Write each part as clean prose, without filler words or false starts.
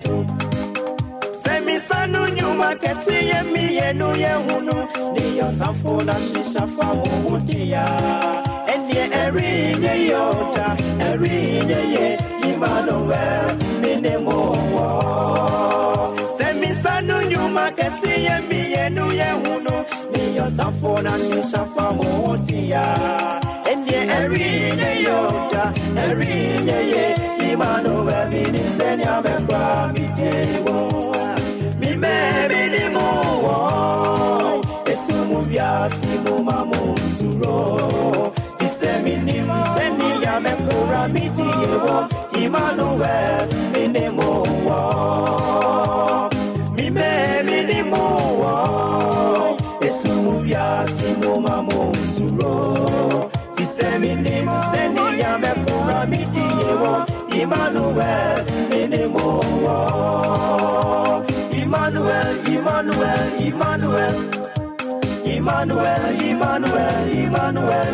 so. Semi sanu nyuma kesi ye mi ye no ye hunu. Ni yotamfo na shisha fa mudia. Enye eri ye yoda, eri ye Emmanuel minemo. Semi sanu nyuma kesi ye mi ye no ye hunu. Ni yotamfo na shisha fa mudia. Enye eri ye yoda, eri ye Emmanuel minisenya mekwa mitiewo. Baby, more. Esumuvia simu mamusuro. Iseminim seni ya mekura mitiyewo. Emmanuel minemo. Mi baby more. Esumuvia simu mamusuro. Iseminim seni ya mekura mitiyewo. Emmanuel minemo. Emmanuel, Emmanuel, Emmanuel, Emmanuel, Emmanuel, Emmanuel,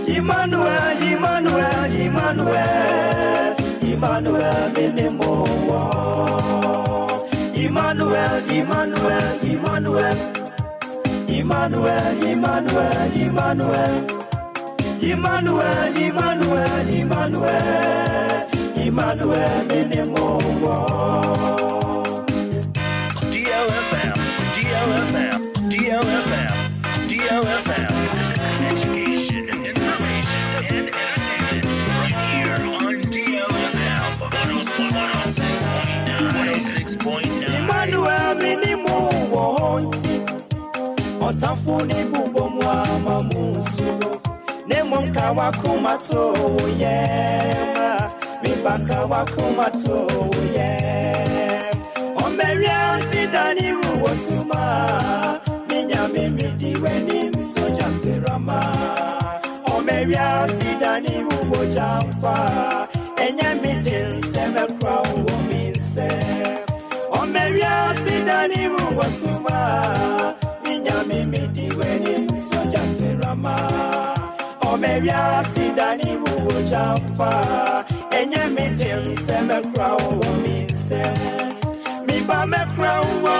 Emmanuel, Emmanuel, Emmanuel, Emmanuel, minimo. Emmanuel, Emmanuel, Emmanuel, Emmanuel, Emmanuel, Emmanuel, Emmanuel, Emmanuel, Emmanuel, Emmanuel, minimo. DLFM, education, information, and entertainment right here on DLFM 106.9. Emmanuel minimo wonti otafuni bubo mwa mamusuro nemonka wakumato yema mibaka wakumato yema omeria sidani wosuma Mimi weni soja serama Omeria sidani ubo jampa Enya midin seme kwa uwo minse Omeria sidani ubo suma Minya mimi diweni soja serama Omeria sidani ubo jampa Enya midin seme kwa uwo minse Miba me kwa uwo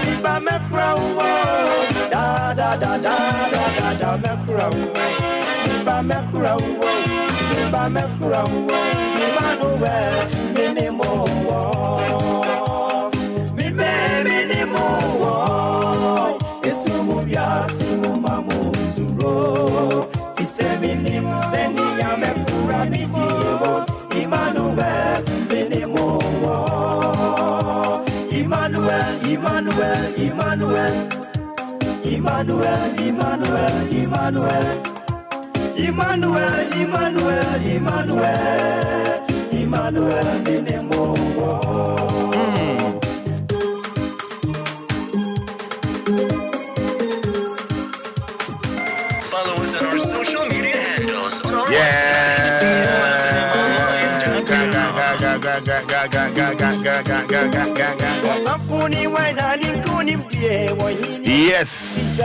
Miba me kwa uwo Da da da da da da da mekura ba mekura ba mekura Emmanuel minimo mi minimo esumuvia simu mamusuro iseminim seni ya mekura mitiyewo Emmanuel minimo Emmanuel Emmanuel Emmanuel Emmanuel, Emmanuel, Emmanuel, Emmanuel, Emmanuel, Emmanuel, Emmanuel, minimo. Follow us on our social media handles on our website. Yes.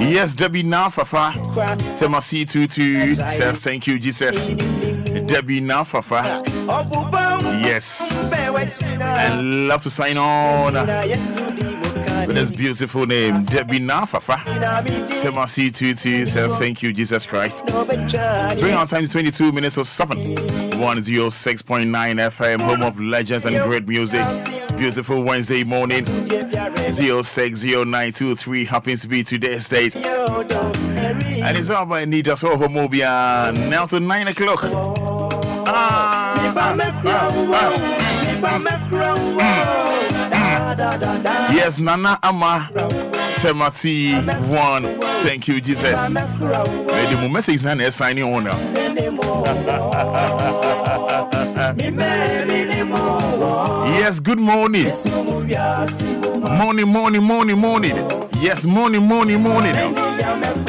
Yes, Debbie Nafafa. Temasi Tutu says thank you, Jesus. Debbie Nafafa. Yes. And love to sign on with this beautiful name, Debbie Nafafa. Temasi Tutu says thank you, Jesus Christ. Bring our time to 22 minutes or 7. 106.9 FM, home of legends and great music. Beautiful Wednesday morning. 060923 happens to be today's date. And it's all about Anidaso Wɔhɔ now to 9 o'clock. Yes, Nana Ama Temati 1. Thank you, Jesus. The message is not signing on now. Yes, good morning. Morning. Yes, morning.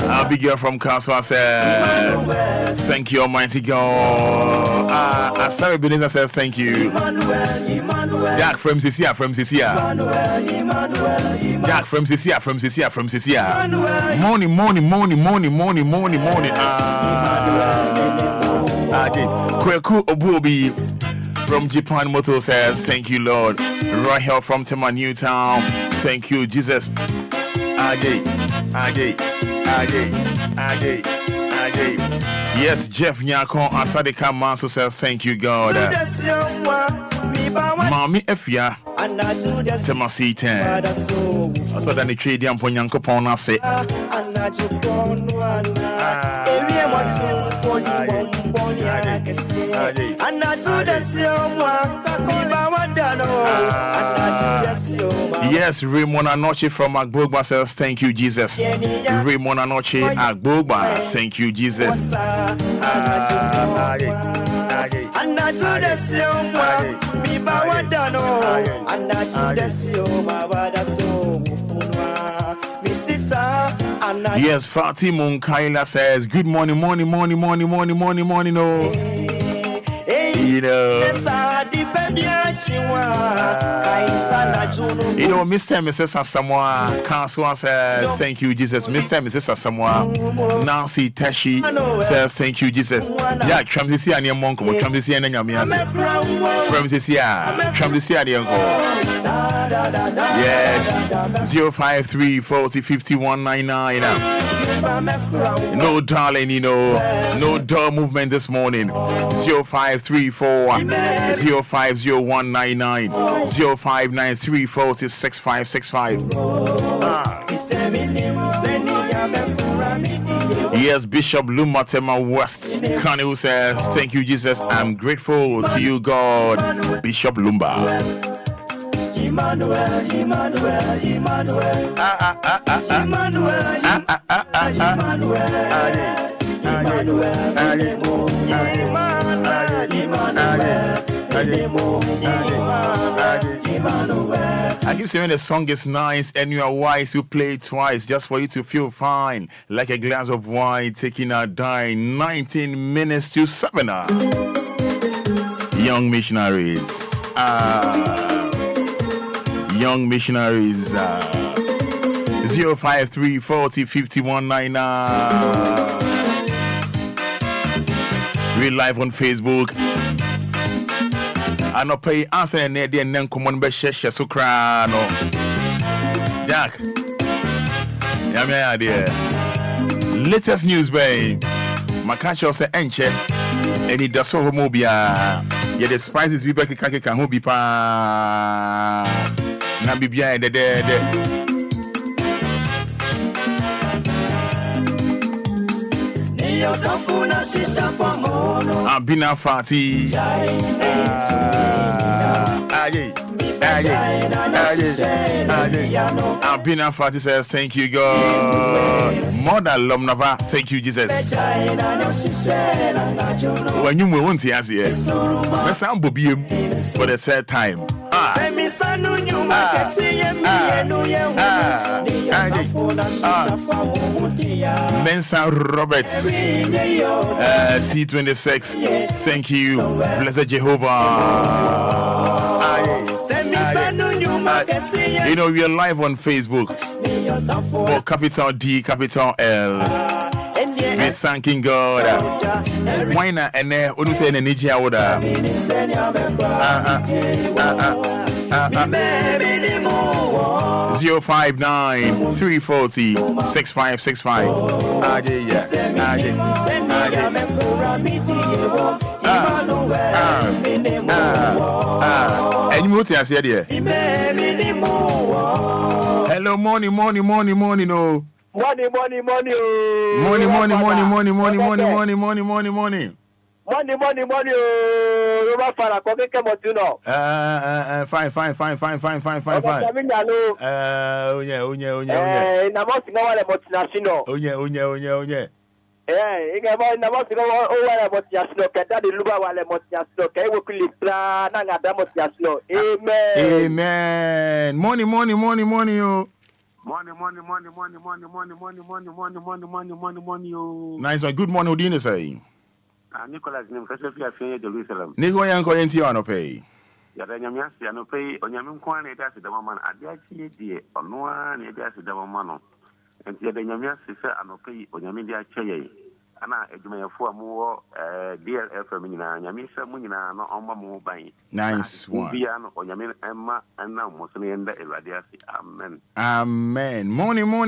Our big girl from Kaswa says, thank you, Almighty God. Sarah Beneza says, thank you. Jack from Cecilia. Jack from Cecilia. Morning. Kweku Obuobi from Japan Motor says, thank you, Lord. Rahel from Tema Newtown, thank you, Jesus. Yes, Jeff Nyako Atadika Manso says, thank you, God. Mami Efia Tema C10. I saw that the trade yam Ponyanko Pona say. Yes, Raymond Anoche from Agbogba says, thank you, Jesus. Raymond Anoche Agbogba, thank you, Jesus. Yes, Fatih Munkaila says, good morning, morning. No. You know, Mr. and Mrs. Asamoah Council says, thank you, Jesus. Mr. and Mrs. Asamoah Nancy Tashi says, thank you, Jesus. Yeah, Tramdisi and your monk, Tramdisi and your miasa. Tramdisi, Tramdisi and your uncle. Yes, 053 40 51 99. No darling, no dull movement this morning. 0534 050199 0593 40 6565. Yes, Bishop Lumba Tema West Kanu says, thank you, Jesus. I'm grateful to you, God. Bishop Lumba. Emmanuel. I keep saying the song is nice and you are wise. You play it twice just for you to feel fine, like a glass of wine taking a dime. 19 minutes to 7. Young missionaries. Young missionaries. 053 40 51 99. We're live on Facebook. I no pay answer and then come on, be share so cry no. Jack. Yeah, my idea. Latest news, babe. My catcher say enche. Anidaso Wɔhɔ Obia. Yeah, the spices we back can who be pa. Na bibia de. Abina Fati. Abina Fati says, thank you, God. Mother Lomnava, thank you, Jesus. When you won't see us here, let's sound Bobium for the third time. Mensa Roberts, C26, thank you, blessed Jehovah. You know, we are live on Facebook for capital D, capital L. We're thanking God. Why not? And then, when you say energy, I would 059 340 6565. And you move to your here. Hello, morning, no. Morning, Fada, fine. Amen. Money. Nice one. Good morning, Odine say. Nicholas name first of Jerusalem. Nico yanko enti ano pay. Ya da nyamya sia no pay onyame kwa na eda se da mama ade achi die ono na eda se da mama no. Enti ya da nyamya se ano pay onyame de achi ye. ana adwumayɛfo a mowɔ DLFM nyinaa nyame sɛ mo nyinaa no ɔmma mo ban. Nice one. Obia no onyame ɛma ɛna mo so no yɛnda Awurade ase. Amen. Amen. Morning no.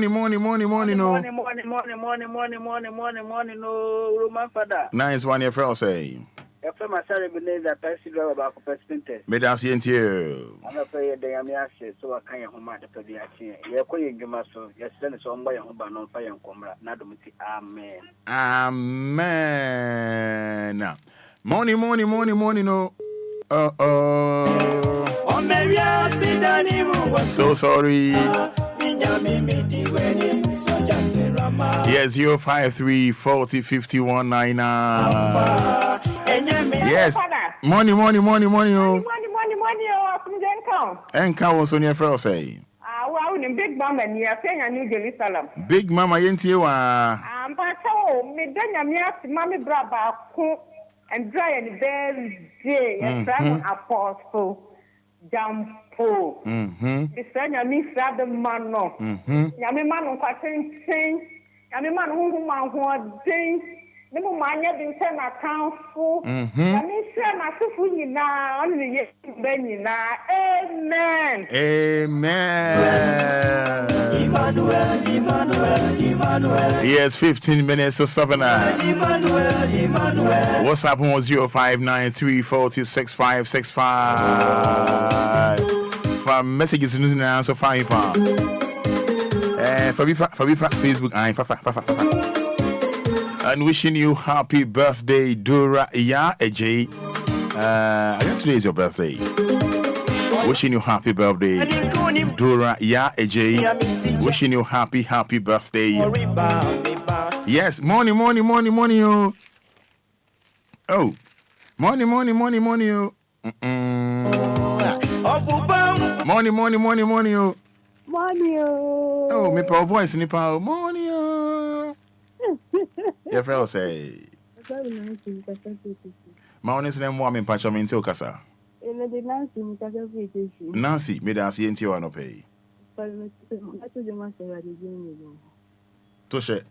Morning, no, Roman Fada. Nice one, your friend say. FM Asare Beneza, Percy Driver about Perspective. Medas you. I'm not afraid they are me so I can't home at the Pediachi. You're calling Gimaso, your son is on by a home on fire and comrade. Nadomiti, amen. Amen. Morning, no. So sorry. Yes, 053 40 51 99. Yes. Money. Enquires was on your friend say. Wow, Big Mama near New Jerusalem. Big Mama, you But me then Mammy Braba and dry and very day and Simon Apostle Jampo. The son of me slap the man no. Yammy man on catching things. Yammy man who things. The man had been sent account for. Yammy said, my food now, only yet Benny now. Amen. Emmanuel. Yes, 15 minutes to 7. What's up on 0593 40 6565? From messages in the answer 5. Fabifa Facebook, and wishing you happy birthday, Dora Ya AJ. I guess today is your birthday. Wishing you happy birthday, Dora Ya AJ. Wishing you happy birthday. Yes, morning, oh. Oh, morning, oh. Morning, oh. Oh, me power voice in the power. Morning, oh. Your friend say. Morning, them woman patch on into Casa. Nancy, me dance into you no pay. Touche.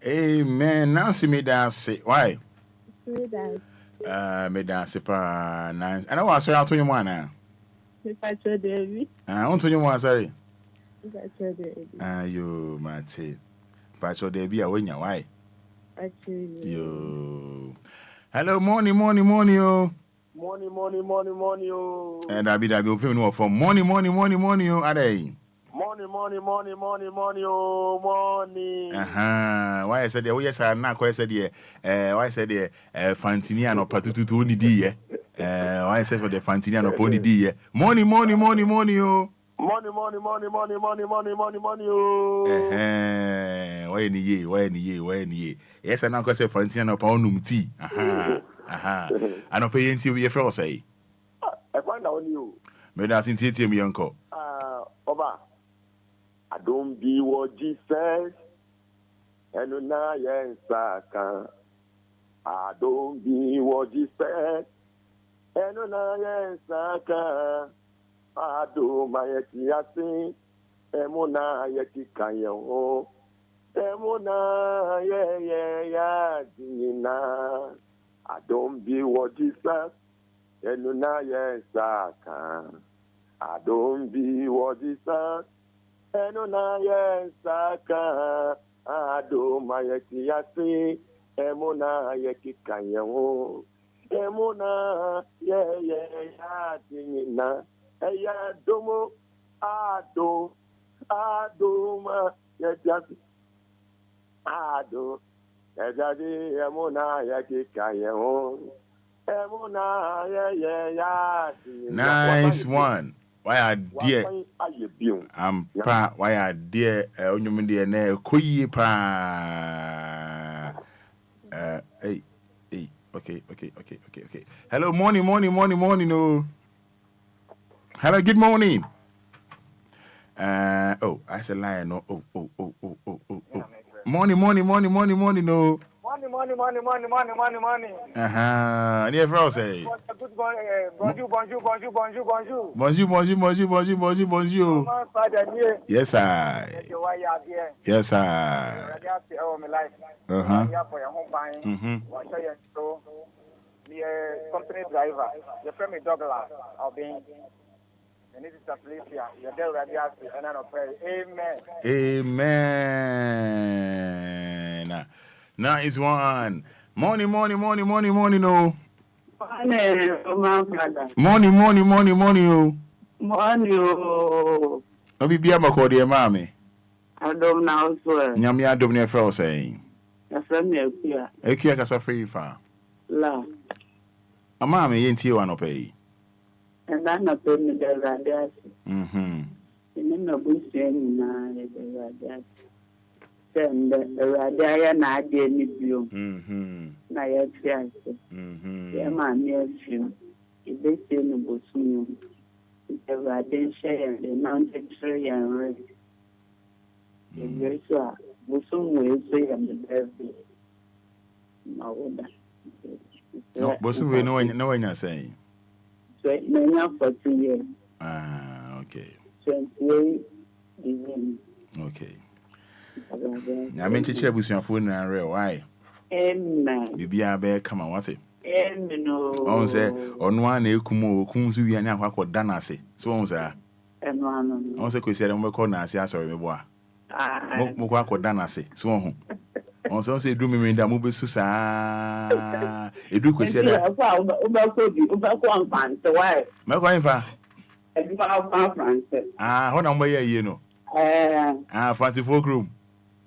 Amen. Nancy me dance. Why? Me dance pa nice. And I was sorry to you one now. I want to you one sorry. You mate. Pacho Debbie I win ya why? Yo. Hello, morning, oh. Morning, oh. And I be film no for morning, oh. Are they? Morning, oh, morning. Why I said there? Yes, I not quite said yeah. Why I said there? Fantini and Patutu only D. Why I said for the Fantini and Pony D. Morning, oh. Morning, oh. Why any ye? Yes, I not quite say Fantini and Ponum tea. I don't pay until we are say. I find out you. May that's in tea, me uncle. Oba. I don't be what Jesus and now yes, I don't be what Jesus and now yes, I do my etiasi emuna yetikayo emuna yeah dina. I don't be what Jesus and now yes, I don't be what Jesus. eno na ye saka ado mayeti yasi emuna ye kikayo emuna ye ya dinina eya domo ado ma ye yasi ado ejadi emuna ye kikayo emuna ye ya dinina. Nice one. Why are dear? I'm pa. Why are dear? Only dear ne kuyi pa. Hey. Okay. Hello, morning. No. Hello, good morning. Oh, I said lion. No. Oh. Morning. No. Money. And everyone say. Good bonjour. Bonjour. Yes, I. Company driver. The family Douglas. I'll be. And this is Felicia. You're there, and I pray. Amen. Nice one. Morning, no. Morning, oh. Morning, oh. Obi bia makọ de maame. Adom na also. Nyame adom ne frɛ wo sɛn. Ya frɛ me akua. Akua kasa frɛ fa. La. Amaame ye ntie wa no pɛ yi. Na na pɛ me de radio. Ni na busia ni na de radio. Send the radio ya na ade ni bio. Na ya fiase. Ya ma me afim. Ibe se no bosunyo. The radio share the mountain tree and red. Yes, sir. Bosum we say am the baby. No, bosum we no anya say. So na 40 years. Okay. 28 years. Okay. Nyame nchechire busuafo na re why? Amen. Bibia be come on what it? Amen. On say onu an ekumu okun su wi na akwakoda na ase. So on say on say kwesi dem be call na ase asori me boa. Mo kwa akoda na ase. So on say edu mi nda mo be su saa. Edu kwesi dem. Ubako amfante why? Me kwa infa. Edu ba France. Ho na mo ye no. Fancy folk room.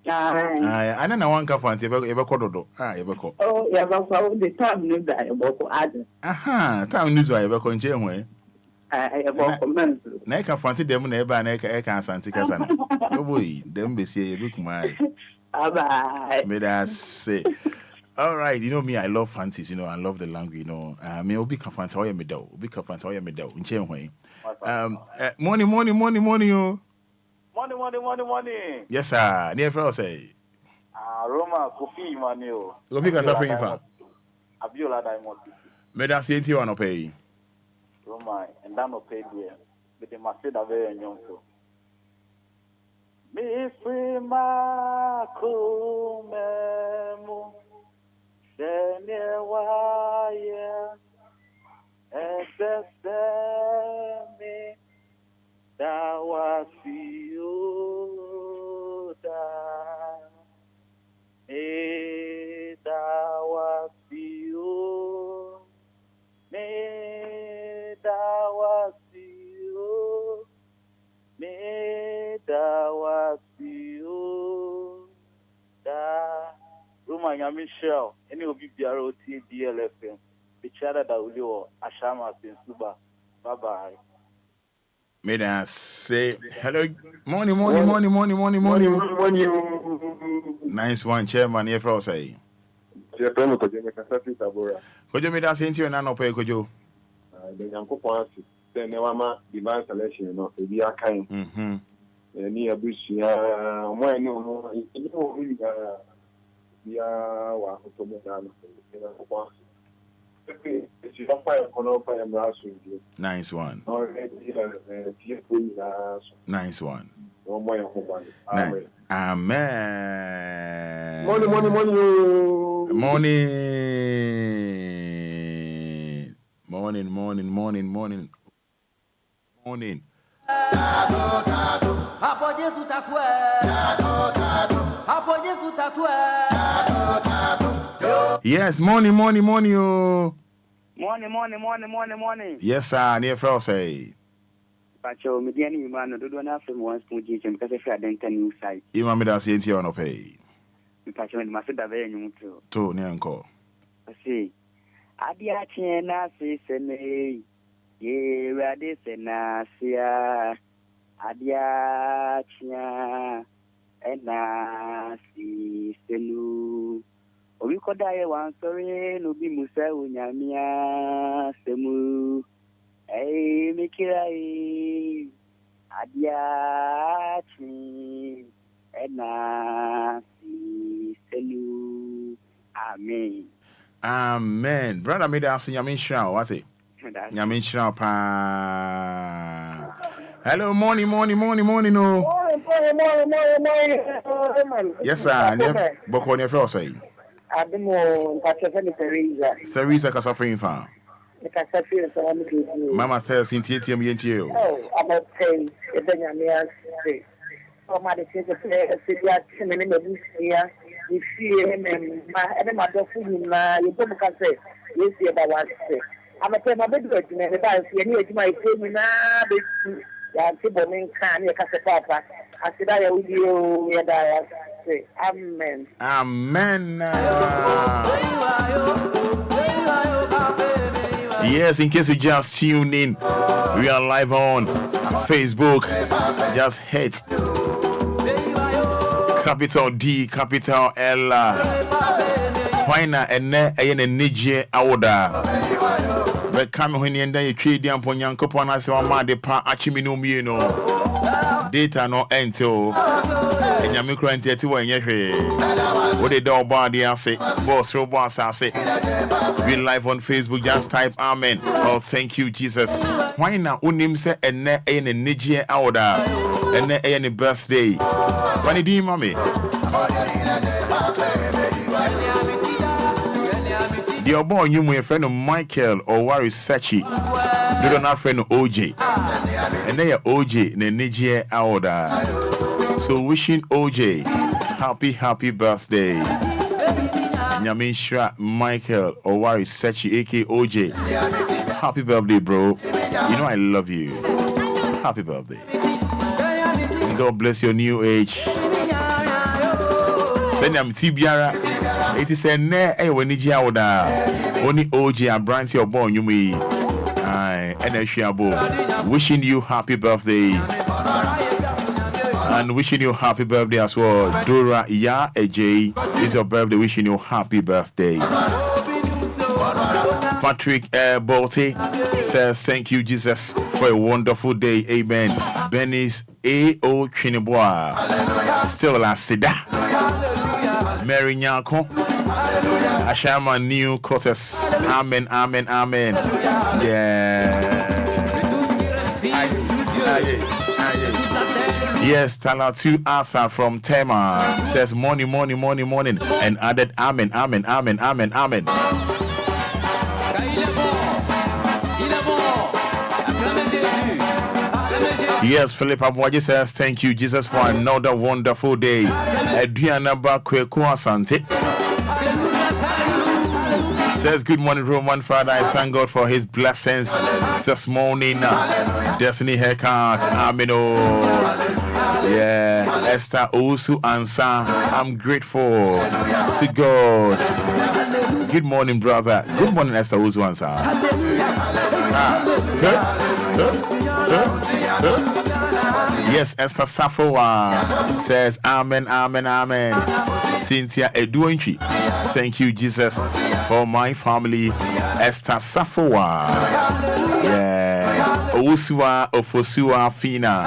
Ana na wanka fancy ebe kododo. Ebe ko. Oh, ya ba kwa the time no da ebe ko ad. Time news wa ebe ko nche hwe. Ebe ko men. Na e ka fancy dem na ebe na e ka asante kasa na. Oh boy, dem be see ebe kuma. Bye. Me that say. All right, you know me, I love fancies, you know, I love the language, you know. Me obi ka fancy how you me do. Obi ka fancy how you me do. Nche hwe. Money, yo. Money. Yes, sir. Near for say. Roma, Kofi, money. Kofi ka suffering fa. Abiola Diamond. Me da see nti wa pay. Roma, and that no pay there. But they must say that very young so. Me free ma kumemu. Dene waya. Esesemi. Dawasiuda, Roma Michelle, any of you DLFM, the chatter that will Ashama since Lumba. Bye. May I say hello, morning. Nice one, chairman. Here for say. Chairman, ko je me kasa Peter Bora. Kojo me da say nti na no pay kojo. The Yankopon asi. Say ne wama divine selection no e bi akan. Ni abusia, mo ani no, ni o wi ga bia wa to mo da no. Yankopon asi. Nice one. Nice one. Amen. Morning. Yes, morning, oh. Morning. Yes, sir, near Frosty. Pacho, Mediani, man, do not from one spoon because if I didn't new site. You want me to see it on pay? Pacho, and Master very to Nyanko. I see. Adia Chena says, ye radis and Nasia. Adia Chia and Nasi Senu. We could die one sorry, no be Musa Unyamia Semu. Hey, Mikirai Adiachi Enasi Selu. Amen. Brother, me da asin Yamin Shroud, what's it? Yamin Shroud pa. Hello, morning, no. Morning. Yes, sir. Boko ne fro say. Ademo Pacheco Teresa Casafrin fa. Mama says in TTM yentio. Oh, about saying the Benjamin. Oh, my, the city at Simon here. You see him and my daughter, you can say, you see about what I say. I'm a time of the and about my family now. People can you papa. I said, I will you. Amen. Yes, in case you just tune in, we are live on Facebook. Just hit capital D, capital L. Why not? And Nije Aoda. But come when you end you trade them upon young couple and I say, my depa achimino no data no ento. And your micro and tetty when you're what they do body I say, boss, robots I say. We live on Facebook, just type Amen. Oh, thank you, Jesus. Why not? Unim say and Nije Aoda and any birthday. Funny D, mommy. Dear boy, you my friend of Michael or Wari Sachi. You don't have friend of OJ. And they are OJ, the Nije Aoda. So wishing OJ happy birthday. Nyamishra Michael or Wari Sachi, aka OJ. Happy birthday, bro. You know I love you. Happy birthday. And God bless your new age. Send them Tibiara. It is a ne when Nije Aoda. Only OJ and Branty or born you me. Wishing you happy birthday. And wishing you happy birthday as well. Dora Ya AJ is your birthday. Wishing you happy birthday. Patrick Bolte says thank you, Jesus, for a wonderful day. Amen. Benis A.O. Chineboa. Still la Sida. Mary Nyako. Ashama New Quarters. Amen. Yeah. Yes, Talatu Asa from Tema says morning and added Amen. Yes, Philip Abwaji says thank you, Jesus, for another wonderful day. Adriana Bakweku Asante says good morning, Roman Father. I thank God for his blessings this morning. Destiny haircut. Amino. Yeah. Esther Osu Ansa. I'm grateful to God. Good morning, brother. Good morning, Esther Osu Ansa. Yes, Esther Safoa says amen. Cynthia Eduentry, thank you, Jesus, for my family. Esther Safoa. Yeah. Owusua Ofosua Fina.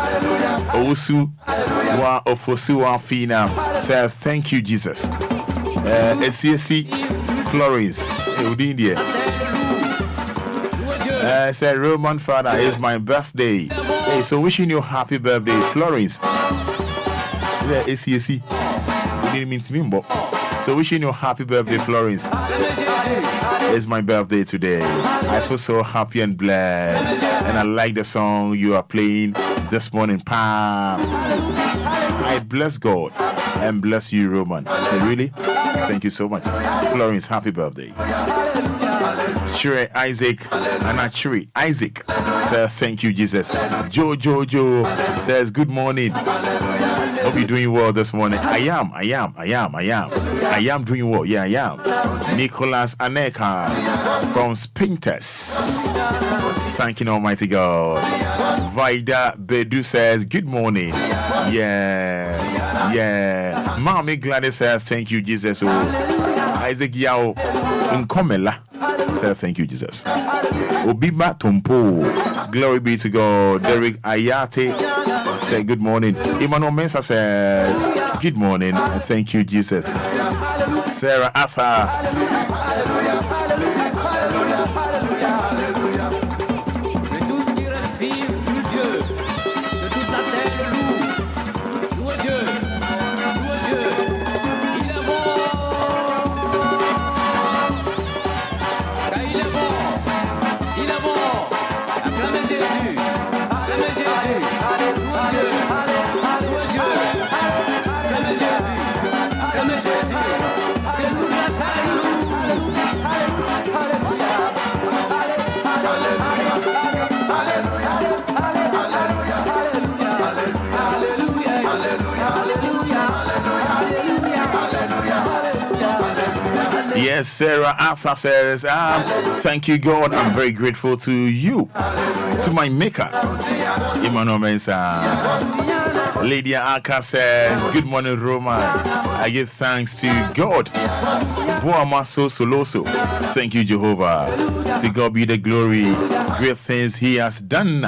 Owusua Ofosua Fina says thank you, Jesus. SCSC Florence. Said Roman Father, it's my birthday. Hey, so wishing you happy birthday, Florence. Yeah, ACAC. You didn't mean to me, but so wishing you happy birthday, Florence. It's my birthday today. I feel so happy and blessed, and I like the song you are playing. this morning. Pa. I bless God and bless you, Roman. Really? Thank you so much. Florence, happy birthday. Chire Isaac, Chire Isaac says, thank you, Jesus. Joe says, good morning. Hope you're doing well this morning. I am doing well. Yeah, I am. Nicholas Aneka from Spintes. Thank you, Almighty God. Vida Bedu says, good morning. Yeah. Mommy Gladys says, thank you, Jesus. Isaac Yao Nkomela says, thank you, Jesus. Obiba Tompo, glory be to God. Derek Ayate say good morning. Emmanuel Mensa says good morning and thank you, Jesus. Sarah Asa. Yes, Sarah Asa says, thank you, God. I'm very grateful to you, to my maker. Emmanuel Mensa. Lydia Aka says, good morning, Roma. I give thanks to God. Boamaso Soloso. Thank you, Jehovah. To God be the glory. Great things he has done.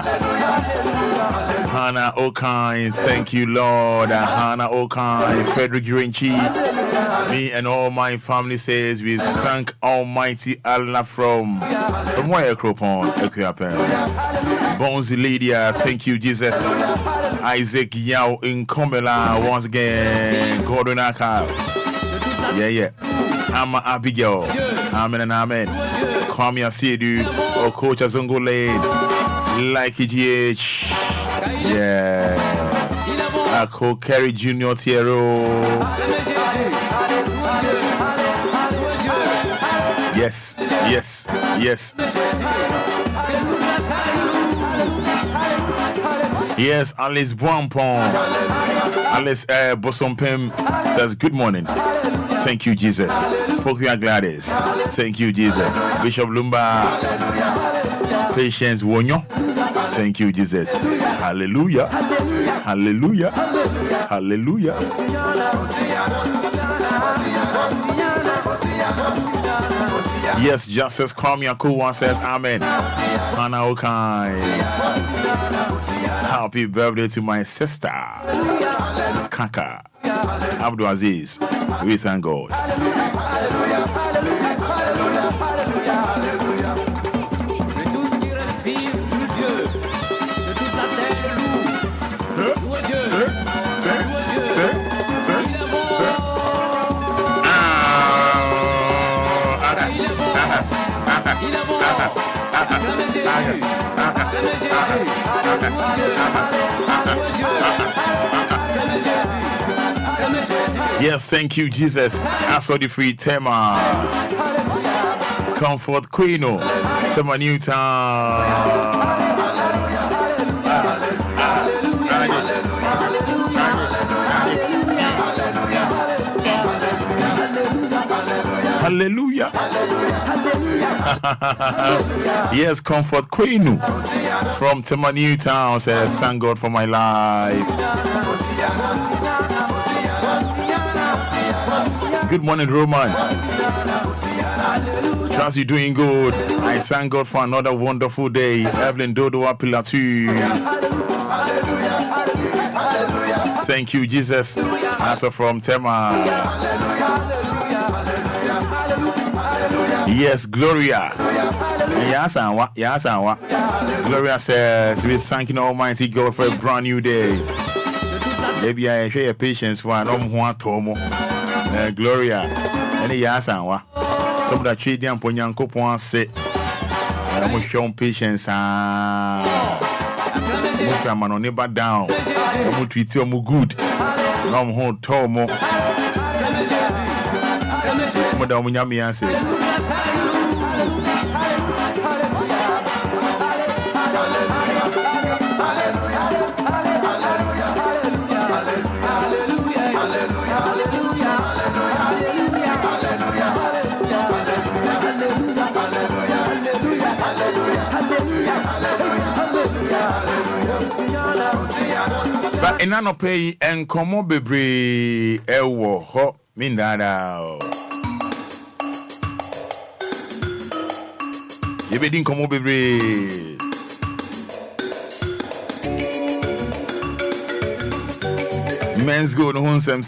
Hannah Okai, thank you, Lord. Hannah Okai, Frederick Urenchi. Me and all my family says we thank Almighty Allah from where Cropon, Bones Lydia, thank you, Jesus. Isaac Yao in Komela once again. Gordon Aka. Yeah. Ama Abigail. Amen and amen. Kwame Asiedu or Coach Azongo Lane. Like EGH. Yeah. Ako Kerry Junior Tiero. Yes. Yes, Alice Buampon. Alice Bosompem says, good morning. Thank you, Jesus. Pokia Gladys. Thank you, Jesus. Bishop Lumba. Patience Wonyo. Thank you, Jesus. Hallelujah. Yes, Justice Kwame Akuwa says amen. Hannah Okai. Happy birthday to my sister Kaka Abdul Aziz. We thank God. Yes, thank you, Jesus. I saw the free Tema. Comfort Queen. Tema Newtown. Hallelujah. Yes, Comfort Queen from Tema Newtown says, thank God for my life. Good morning, Roman. Trust you're doing good. I thank God for another wonderful day. Evelyn Dodo Apilatu. Thank you, Jesus. Also from Tema. Yes, Gloria. Yes, Gloria says, we thank you, Almighty God, for a brand new day. Maybe I share patience for an Tomo. Gloria. And yes, some of the trading and Ponyanko Point say, I'm showing patience. Mufra man on neighbor down. I'm treat you good. I'm home tomo. Madam Yami answer. But in an pay and come on, baby, ewo ho mindada. You be come on, baby. Men's go no home sem.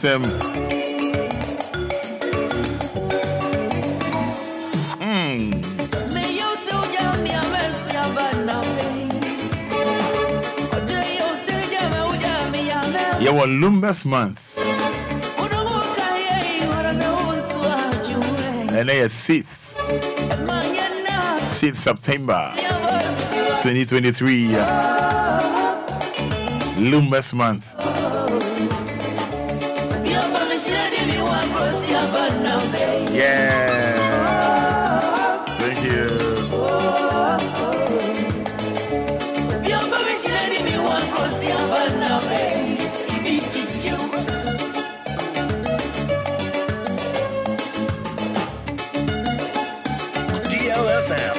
You were Lumba's month. And they are 6th September 2023. Lumba's month. Yeah. Thank you. DLFM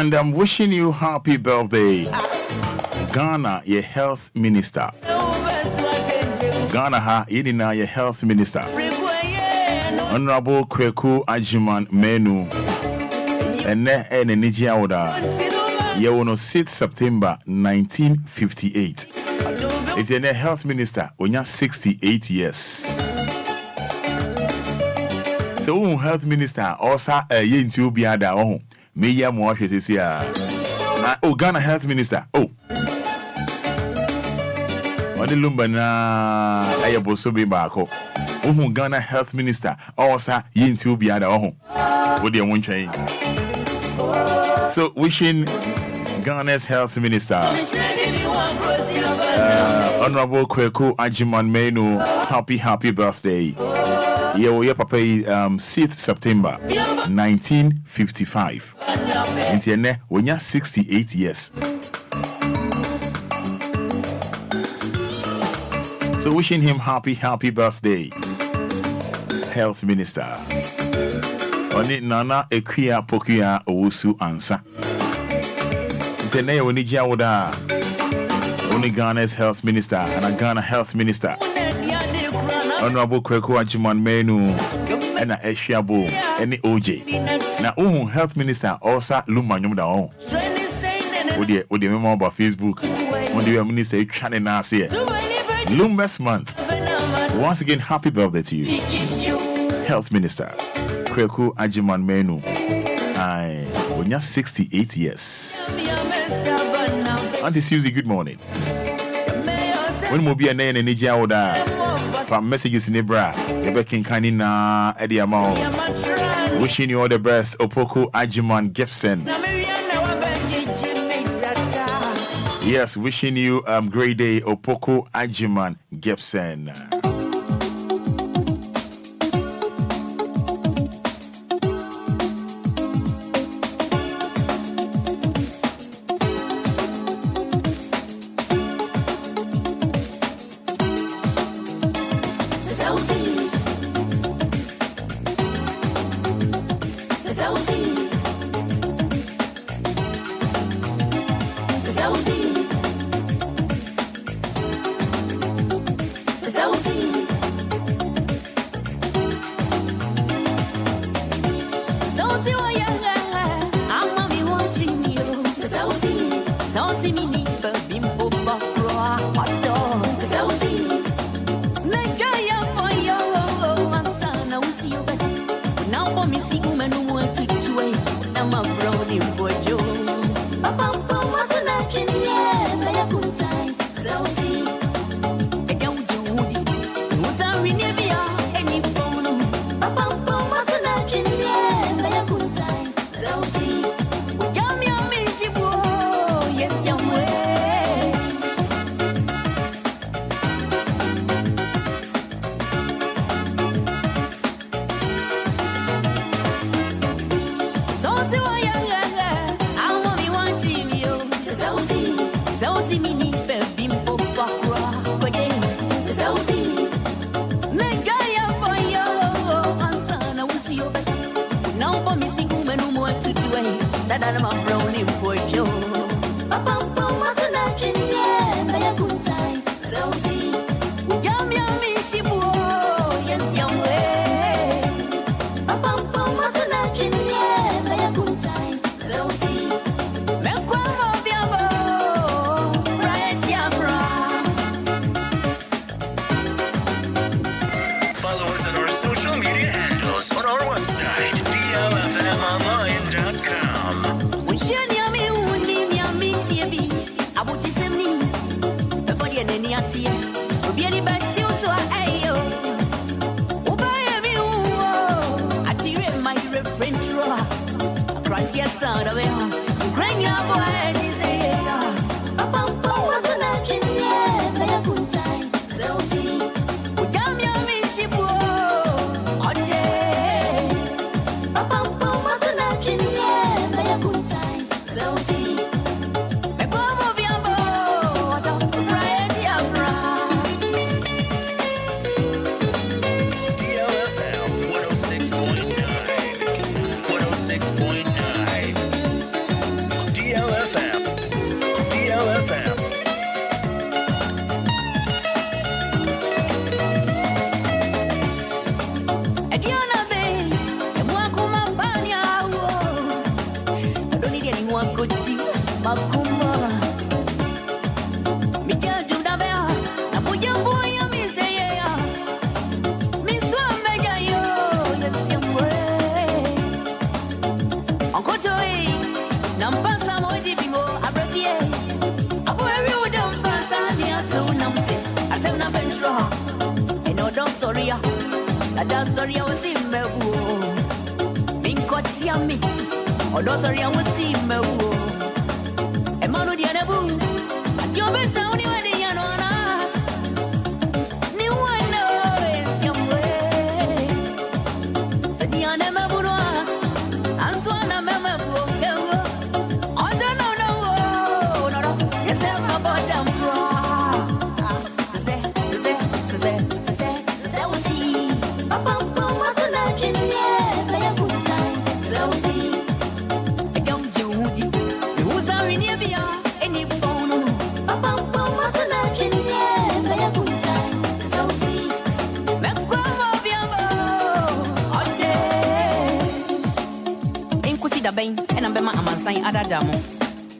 'And I'm wishing you happy birthday, Ghana, your health minister. Ghana, ha, Idina, your health minister. Honorable Kweku Ajiman Menu. And ne ene niji awda. Ye wono 6 September 1958. It's a health minister, onya 68 years. So health minister also ye nti Obia da oh. Me ya mo ahwe sisi a. Oh, Ghana health minister. Oh. Wadi Lumba na ayeboso be baako. Oh, Ghana health minister also ye nti Obia da oh. Wodi e wonchai. So wishing Ghana's health minister, Honorable Kweku Ajiman Menu, happy birthday. Yeah, papa 6th September 1955. Intiene when you're 68 years. So wishing him happy birthday, health minister. Oni nana ekia pokia owusu ansa. Intene oni jiawoda. Oni Ghana's health minister and a Ghana health minister. Honorable Kweku Ajiman Menu and a Eshiabo any OJ. Na health minister also Lumba nyum da on. Odi memo about Facebook. Odi minister you trying na say. Lumba's month. Once again, happy birthday to you, health minister Kweku Ajiman Menu. When you're 68 years. Auntie Susie, good morning. When Obia na energy oda from messages in Ebra, Rebecca Kanina Eddie Amao. Wishing you all the best, Opoku Ajiman Gibson. Yes, wishing you great day, Opoku Ajiman Gibson.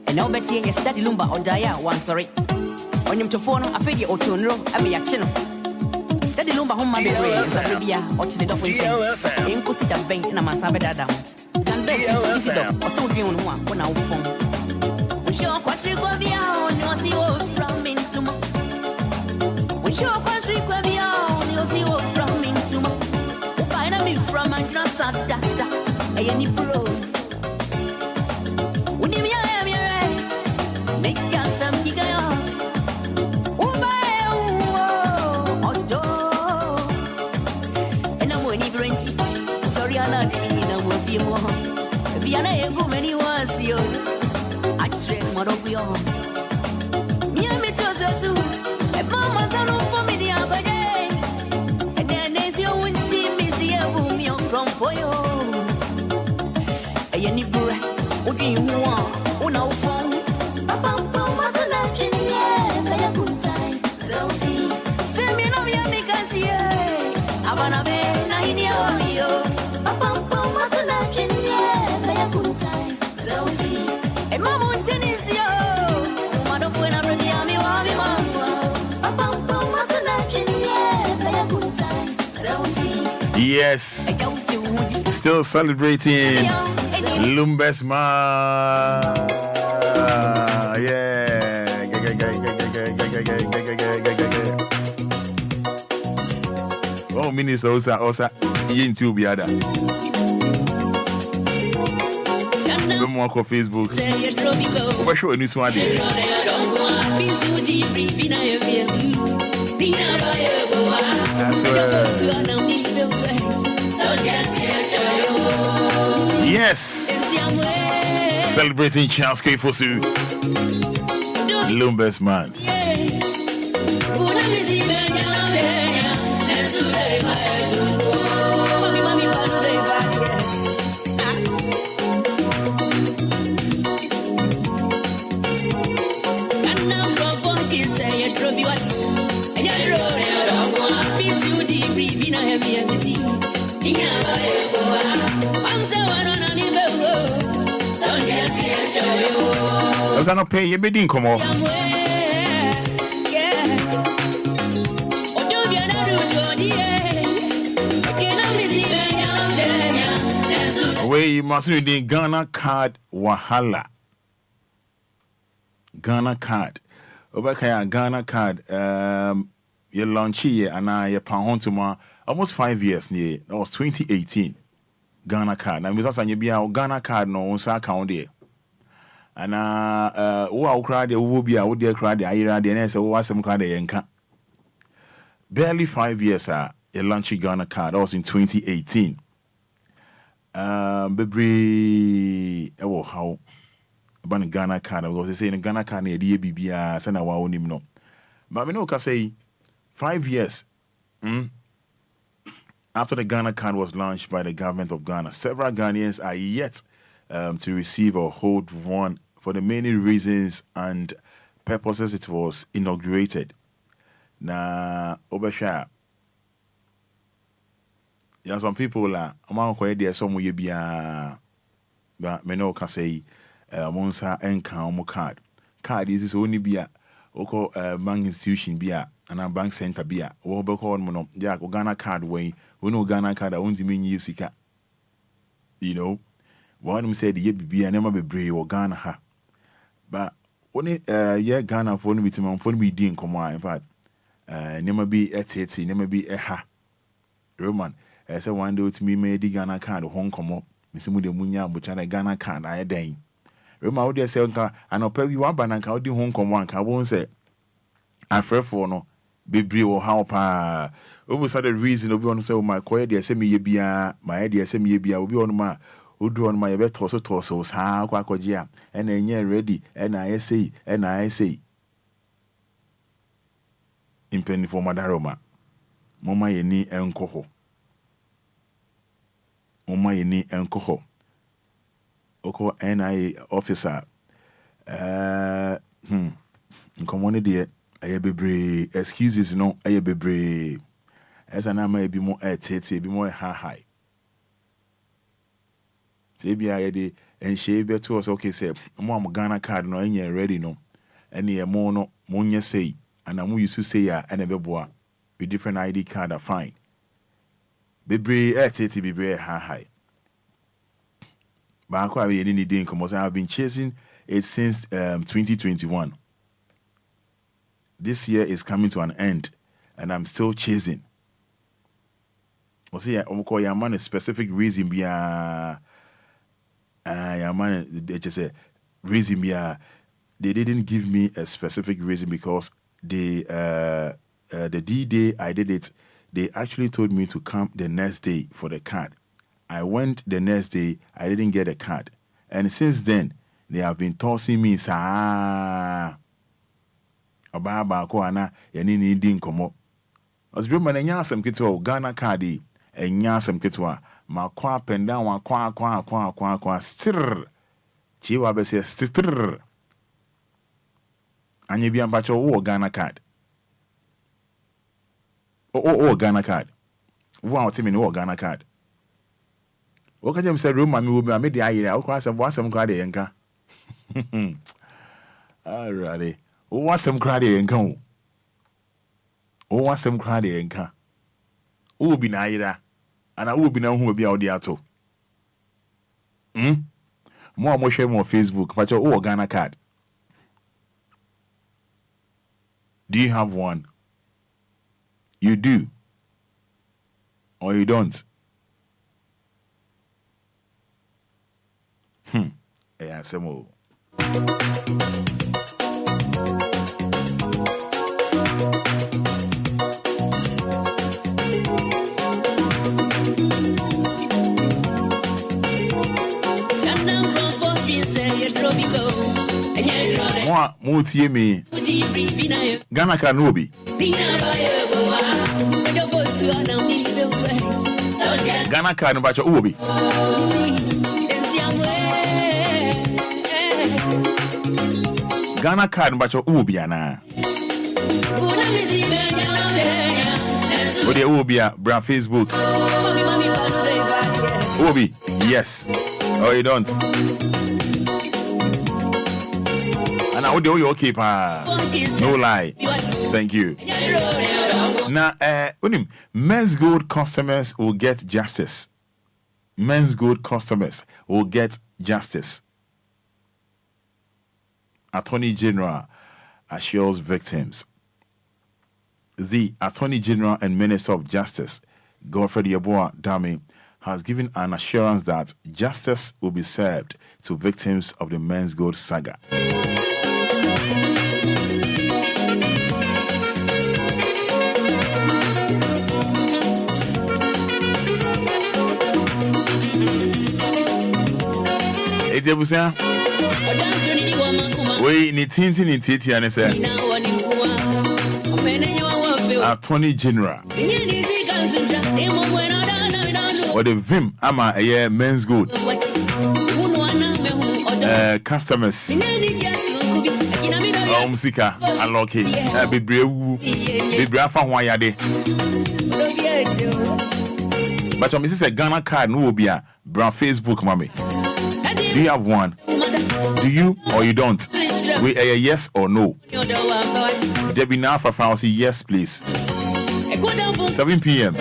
And now Betty is Daddy Lumba or Daya one sorry. When you to phone, I feel you to know I be a channel. Daddy Lumba home my baby is a Libya or to the double chain. In Pussy that bank and a man sabe that down. Dan Betty is it up or so you on one when I phone. We show what you go beyond, you see what from into my show country kwa beyond you see what from into my find me from and not that any pro uni mi am here make us some giga uba odo and I'm when you sorry I'm not in a will be more be an ego many was you I train more of you me am it was so a mama don't for me the other day and then there's your one team is here whom you from for you any breath what do you want una phone papa what's an action yeah by a good time so see send me no me because yeah abana be na ini yo papa what's an action yeah by a good time so see e mama tennis yo mado fuera ready ami wa mi mama papa what's an action yeah by a good time so see yes, still celebrating Lumba's ma. Yeah. Oh, minister also into Obia. We more on Facebook. What show news one day? Yes, celebrating Charles K. Fosu Lumba's month. I not pay you bidding come on. We must read the Ghana card wahala. Ghana card. Obakaya Ghana card. You launch here and I pound to almost 5 years near. That was 2018. Ghana card. Now, Mr. Sanyabia, Ghana card no on sa account there. And who cried the Obia, who dear cried the Ira, the NS, who was some cried the Yanka. Barely 5 years, a launchy Ghana card. That was in 2018. Bebri, how about the Ghana card? Because they say in Ghana card, the BBA, send a wow, no. But I know, can say 5 years after the Ghana card was launched by the government of Ghana, several Ghanaians are yet to receive or hold one for the many reasons and purposes it was inaugurated. Na Obesha, there are some people that among there some way be but me no can say monsa enka card. Card is only be a oko bank institution be a and a bank center be a wo be call mono yeah Ghana card way we no Ghana card I want to mean you sika. You know, one said ye be a never be brave or Ghana ha. But only yeah Ghana phone with him phone we didn't come on in fact never be at never be a ha. Roman I said one day to me made the Ghana card home come up. Miss Mude Munya but China Ghana card I dang. Roman would say and I'll pay you one banana how the home come one I won't say I fear for no be brave or how pa over the reason of one say my quiet dear send me ye be my idea send me ye be will be on my who do on my bed torso how quacogia and then yeah ready and I say in penny for Madaroma. Mama ye ni encoho. Mama ye ni encoho. Oko NIA officer. Nkomone de aye bebre excuses no aye bebre. As an ama be more tete be more high. Maybe I did and she be to us okay say mo Ghana card no any ready no any more no monya say and I'm used to say ya and a beboa with different ID card are fine. Bebre tete bebre high. But I any day because I have been chasing it since 2021. This year is coming to an end and I'm still chasing. Was I'm call your man a specific reason be your man they just say reason be they didn't give me a specific reason because the D-Day I did it, they actually told me to come the next day for the card. I went the next day, I didn't get a card. And since then, they have been tossing me, Sa Ababa Koana, Yanini Din Komo. As Bruman and Yasam Kito, Ghana Cardi, and Yasam Kitwa, Ma Kwa Pendan, Kwa, stir. Chiwa Bessia, stir. And you be a batch of Ghana card. Oh, Ghana card. Wow, Timmy, Ghana card. What can you say, room? I made the idea. I'll cross and watch some credit and can. Alrighty. What's some credit and come? Oh, what's some credit and can? Who be Naira? And I will be known who will be out there too. More share more Facebook, but your Ghana card. Do you have one? You do. Or you don't? Yeah, some more. More me. Ghana can no be. Ghana can about your Obi. Ghana card but your Obia. What the Obia, brand Facebook. Obi, yes. Oh, you don't. And I would do you okay, pa. No lie. Thank you. Now, men's good customers will get justice. Men's good customers will get justice. Attorney General assures victims. The Attorney General and Minister of Justice, Godfrey Yeboah Dami, has given an assurance that justice will be served to victims of the Men's Gold saga. It's a we need tintin in titi and say Attorney General. Or the Vim ama a year Men's Good customers Sika unlock it be brave for one yade. But your Mrs. Ghana card no will be a brown Facebook mommy. Do you have one? Do you or you don't? We a yes or no? Debbie now for I'll say yes, please. 7 p.m.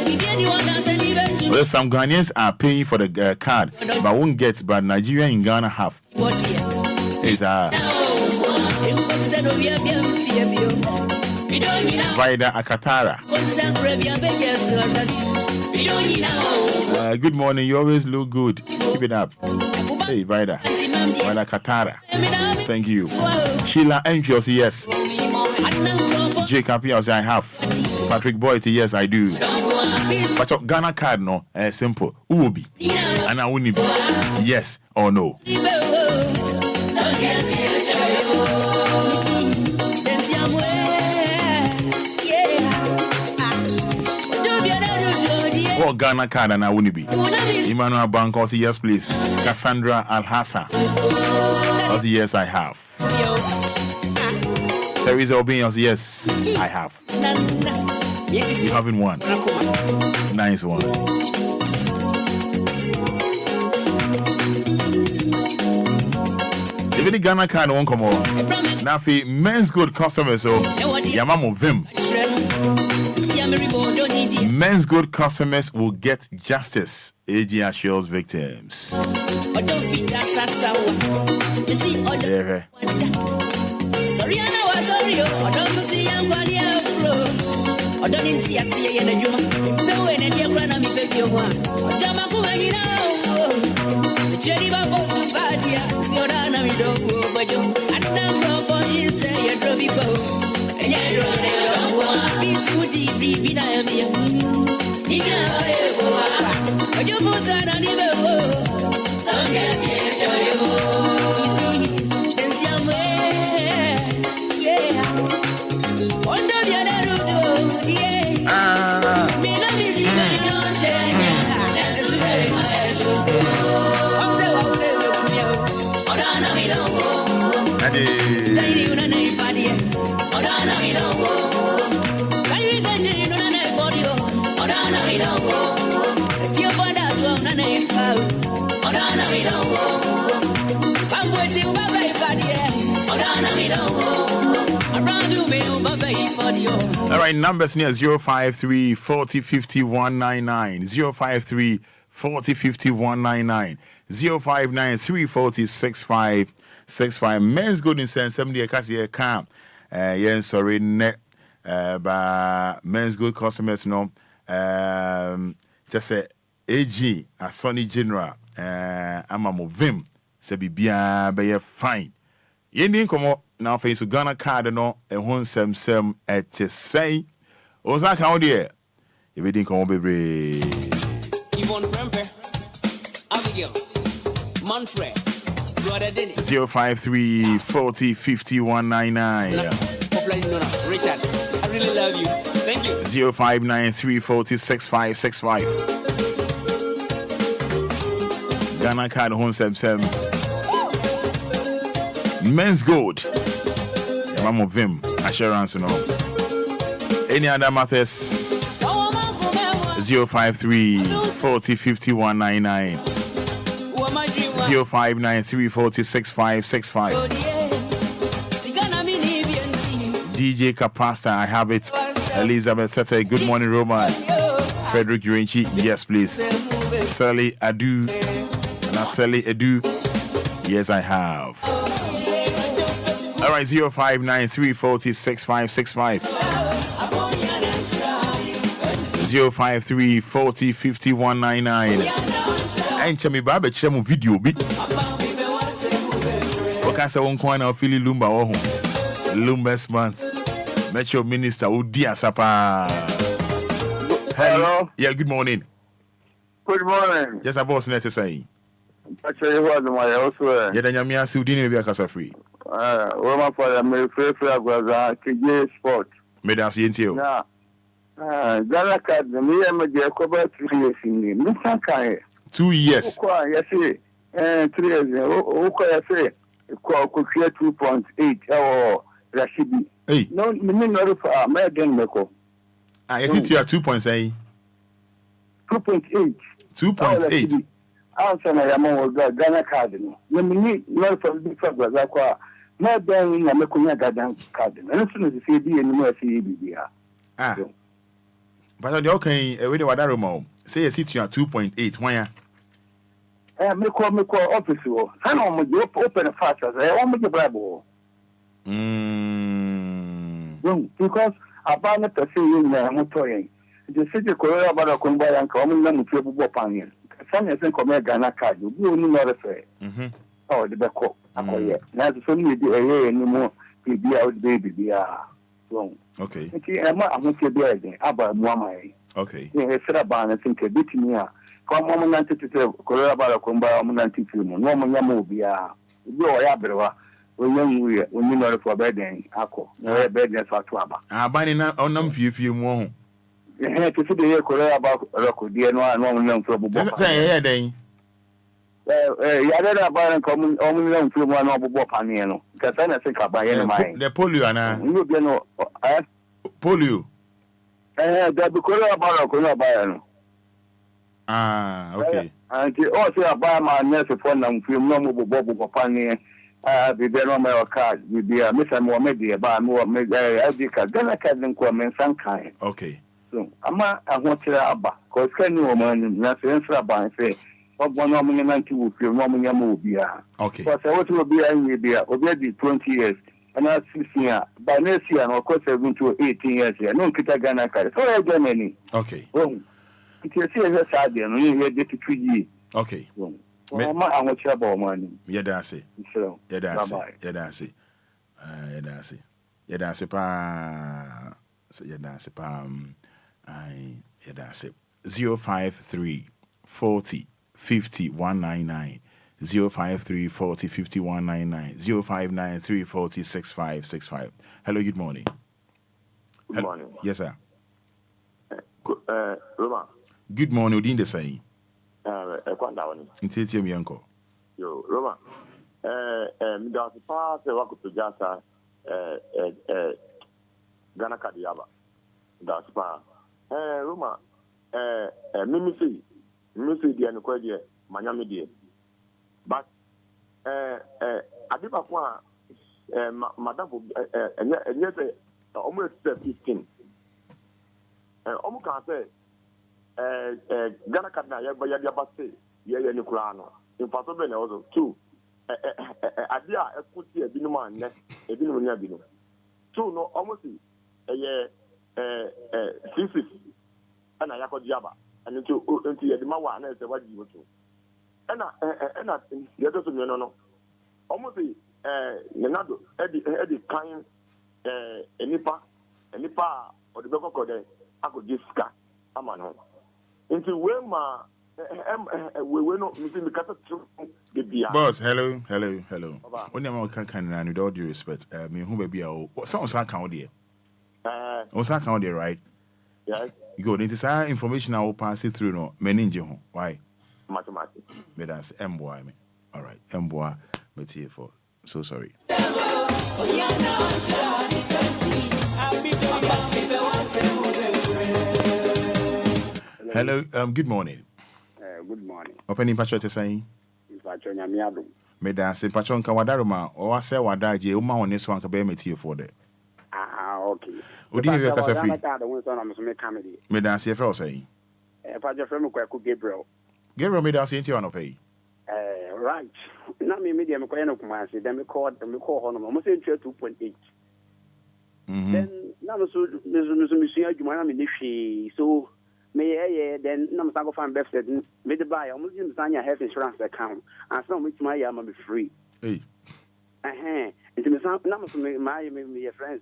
Well, some Ghanaians are paying for the card, but won't get. But Nigeria in Ghana have. It's Vida Akatara. Good morning. You always look good. Keep it up. Hey, Vida Akatara. Thank you. Sheila Enquiries, yes. Jacob, yes, I have. Patrick Boyd, yes, I do. But your Ghana card, no, simple. Who will be? And I wouldn't be. Yes or no? Or Ghana card and I wouldn't be. Emmanuel Bank also yes, please. Cassandra Al-Hassan also yes, I have. Teresa Obin also yes, I have. You having one? Nice one. If any Ghana card won't come on. Now for Men's Good customers, so Yamamo Vim. Men's Good customers will get justice. AG assures victims. Yeah. see, and you know, and you're going to be baby. The cherry bubbles of Badia, Siona, we don't go, but you, and now for you say you're dropping both. And you're running, be so deep, be I am here. But you was an animal. Some just enjoy you. Yeah. Under the other road, yeah. Me love is even on All right, numbers near 053 40 50 199, 053 40 50 199, 059 340 6565. Men's good in sense 70 kasi camp. Yes, sorry, net. But men's good customers no. Just say AG a Sonny General. I'm a movim. Se bibia be fine. Yendi komo now face to Ghana card no e hon sem et say. Oza ka odie. E be din komo bebre. Yvonne Premper, Abigail, Manfred, Brother Dennis. 053 40 50 199. Richard, I really love you. Thank you. 059 340 6565. Ghana card hon sem. Men's gold. Mom of him. Assurance no. Any other matters? 053 40 50 199. 059 340 6565. DJ Capasta, I have it. Elizabeth Tete, good morning, Roman. Frederick Urenchi, yes, please. Sally Adu. Sally Adu. Yes, I have. All right, 059 340 6565. 053 40 50 199. And Chami Baba Chemo video bit. What say one corner of Philly Lumba or Lumba's month. Metro Minister Obia Sapa. Hello. Yeah, good morning. Good morning. Yes, I was net to say. Actually, what my elsewhere. Yeah, then Yamia Sudini be a casa free. Roma for me free was a KJ sport. Made us into you. Yeah. Ghana card, me and my dear cover 3 years in the Mr. Kai. 2 years. Yes, 3 years. Okay, I say, could create 2.8 or Rashidi. Hey. No, not for my again, Meko. I see you at 2.8. 2.8. 2.8. Answer my among Ghana card. No, me not from the fact was like, my bang, I'm a Ghana card. And as soon as you see the NYC, ah. But okay, we do what I remember. Say you sit you at 2.8. Why? Me call office. I know you open a fast as I want to bribe. Because I buy not to see in the motor. The city Korea about a combine and come in to a panion. Some is in Ghana card. You only know the fair. Oh, the back up. Now the family do a year anymore. Be out baby. Okay. I'm not here about Mamma. Okay. Yes, I think a bit near. Come on, to Korea about a combine film. No one Yamobia. You are Yabra. When you know for bedding, Ako. No bedding for Twaba. I'm buying on them few more. You had to see the Korea about Rocco, dear, no one young trouble. Say, day. Yada about common only young film one of Bob Paniano. Because I think I buy any mine. The polio, you know, polio. That be Korea about a Korea Bayano. Ah, okay. And you also buy my nurse for them film no more Bob Panian. Be there on my card. We be a Miss Mohamed, by more Adica. Then I can't come in some kind. Okay. So, I'm not want to Abba. Because can you man, nothing by say. One nominal to film Romania movie. Okay. But I want to be a 20 years. and I see here by next year, of course, 7 to 18 years here. No kita Ghana card. So I get many. Okay. Oh, it is here as I did. We get to 3 years. Okay. Mama, I'm not sure about money. Yeah, that's it. Yeah, that's it. Yeah, that's it. Yeah, that's it. Yeah, that's it. Yeah, that's it. Yeah, that's it. 053 40 50 199. 053 40 50 199. 0593 40 6565. Hello, good morning. Good morning. Yes, sir. Roma. Good morning, Odin the saying. Intete mi yanko. Yo, Roma. Mi da pa se wako pejasa Ghana Kadiaba. Da pa. Roma. Mimi si dia no kwede manyame die. But adiba kwa madam enye se almost 15. Omo kan say Ghana Kadna ya base ya ni kura no imfaso be na ozo 2 adia ekuti ebinum anne ebinum nya binu 2 no almost CC ana yakodi aba and into the mawa na se wadi woto ena yedo so me no almost nenado edi kan enipa odibeko kode akodiska ama no into we ma we no me kata the bia boss hello oni am kan na with all due respect me hu ba bia o sound kan there o sound kan there right yes good it is our information I will pass it through no meninje ho why mathematics me that's mboy me all right mboy but here for so sorry hello good morning good morning opening patch what saying patch nyame adom me that's patch on kan wadaroma o wa say wadaje o ma woni so an ka be metie for there okay Odin we kasa free me dance here for say patch from Kwaku Gabriel me dance into on pay right na me media me kwaya no kuma say dem call ho no mo say 2.8 then na so me sua adwuma na me ne hwe so me then na msa go fan benefit me the buy almost in sanya health insurance account and some which my am be free hey into me na so my friends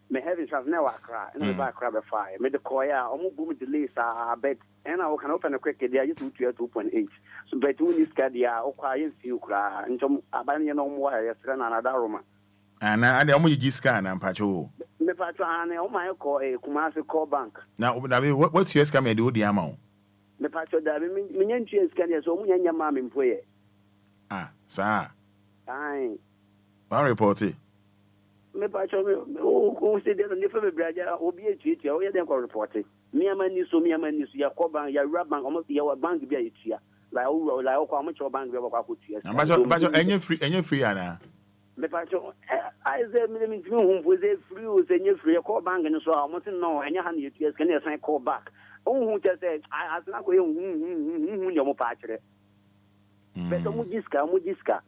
me health insurance na wa kra and me buy kra be fire me the koya almost boom delay sa bet and I can open a quick there just 2.8 so but when this card ya o kwa yin fi kra ntom abanye no mo ya sra na another room ana ade omo yigi scan na mpacho me pacho ana o my call Kumasi call bank na what's your scam dey odi ama o me pacho da me nyantu scan ya so mo nyanya ma me mpoye sa ai ba report it me pacho me o se de no fe me braja obi etuetua o ye den ko report it me amani so ya call bank ya rub bank almost ya bank bia etua like o ko am cho bank bia ko tua pacho enye free ana me pacho I say me hu fu say free o say enye free call bank no so almost no enye ha na etua scan ya sign call back hu just say asna ko hu nyo mo pa kire but mo jiska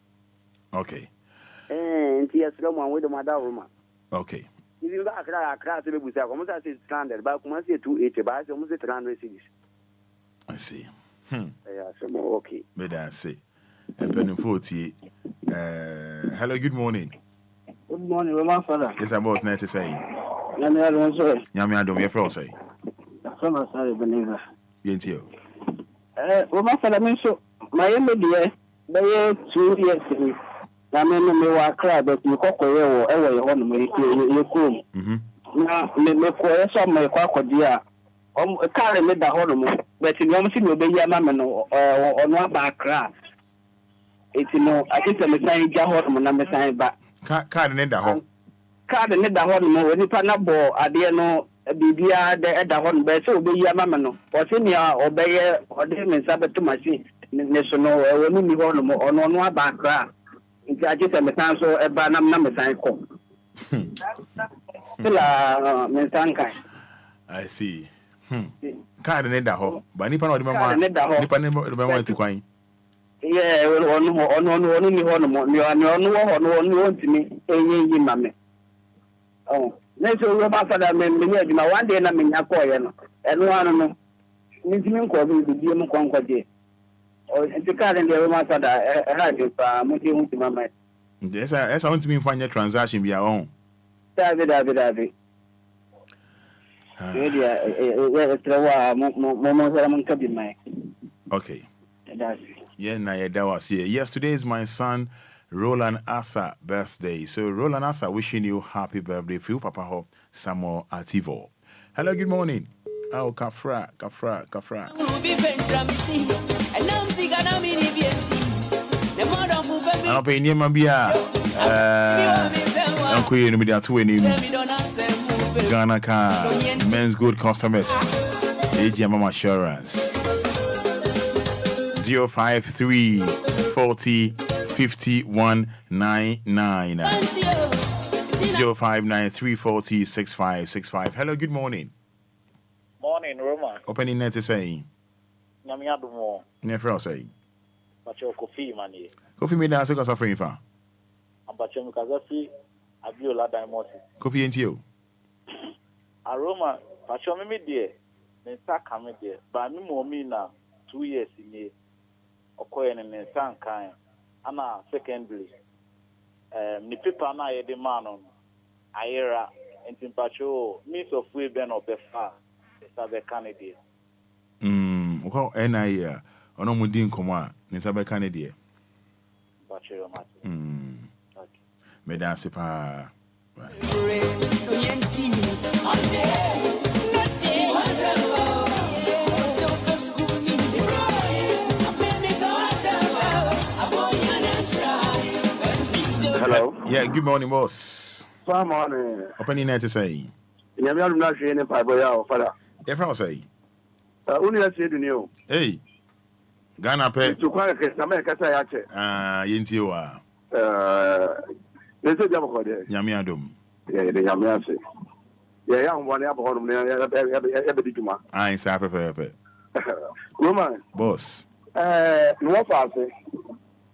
okay nti yasra mo anwe do madaroma okay you ba akra se be busa ko mo say standard ba kuma say 280 ba say mo say 300 cedis I see yeah so mo okay me da say and 40 hello good morning Roman Fada. Yes, I'm boss 90 say Nyame adom ye fro say sama sare beneza yentio Roman Fada me so my media be 2 years na me wa kra but you kokoye wo e wo ho no me kom na me koye so me kwa kodia kare me da ho no mo but ni o si me obeyi ama me no ono aba kra eti no akita me san ja ho no na me san ba card ne da ho no oni pa na bo ade no bibia de da ho no be so obeyi ama me no o se ni a obeye ode me sa beto machine ne so no woni ni ho no mo ono aba kra nti akita me san so e ba na me san ko la me san kai I see card ne da ho ba ni pa na ode mama ni pa ne do mama tu kwan Yeah, on me. Oh, next year, my father, me, one day, I'm in Yakoya, and one, Miss Call the Jim Concord. Or the car and the my father, I had it, moving to my mind. Yes, I want to me find your transaction be your own. David. Okay. Yeah, that was here. Yes, today is my son Roland Asa birthday. So Roland Asa wishing you happy birthday. Feel Papa Ho Samuel Ativo. Hello, good morning. Oh, Kafra. I'm paying you, Mabia. I'm quitting me that 20 Ghana car men's good customers. AG Mama Assurance. 053 40 51 99 059 40 6565. Hello, good morning. Morning, Roman. Opening net is saying. Namiadumo. Never say. Pacho Kofi Mani. Kofi me dance because of free fa. Ampacho Mukazafi Abiola Daimosi. Kofi into you. Aroma, Pacho me dear. Nensa kame dear. But me momi na 2 years in me. Okoye ne nensa kan. Ana secondary. Ni paper na ye de man on. Ayera. Enti Pacho means of we ben obefa. Sabe Canada. Well, and I ono mudin koma ni sabe Canada. Pacho mat. Okay. Me dance pa. Hello. Yeah, good morning, boss. Good morning. Opening net to say. I'm not saying if I boy Fada. If I say. Only I said to you. Hey. Ghana pay. To quite a America. Yintiwa. There's a job for it. Yamiadum. Yeah, the Yamiasi. Yeah, I'm one up on every Juma. I say, Pepe. Woman. Boss. No father.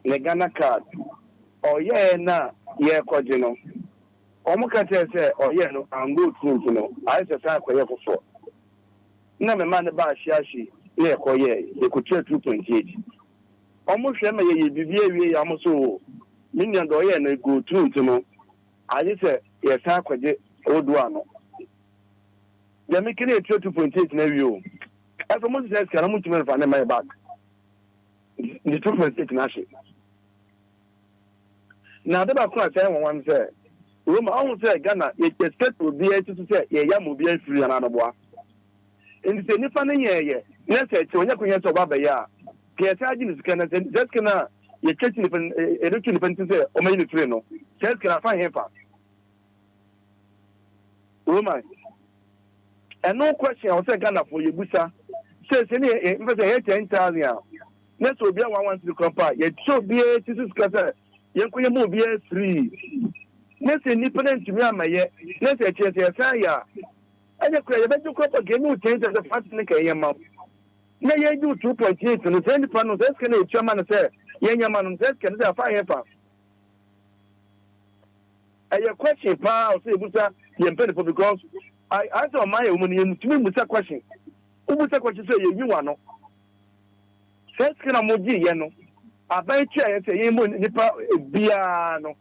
The Ghana card. Oh, yeah, na, yeah, Codino. Omukate say, oh, yeah, no, I'm good, you know. I said, I for for. No, man about Shashi, yeah, they could share 2.8. Almost shame ye be almost so. Minion doye and go through to know. I just said, yes, I could old one. They're making it 2.8 in you. As almost says, can I move to my back? The 2.8 national. Now, the back one said, Roma almost said Ghana, it will be able to say, yeah, will be free another boy. In the same funny year, yes, when you can answer Baba, yeah, Piatajin is can just can you catch a looking to say, or maybe Trino, just can I find him for Roma. And no question, I'll say Ghana for you, Busa says any 10,000. Next will be one wants to compare, yet so be a sister. Yankuya mo be free. Next independent to me am yet. Next a chance ya. I just cry about to cop again no change as a fast nick a yam. Nay do 2.8 and the same panel that can a chairman say, young man that can say fire. And your question, Pa, say Busa, the because I answer my woman to me with a question. Who was a question say you are no? First can I moji yano. I buy chair say you nipa biano.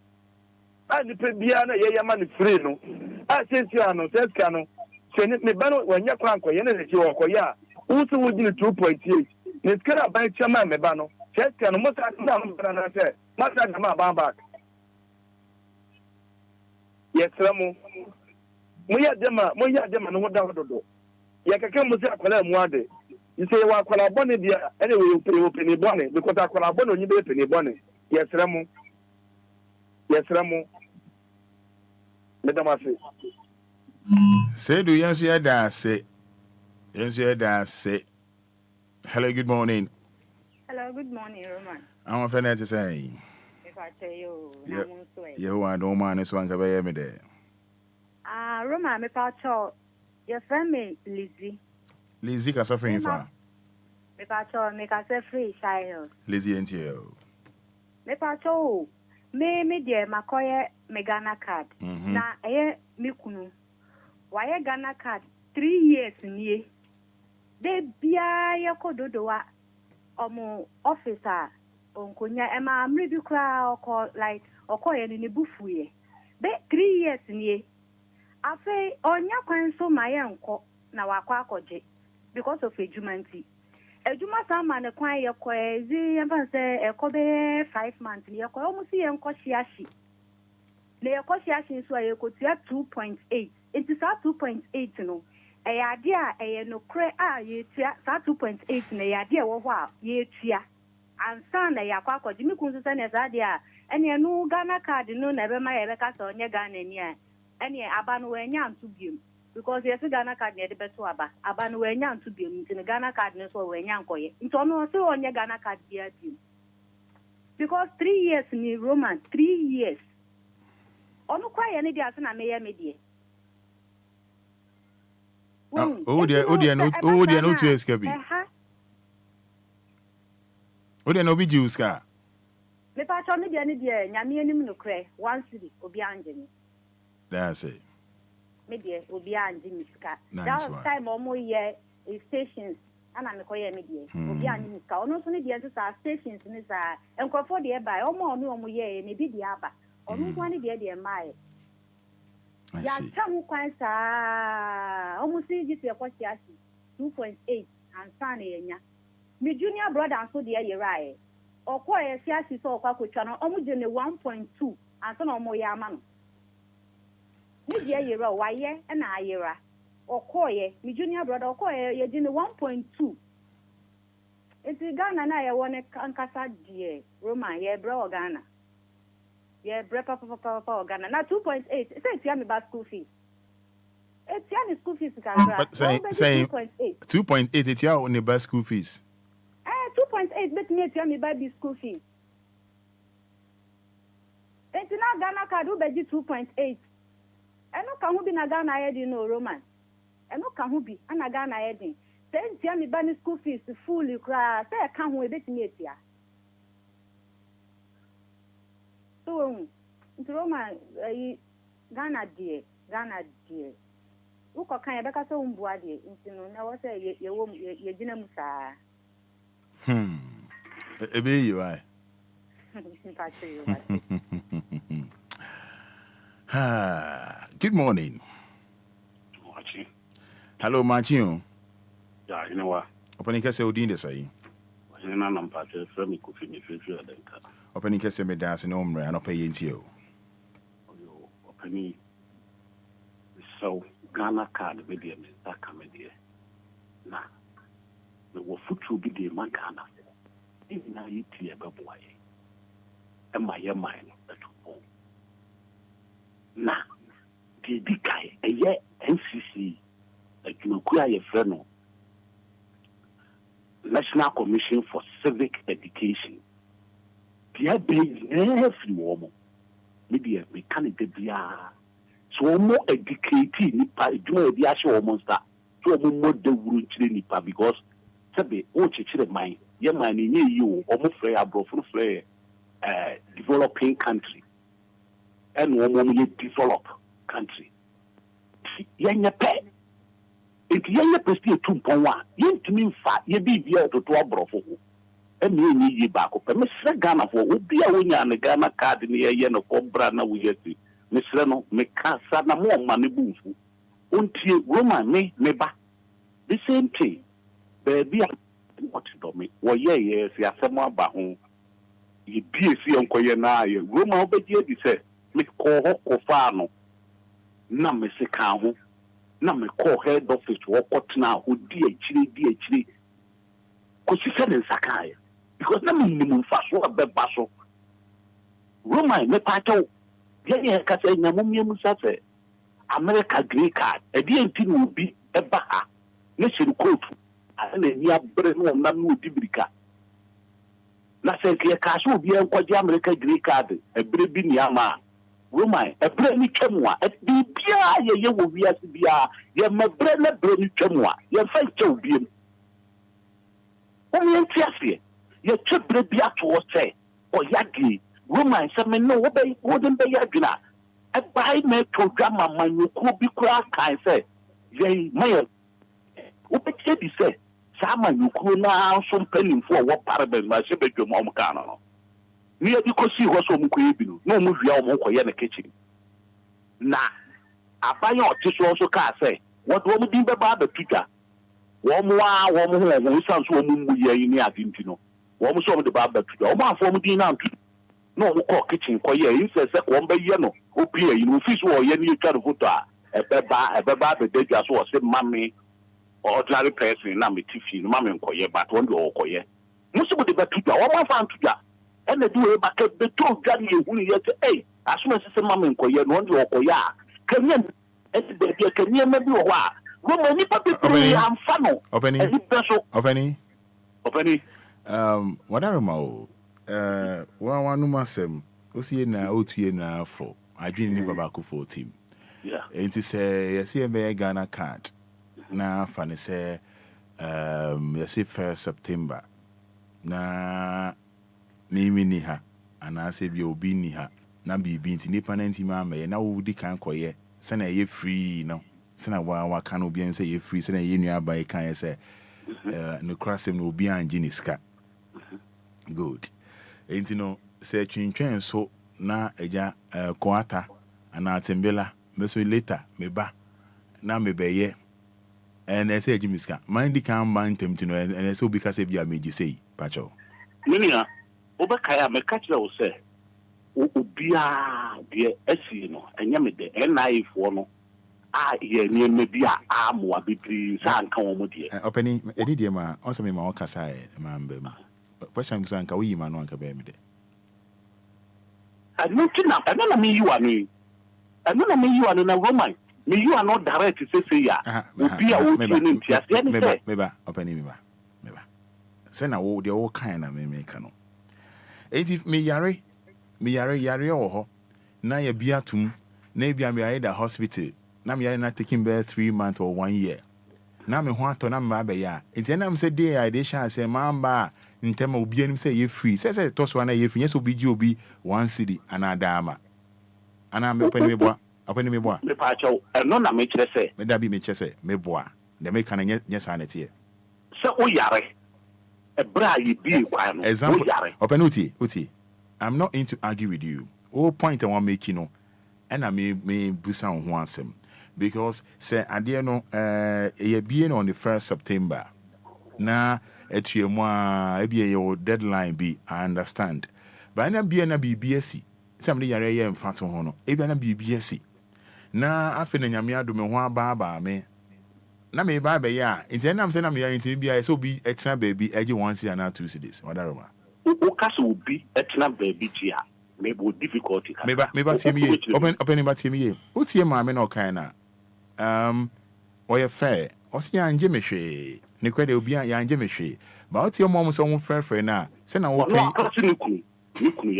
I nipa biano ye man free no. I say no says cano. Send it me bano when you can't go in ya. Also would you 2.8. Let's get a buy chairman me bano. Says cano most I say. Not that my back. Yes, Ramu. Moya dema no da do. Ya kaka mo say akwala mu ade. You say wa akwala bone dia anyway you pay bone because akwala bone onyi be pay bone. Yes, Ramu. Madam Afi. Say do yes you da say. Yes you da say. Hello, good morning. Hello, good morning, Roman. I'm a fan to say. If I tell you, you are no man is one to me there. Roman, me pacho, your friend me Lizzie. Lizzie, ka suffering for. Me pacho me ka se free child. Lazy NTL. Me pacho me de makoye me Ghana card. Na me kunu. Waye Ghana card 3 years nie. De bia ye kododo wa omo officer onkonya e ma amre bi kra oko like okoye ni bufuye. Be 3 years nie. Afi onya kwan so maye nko na wakwa akoje because of ejumanti. Ejuma sama ne kwan ye ko ezi yamba se ekobe 5 months ye ko omusi ye nko shiashi. Le ye ko shiashi so ye ko tia 2.8. It is 2.8 no. Ade a no kre a ye tia 2.8 na ya de wo ho a ye tia. Ansa na ya kwa akoje mi kun so ne za de a ene no Ghana card no na be ma ye be ka so onye Ghana ni a ene aba no anya ntu biem because yes Ghana card ne de beto aba no anya ntu biem nti Ghana card ne so anya nkoye nti ono so onye Ghana card bia biem because 3 years ni Roman 3 years ono kwa ye ne dia so na me ye me die oh dia no to escape Obia no be juice ka me pa cho me dia ne dia nyame anim no kre 1 city Obia angeni. That's it. Media Obia and Jimmy Scott. Nice that one. time or more year stations and I'm a coy media. Obia and Jimmy Scott. No, so the stations in this and for the by or more no more year, maybe the abba or no one the my. I see. Some quite almost easy to a 2.8 and Sunny. My junior brother and so dear you're right. Or quite a CSC so quite channel almost in the 1.2 and so no more yaman. Media yera waye and I yera or koye, my junior brother or koye, you're in the 1.2. It's Ghana and I want a Kankasa dear Roma, yeah, bro, Ghana. Yeah, papa Ghana. Now 2.8. It's a about school fees. It's Yami school fees. But say 2.8. It's your only best school fees. 2.8, but me tell me about the school fees. It's now Ghana card who be 2.8. I know can who be na Ghana heading no Roman. I know can who be na Ghana heading. Say tell me about the school fees fully cry. Say I can't wait bit me here. So into Roman Ghana dear. Who can you back so umbuadi into no say you didn't musa. Ebe you are. Good morning. Hello, Martin. Yeah, you know what? Opening case Odin say. You know, I'm part of the coffee. Opening case me dance in Omre and pay into you. Opening so Ghana card with the Mr. Comedy. Now, the foot will be the man Ghana. Even I eat here, boy. And my mind at home. Now, the big guy, a year NCC, like you acquire a friend, National Commission for Civic Education. The base every woman, maybe a mechanic, so more educated, Nipa, do the actual almost that. So more the wood Nipa because Sabe, what you mind, your man in you, almost free abroad from free developing country. And one develop country. Young pet. If young pet is 2.1, you to mean fat, you be here to 12 brofo. And you need back up. Mr. Ghana for would be a winner and a Ghana card in the year of Brana we get. Miss Reno, make cancer no more money boom. Until Roman me, neighbor. The same thing. Baby, what to me? Well, yes, you are somewhere about home. You be a see on Koyana, Roman obey, said. Me call her Kofano. Na me se kaho. Na me call head office work now who DHD. Because she said in Sakai. Because na minimum fast a bed basso. Roma me pato. Yeah, Cassa Namumia Musate. America Green Card. A DNT will be a baha. Nation coat. And then you have bread no Namu Dibrica. Na se kia cash will be a America Green Card. A baby Yama. Roma, a brand new chamwa, at BPA, ye will be as BR, ye my brand brand new chamwa, ye fight to be. Omientiasie, ye chebre bia to say, or yagi, woman, some no, wouldn't be yagina. A buy me to drama, my new could be crack, I say, yea, my. Upeti say, Sama, you could now some penny for what parable my sebet mom canon. Near because she was so mukuibinu, no move your moko in the kitchen. Nah, I buy your tissue also can't say, what woman did about the teacher? One more sounds woman in the Argentino. One saw the barber to the one for me now. No cock kitchen, quiet, he says, one by yellow, Obia, you fish or any kind of water, a baba, the day just was a mammy or Larry person, Nammy Tiffy, mammy and quiet, but one door quiet. Most of the Batuta, one found to that. And they do a bucket, the two daddy who yet, hey, as soon as it's a mammy and quiet, one door quiet. Can you, can you maybe a while? Opening. What are you? One masem. Osi na otuye na for. I dream ni babako for team. Yeah. It is a CMA Ghana card. Na fane say yesi 1st September. Na mimi ni ha. Ana se bi obi ni ha. Na bibi nti nipa na ntima me na wo di kan koye. Se na ye free no. Sena wa can obi and say you free sena ye nua by kan say no crasem no obi anje ni ska good enti no say twintwen so na eja koata ana tembela meso later meba na mebeye and say eji miska mind kan man temti no and say obi ka say bia meji say pacho minia obakaya me catch you say obia de asi no enya me de naifo no ye ni maybe amwa bibri sanka wo mudie openi edi de ma onso me ma okasa ma mbem question sanka wo yima no anka be me de anona me you anu na Roman me you are not direct say ya obi a wo ti ni ntia se ni say meba openi meba se na wo de wo kan na me ka no edi me yare wo ho na ya biatum na bia me aida hospital na me na taking bare 3 months or 1 year na me ho ato na me ba ya enti na me say dey I dey sha say mamba ntem obi anim say ye free say to so na ye free so obi ji obi 1 city ana dama ana me opani me boa me pa chaw no na me kire say me da bi me kire say me boa de me kan nya sanity e say o yare e bra ye bi kwa no example opani uti I'm not into argue with you all point I want make you know and I may busa ho asem because say ade no ye bie on the 1st September na etuemu a bie your deadline be I understand but na bie na BBS some dey yare ye mfato ho no e bie na BBS na afi na nyame adome ho aba me na me ba be ya nti na am say na me ya nti bia so bi etena baby eje 1 city na 2 cities wadaroma o kasa obi etena baby tia maybe difficulty meba tie me open meba tie me o tie ma me na okan na oye fair o si anje mehwe ne kwede obi ya anje mehwe ba o tie mo so ho fair na se na wo kan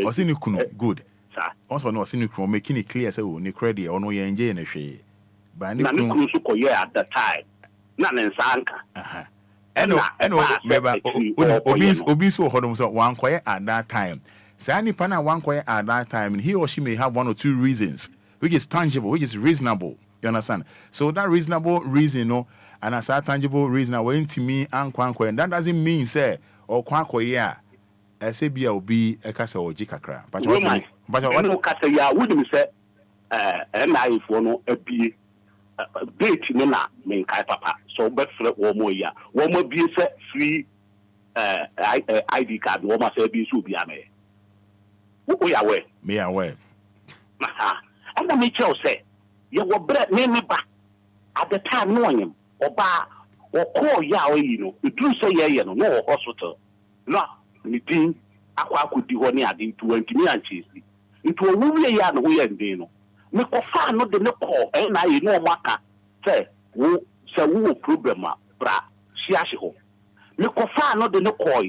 o si ni kunu good also no o si ni kunu make it clear say o ne kwede o no ya anje ne hwe ba ni kunu so koye at the time na nsanka eno meba obi so hodom so wan koye at that time Sani pana one quiet at that time, and he or she may have 1 or 2 reasons, which is tangible, which is reasonable. You understand? So that reasonable reason, and as a tangible reason, I went to me and Kwankwa, and that doesn't mean say or Kwankwa SABia will be a casa or jikakra. But what casa ya wouldn't say and I for no a be date na main kai papa. So but for 1 more year. 1 more be set free ID card, 1 must be so be a me. We are aware. Me aware. And I make you say, you were bread name me back at the time knowing him or bar or call ya, you do say, no hospital. No, meeting, I could do one year into 20 million cheese. Into a movie yard, we and Dino. Make a fan not the no call, and I know Maka say, who say, who problem, bra, she asho. Make a fan not the no call,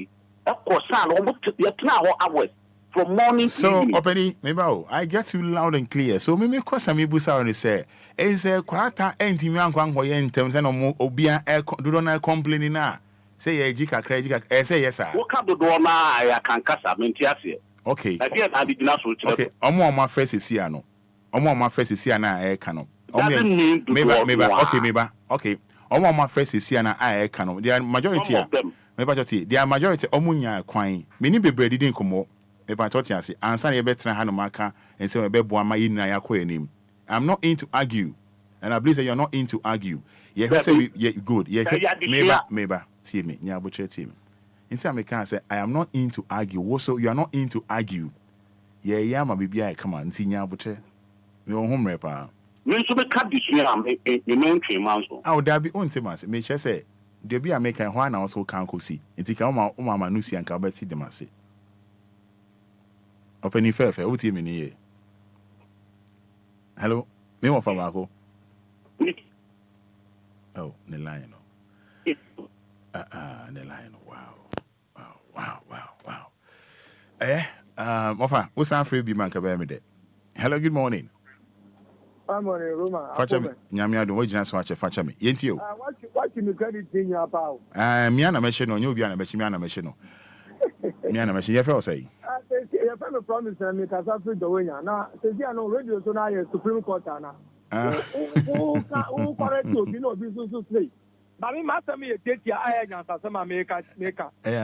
of course, almost yet now hours. From morning so openi meba I get you loud and clear so me question me busa on say is kwata entimi ankwa nkoye ntem say no obia do na complaining na Say ye jika credit say yes sir. What kind of door na I can kasa mentiasie. Okay. Again I did not so. Okay. Omo ma first is here no. Omo ma first is here na e ka no. Doesn't mean to Meba. Okay. Omo ma first is here na e ka no. The majority are the majority omunya kwan. Many bebre didn't come. Meba toti ase. Ansa ye betra ha no maka and say be boa ma yina yakọ enim. I'm not into argue. And I believe that you're not into argue. Yeah, say yeah good. Yeah, meba. See me. Nya butcher team. Until I can say I am not into argue. Also, you are not into argue. Yeah, my baby, I come on. See nya butcher. No home repa. Me so be cut this year am e no ntwe manso. Ah, there be on temas. Me sure say there be American who na also can go see. Nti ka o ma no see anka beti dem ase. Open fefe, what you mean here? Hello? Me wa fa mako. Oh, the line. The line. Wow. Mofa, what's our free be man ka be me de? Hello, good morning. Good morning, Roma. Facha me, nyame ado, wo gina so ache facha me. Yenti yo. What you credit in your about? Me ana me she no, nyu Obia na me she, me ana me she no. Me ana me she, ye fe say. Your family promise na me ka sa free the way na. Say you no radio so na your Supreme Court na. Who correct you, you know, be so slay. But me master me take your eye and answer my maker.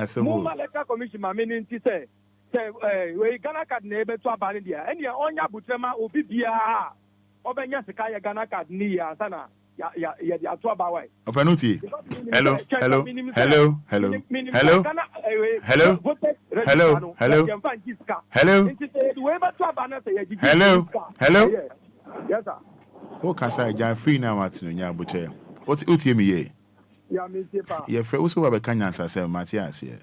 So Muma Electoral Commission my meaning to say we Ghana card neighbor to abandon there. And your own yabutrema obi bia. Obenya sekaya Ghana card ni ya sana. Ya to abawai. Openuti. Hello. Yes sir. Who can say John free now at nya butre? What hear me ye? Yeah, me pa. Ye frɛ wo so wa be kan yansa say Matthias ye.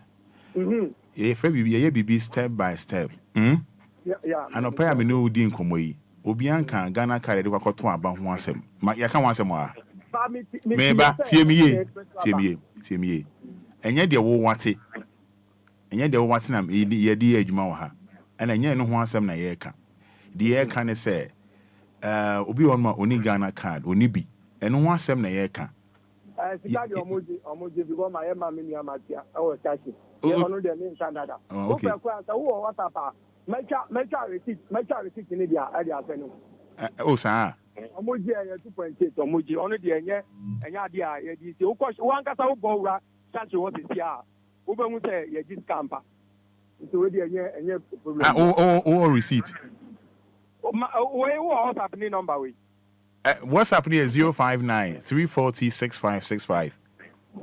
Ye frɛ bibi ye bibi step by step. Yeah. Anopa ya me no di nkomo yi. Obi anka Ghana card de kwakoto aba ho asɛm. Ma ya ka ho asɛm a. Me ba tie me ye. Enye de wo wate. Na ye di adwuma wo ha. Ana enye no ho asɛm na ye ka. De ye ka ne say obi on ma oni Ghana card oni bi. Eno ho asɛm na ye ka. Sika de omoji because my mama me amatia our church. You know the name standard. Okay. Who WhatsApp? Mecha receipt ni dia e dia senu. Oh sa. Omoji e 2.8 omoji ono de enya de a ye di se wo ankasa wo go wura church wo se sia. Wo be mu se ye ji scamper. So we de enye problem. Receipt. We WhatsApp ni number we. What's happening is 059 340 6565.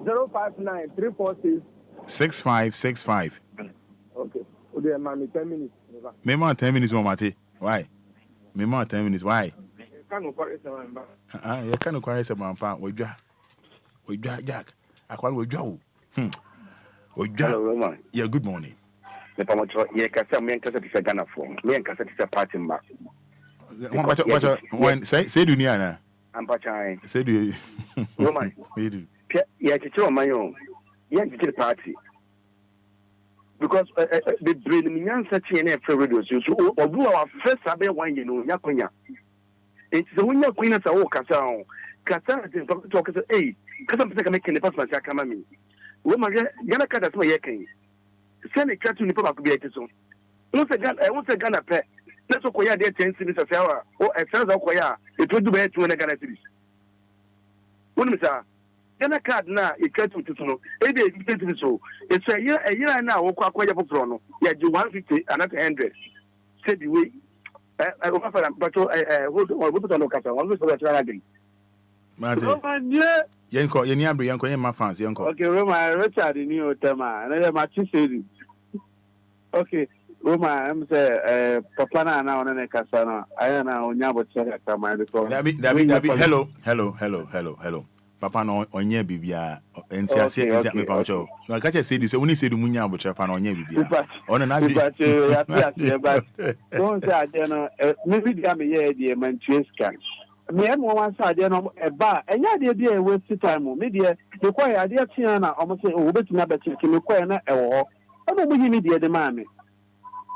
059 340 6565. Okay. Okay, man, 10 minutes. Memo 10 minutes, Mate. Why? Memo 10 minutes. Why? You can't correct someone. You can't correct someone. We Jack. I call we Joe. Hello, Roman. Yeah, good morning. The Pamacho, yeah, Casa, me and Casa is a Ghana form. Me and Casa is a party mark. Say Duniana. I'm Pachai. Say do Roman. Yeah, it's my own. Yeah, it's the party. Because the brain such an radio so our first Sabe 1 year, Yakunya. It's the winner queen as a walk as a Casa is talking to hey, because I'm making the passage. I come at me. Woman, Yanaka, that's my yaking. Send a cat to the public be a so. Once a Ghana pet. Let's go there 10 cities a hour or a thousand koya. It would do better to a Ghana cities. One Mr. Ghana card now, it cut to know. It so. It's a year now, or quite a prono. Yeah, do 150 and not 100. Said the way. I offer a battle. Hold on, Ocasa. Always for a again. Yanko, Yanko, my fans, Yanko. Okay, Roma, Richard, the new Tema, and I match you. Okay. Roma, I'm say, Papa now on a casana. I am now Nyabo check at my Hello. Papa no onye bibia enti ase enti me pacho. No ka che say this only say du munya bo chepa no onye bibia. Ono na bi. Don't say ade no maybe dia me ye de man tweska. Me am one side no e ba enya de bia e waste time me de me kwa ade atia na omo say o betima be check me kwa na e wo. Ono mo yimi de ma me.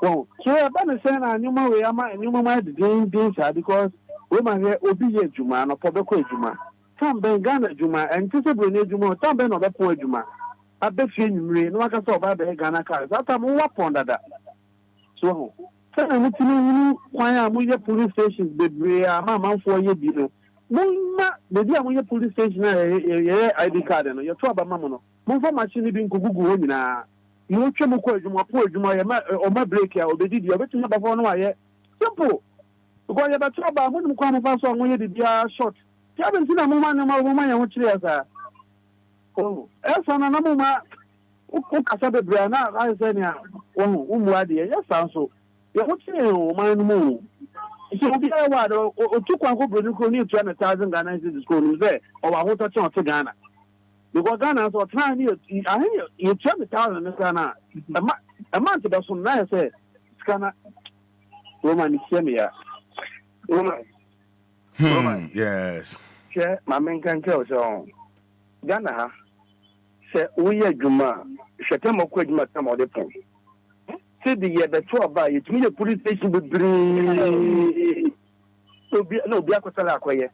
Well, so I better say na nyuma we ama nyuma ma de din sa because we ma he obi ye juma no po be ko juma. Tam ben Ghana juma and to say brone juma tam ben no be po juma. abɛfie nwumire na waka sɛ ɔba bɛyɛ Ghana card saa time wo wapɔn dada so sɛ na mutumi hunu kwan a moyɛ police stations bebree a amanfoɔ yɛ bi no momma baabi a moyɛ police station a yɛyɛ ID card no yɛto abama mo no momfa machine bi nkogugu hɔ nyinaa na wotwa mu kɔ adwuma po adwuma ɔma break a obɛdidi ɔbɛtumi abafɔ no wayɛ simple because yɛbɛto aba monim kwan mofa so a moyɛ biribiara short nti abɛnti na moma yɛ ho kyerɛ saa ɛsa na moma wokasa bebree na ayɛ sɛ nea womu adeɛ yɛsa nso yɛho kyerɛ ɔman no mu nti obiara wɔ ade ɔtu kwan kɔ buroni kuro ne ɛtua ne 1,000 Ghana cedis kuro nim sɛ ɔwɔ ahotɔ kyɛ ɔte Ghana because Ghana nso ɔtena ne yɛtua ne 1,000 ne saa no a ɛma nte bɛsom na yɛ sɛ sika na Roma ne hyɛ me ya Roma yes hwɛ ma menka nkyerɛ wo sɛ Ghana ha sɛ woyɛ adwuma a hwɛ tam ɔkɔ adwuma tam ɔde pɔn sɛ de yɛbɛto aba yɛtumi yɛ police station bebree na obi akɔsɛle akɔyɛ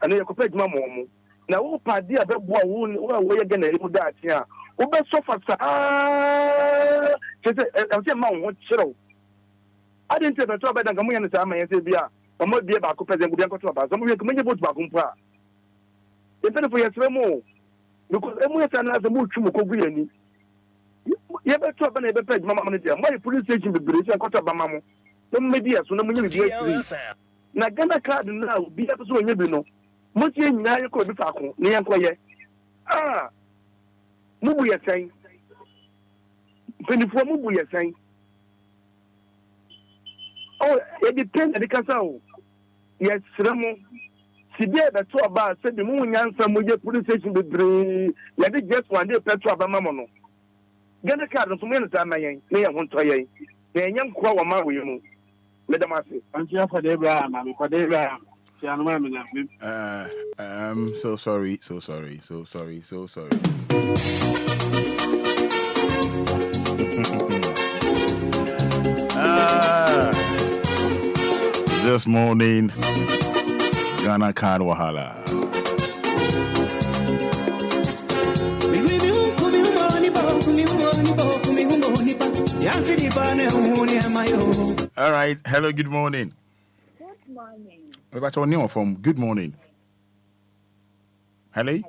ɛno yɛkɔpɛ adwuma ma ɔmo na wopade a bɛboa wo a wɔyɛ Ghana mu daakye a wobɛsɔfa saa kyɛ sɛ ɛsɛ ma wo ho kyerɛw ade nti bɛto aba da nka moyɛ no saa ma yɛ sɛ bi a ɔmo bie baako pɛ sɛ nkɔbi akɔto aba sɛ moyɛ kɔmɛnyɛ botu baako mpo a yɛpɛnefo yɛsrɛ mu because emu yɛ saa no asɛ motwi mu kɔgu yɛni yɛbɛto aba na yɛbɛpɛ adwuma ma mo no deɛ moayɛ police station bebree sɛ nkɔtɔ aba ma mo na mmɛdi yɛ so na monyɛ biribi afiri na Ghana card no a obi apɛ sɛ ɔnyɛ bi no motie nyinaa yɛkɔ obi faako ne yɛnkɔyɛ mobu yɛ sɛn mpanimfoɔ mobu yɛ sɛn yɛde pɛn yɛde kasa o yɛsrɛ mo sibia bɛto aba sɛ de mu nyansa mu yɛ police station bebree yɛde just one day pɛto aba ma mo no Ghana card no so mo yɛ no saa ma yɛn ne yɛn ho ntɔ yɛn na yɛnyɛ nkoa wɔ ma wɔ yɛ mu medam ase antia Fada Abraham ami Fada Abraham so sorry this morning Ghana card wahala all right hello good morning. Good morning. What's your name from? Good morning. Hello?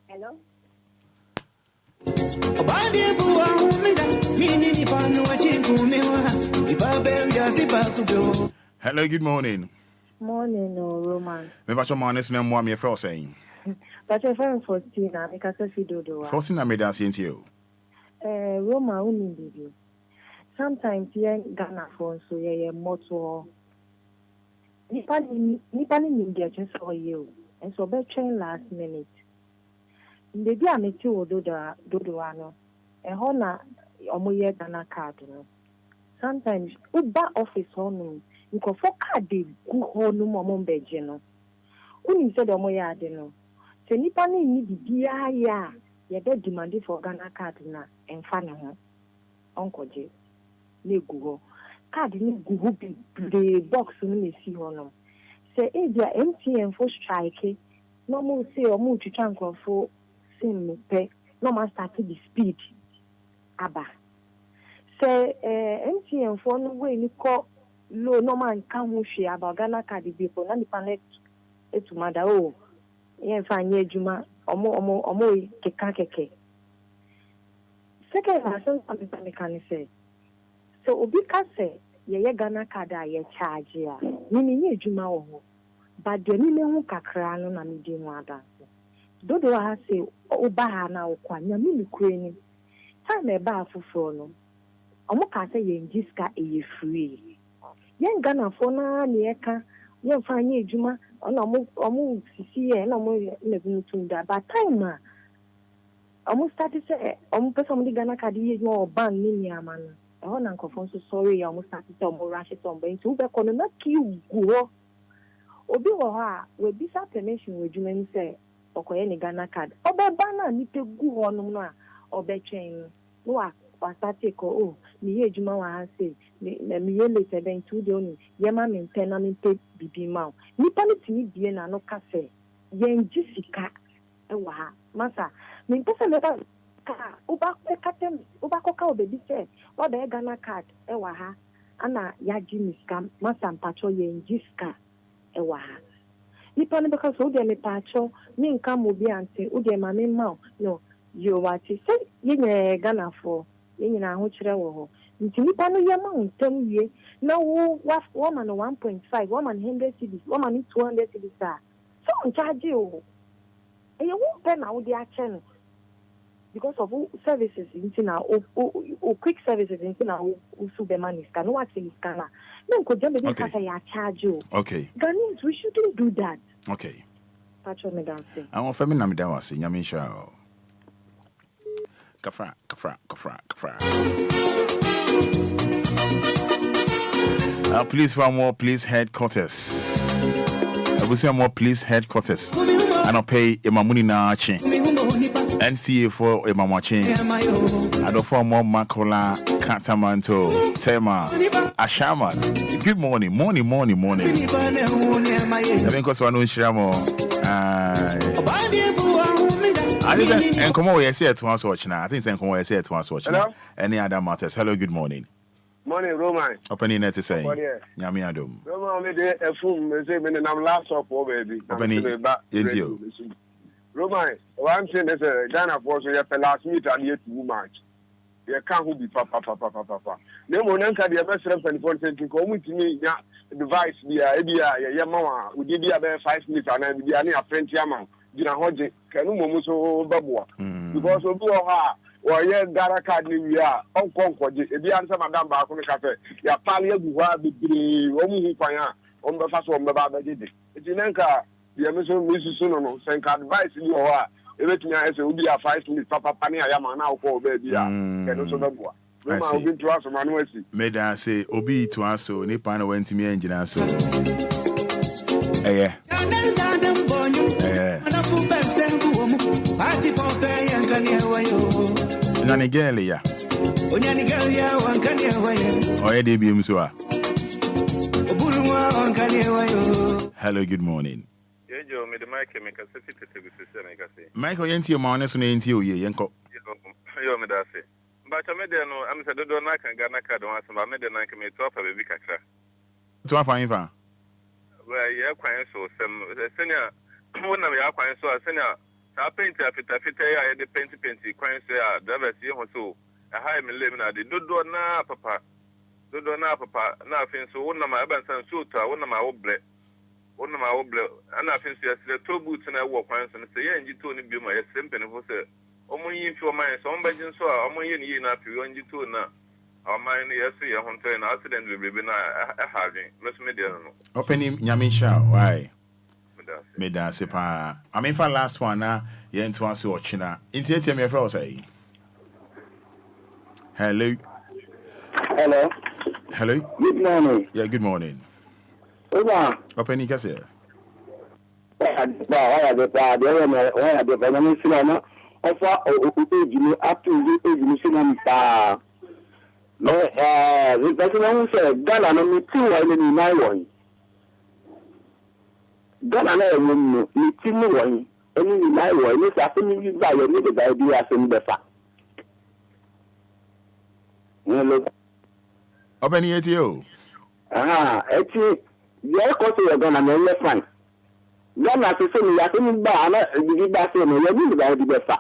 Hello? Hello, good morning. Morning, Roman. What's your name? I'm your first saying. But your friend Faustina, because of you. Faustina made us into you. Roma, baby. Sometimes you're Ghana phone, so you're more nipa ni ndia just for you and so be train last minute baby ameti dodo ano e ho na omoye Ghana card no sometimes uba office hono nko for card gu ho no mo beje no uni se de omoye ade no se nipa ni bibia ya ye be demand for Ghana card na emfa ne ho onkoje na gu ho card ni gugu the box ni si hono say edia MTN for strike no mo say o mo twitwa nkrofo sim me pe no ma start the speed aba say MTN for no way ni ko low no man kan ho hwe aba Ghana card bi ko na ni panet etumada o yen fa anye adwuma omo keke second person something can say so obi ka say ye Ghana card a ye charge a ni nye adwuma wo ho but de ni hu kakra no na me di mu ada dodo ha say oba ha na okwa nya mi kure ni time e ba afoforo no omo ka say ye ngiska e free ye Ghana fo na ne eka ye fa anya adwuma ona omo sisi ye na omo na bi tum da but time a omo start say omo person di Ghana card ye no ban ni ni ama no oh na nkofo so sorry ya almost started to more rush to mbe nti ube kono na ki guo obi wo ha we bisa permission we dwuma ni say okoye ni Ghana card obeba na ni pe gu ho no no a obetwen no wa start ko oh ni ye dwuma wa ha say na mi ye later ben tu de oni ye ma me pen na me pe bibi ma ni pa ni tini bie na no ka say ye ngisika e wa ha masa me pese me ba car. Uba koka obebi say, what the Ghana card, ewaha, ana yaji miskam, masam pacho ye njiska, ewaha. Nipani because ude me pacho, mi nka mubi ante, ude mami mau, no, you wati, say, ye Ghana for, ye na huchre woho. Nipa no yama untem ye na wo woman 1.5 woman 100 cedis woman 200 cedis so on charge you e you won pay na wo dey ache because of services into na o quick services into na o super money scan no what is scan no ko jam be ka ya charge you okay Ghanaians we shouldn't do that okay pacho me dance I want family na me dan wase nyame sha kafra please for more please headquarters I will say more please headquarters and I'll pay Emamuni na ache NCA for Emamache I don't for more Makola Katamanto Tema Ashama good morning I mean cause one shiramo I think and come over here say to us watch now. I think come over here say to us watch now. Any other matters? Hello, good morning. Morning, Roman. Opening net to say. Nyami adom. Roman, me dey a phone me say me na laptop o baby. Opening into. Roman, what I'm saying is Ghana for so your last meet and yet too much. You can't be papa. No mo nanka dey best reference for saying ko mu timi nya device bia e bia ya mama we dey bia 5 minutes and bia na friend yama. Gina hoje kanu momu so babua because obi o ha o ye gara card ni wi a onkonkoje ebi an se madam ba ko me ka fe ya pale agu ha bibiri o mu hu kwan a o mbe fa so o mbe ba ba dede eti nanka ye me so no senka advice ni o ha e betumi a se obi a 5 minutes papa ni aya ma na ko o ba bi a kanu so babua no ma obi to aso ma no asi me dan say obi to aso ni pa na wantimi engina so Nanigelia. Hello, good morning. Michael, yenti your man, so yenti you yanko. Yo, me dase. But I made no, I'm said, don't knock and Ghana card on some. I made the night me to a baby catcher. To a fine fan. Well, yeah, quite so. Some senior, one of your quite so, a senior. I paint a fit, I had the painty, quite so, the see so. A high me living at the do na papa. Do na papa, nothing so one of my abandoned suitor, one of my old bread. One of my old blood, and I think yesterday 2 boots and I walk once and say, yeah, and you told me my simple and was it. Only if your mind, some budget so, I'm only in not to you two now. Our mind, yes, a hunter and accident will be having. Miss Mediano. Opening Yamisha, why? Meda sepa. I mean, for last one, you ain't to answer watching. Intiate me for say. Hello. Good morning. Yeah, good morning. Open it, Cassia. Open it, you. Yeah, because you're gonna know your friend. You're not to say me, I think you back in the you're about the best.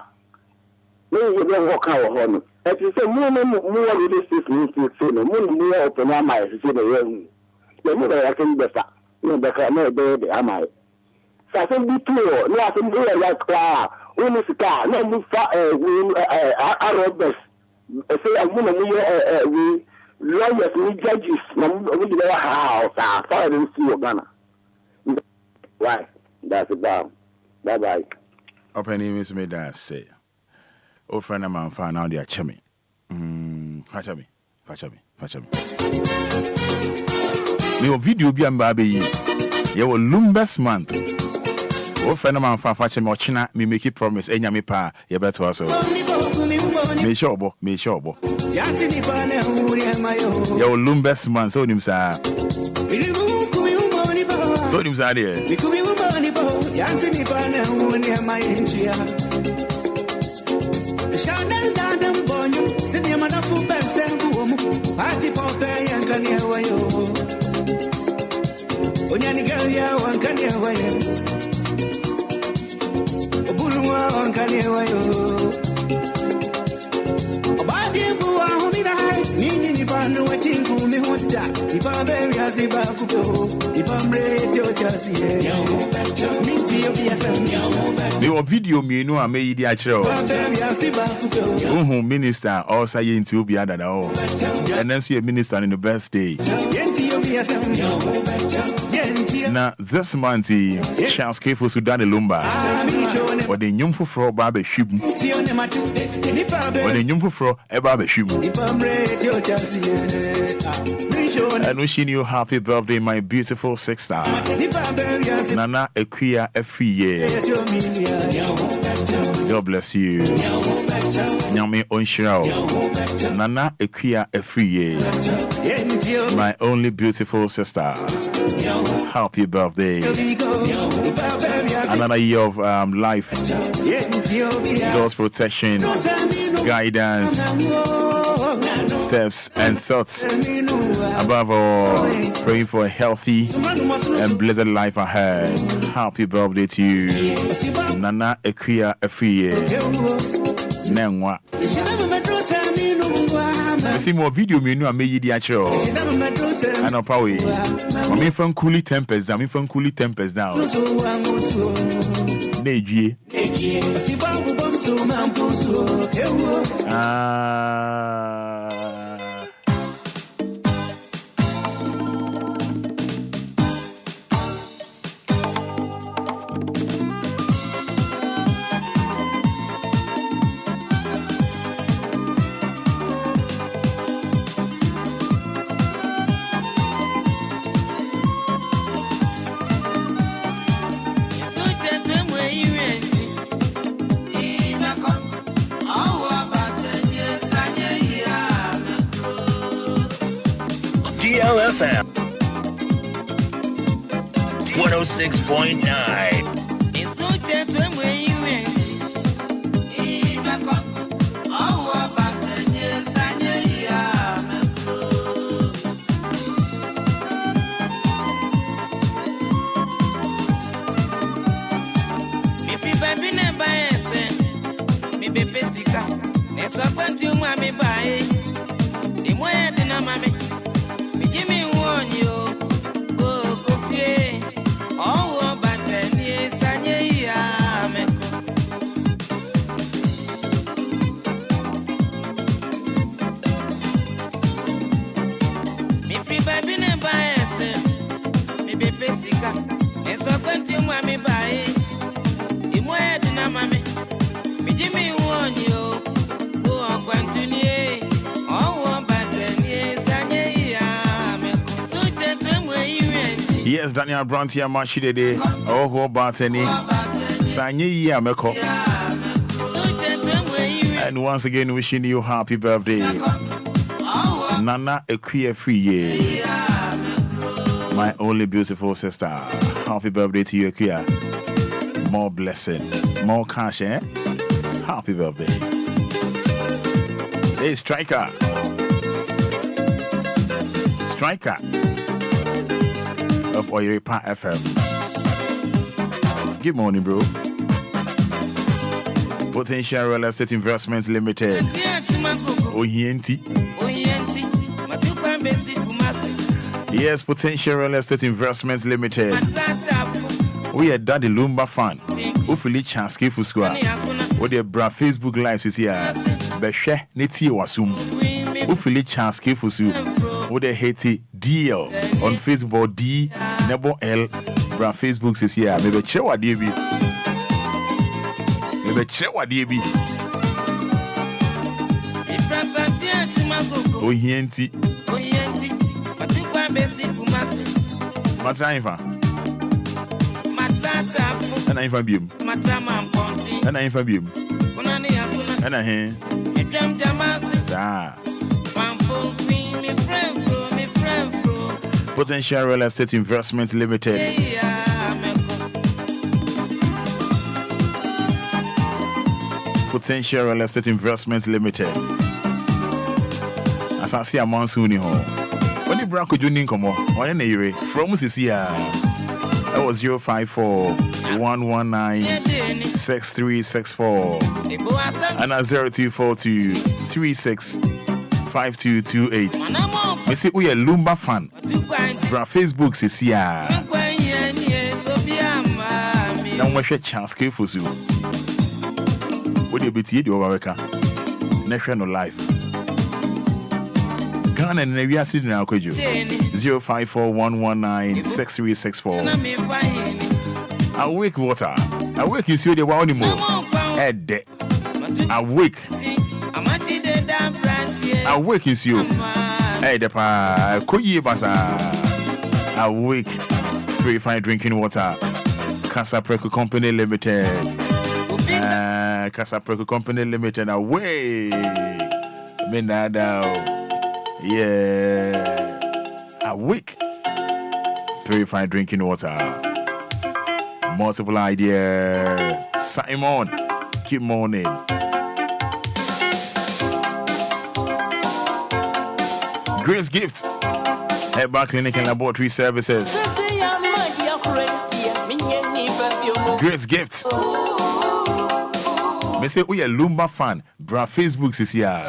No, you don't walk out of home. As you say, more with this system to say, more open am I to say the room. The mother I can better. No, because no baby am I. So I think be poor, no, I think we are like only car, no move far, our best. Say, I'm going to we. Lawyers and judges, we their house, I didn't see Ghana. Right, that's about. Bye bye. Open Miss Meda say. Oh, friend of mine found out they are chummy. Catch me. Me video be am baby. You will Lumba's month. Oh, friend of mine found fetch me China, me make it promise, enya me pa, you better also. Me sure bo. Yo Lumba's man so him sa. So him sa there. Shanel Dadam Bonum, Cinema for Bensem, Party Popeye and Kanye Wayo. Onyanigaria one Kanye Wayo. Obulwa one Kanye Wayo. Obadi Bua Homida, Nini Panu watching Kumi Honda, if I'm very as if I could go, if I'm ready to just the video me no a made the actual minister or saying to be other all and then see a minister in the best day. Now this month Charles Kefo Sudan Lumba or the Nyumfu Fro Barber Shub or the Nyumfu Fro a Barber Shub. And wishing you happy birthday, my beautiful sister Nana Enquires every year. God bless you. Nyame Onshirao Nana Enquires every year. My only beautiful sister. Happy birthday. Another year of life. God's protection, guidance, steps and thoughts. Above all, praying for a healthy and blessed life ahead. Happy birthday to you, Nana Enquires every year. Nengwa. I see more video me no make the actual. I know power. I'm from coolie tempers down. I'm from coolie tempers down. Neji. DLFM 106.9. Yes, Daniel Brantia Mashide, oh, who Barteni, Sanye Yameko. And once again, wishing you happy birthday, Nana Enquires every year. My only beautiful sister. Happy birthday to you, Enquires. More blessing, more cash, eh? Happy birthday. Hey, Striker. Of Oyeripa FM. Good morning, bro. Potential Real Estate Investments Limited. Ohienti. Yes, Potential Real Estate Investments Limited. We are Daddy Lumba fan. Hopefully, chance for square. With the bra Facebook Live is here. Beshe Neti Wasum. Hopefully, chance for you. With the Haiti DL on Facebook D Nebo L bra Facebook says here. Maybe check what DB. Ohienti. Matra infa. Ana infa biom. Ana infa biom. Ana he. Sa. Potential Real Estate Investments Limited. Potential Real Estate Investments Limited. As I see a monsoon in home. When you brought you income or any from Sisia, that was 054 119 6364 and 0242 36 5228. Me say we a Lumba fan. Bra Facebook Sisia. Now we share chance for you. What you be the overworker? National life. Ghana and we are sitting now, could you? 054 119 6364. Awake water. Awake you see the one anymore. Head. Awake. Awake is you. Hey, the pa. Koye basa. Awake. Purified drinking water. Casa Preco Company Limited. Casa Preco Company Limited. Away. Menada. Yeah. Awake. Purified drinking water. Multiple ideas. Simon. Keep morning. Grace Gift. Headback Clinic and Laboratory Services. Grace Gift. Me say we a Lumba fan. Bra Facebook is here.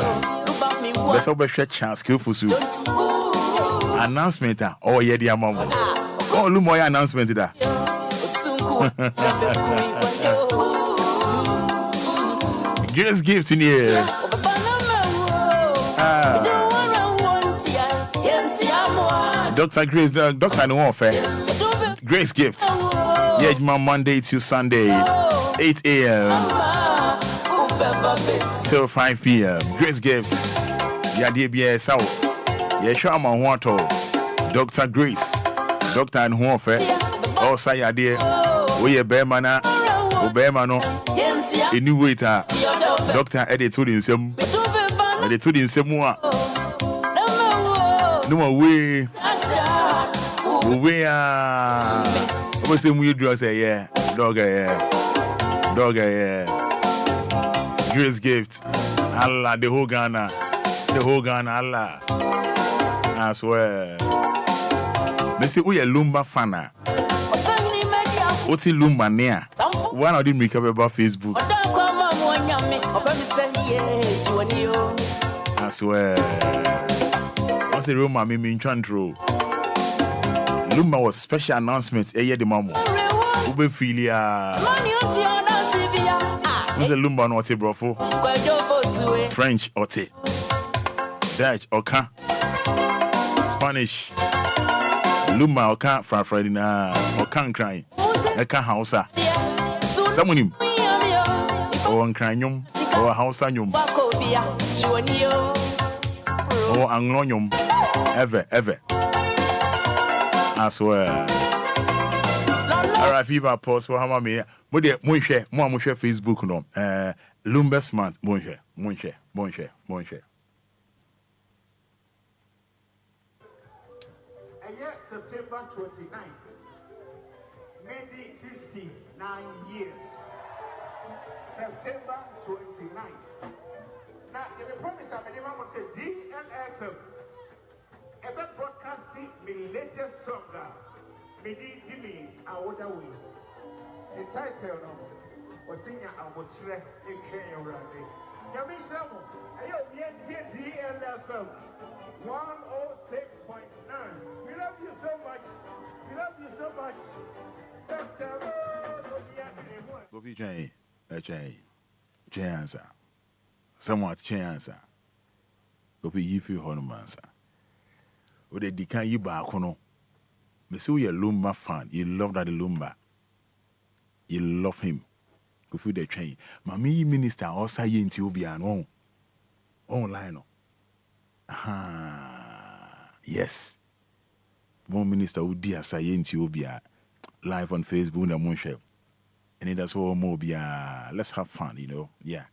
Let's have a chance for you. Announcement. Oh yeah, dear mama. Oh, Lumba announcement da. Grace Gift in here. Dr. Grace, Dr. No Fair. Grace Gift. Yeah, Monday to Sunday, 8 a.m. till 5 p.m. Grace Gift. Yeah, DBS South. Yeah, Shama Wato. Dr. Grace. Dr. and Hofe. Oh, say, yeah, dear. We a bear mana. Obemano. A new waiter. Dr. Edit to the same. Edit to the same one. No more way. We are. What's the way you say? Yeah, dog, yeah. Grace Gift. Allah, the whole Ghana, Allah. I swear. They say we are Lumba fana. What's the Lumba near? One of them recover about Facebook. I swear. What's the room? I mean, in Chantro. Lumba was special announcements. The mamo. Ube filia. Who's the Lumba no te brofo? French or te? Dutch or can? Spanish. Lumba or can? Fradina or can cry? I can Hausa. Someone him. Or on cranium or Hausanium. Or Anglonium. Ever. I swear. Alright, fever post for how many. Mo share Facebook no. Lumba Smart. Mo share. September 29th. Maybe 59 years. September 29th. Now, the promise I'm going to say DLFM. Ever broadcasting my latest song, me Awoda Way. The title was singing Awotre in Kenya. Yami Samu, ayo DLFM 106.9. We love you so much. Dr. Go be answer. Somewhat answer. Go be you feel answer. Or they decay you back on. Me say you're a Lumba fan. You love that Lumba. You love him. Go feel the train. Mami minister also into Obia no. Online. Yes. One minister who dear say into Obia live on Facebook na Monshel. And that's all Obia. Let's have fun, you know. Yeah.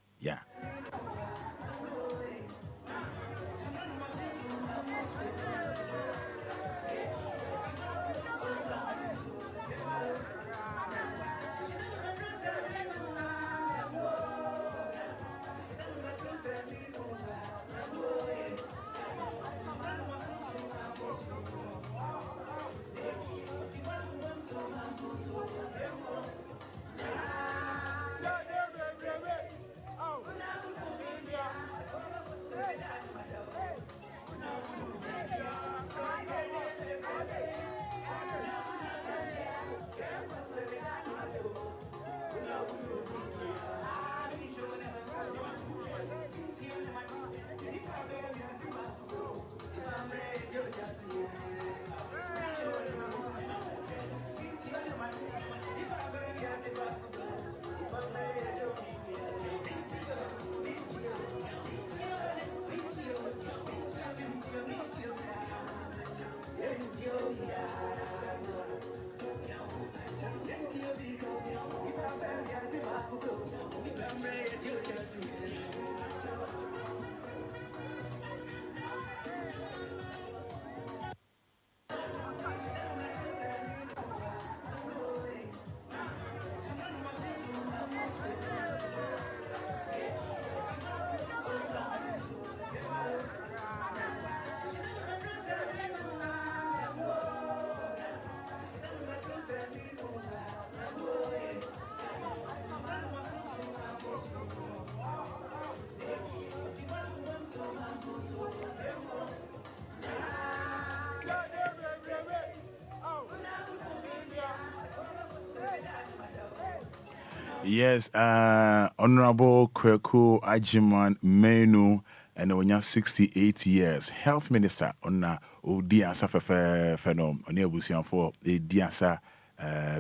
Yes, Honorable Kweku Ajiman Menu, and when you're 68 years, Health Minister on Odiasa Fenom, on your busian for a Diasa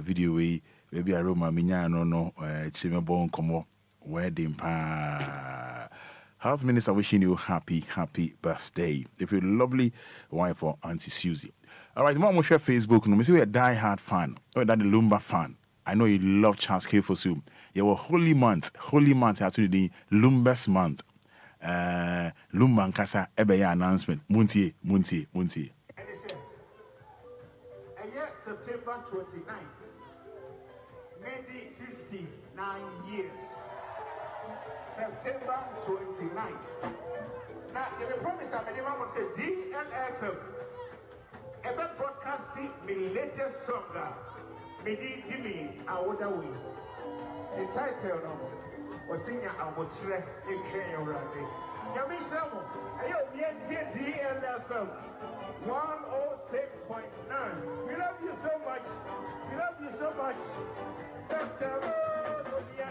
video way, maybe a Roma Mignano, no, Chimabon Como, wedding pa. Health Minister wishing you happy birthday. If you're lovely wife for Auntie Susie. All right, Mom, we share Facebook. No, we see we're a die-hard fan, or that the Lumba fan. I know you love Charles K. Fosu. You were holy month actually the Lumba's month. Lumba Nkasa Ebeya announcement. Muntie. And they said, and yet September 29th, maybe 59 years. September 29th. Now, you may promise I'm going to say DLFM. Ever broadcasting my latest song. Medi Dimi, Awoda Way. The title was singing Awotre, Enquires. Yami Samo, Ayo, DLFM 106.9. We love you so much. We love you so much. Dr. Obia,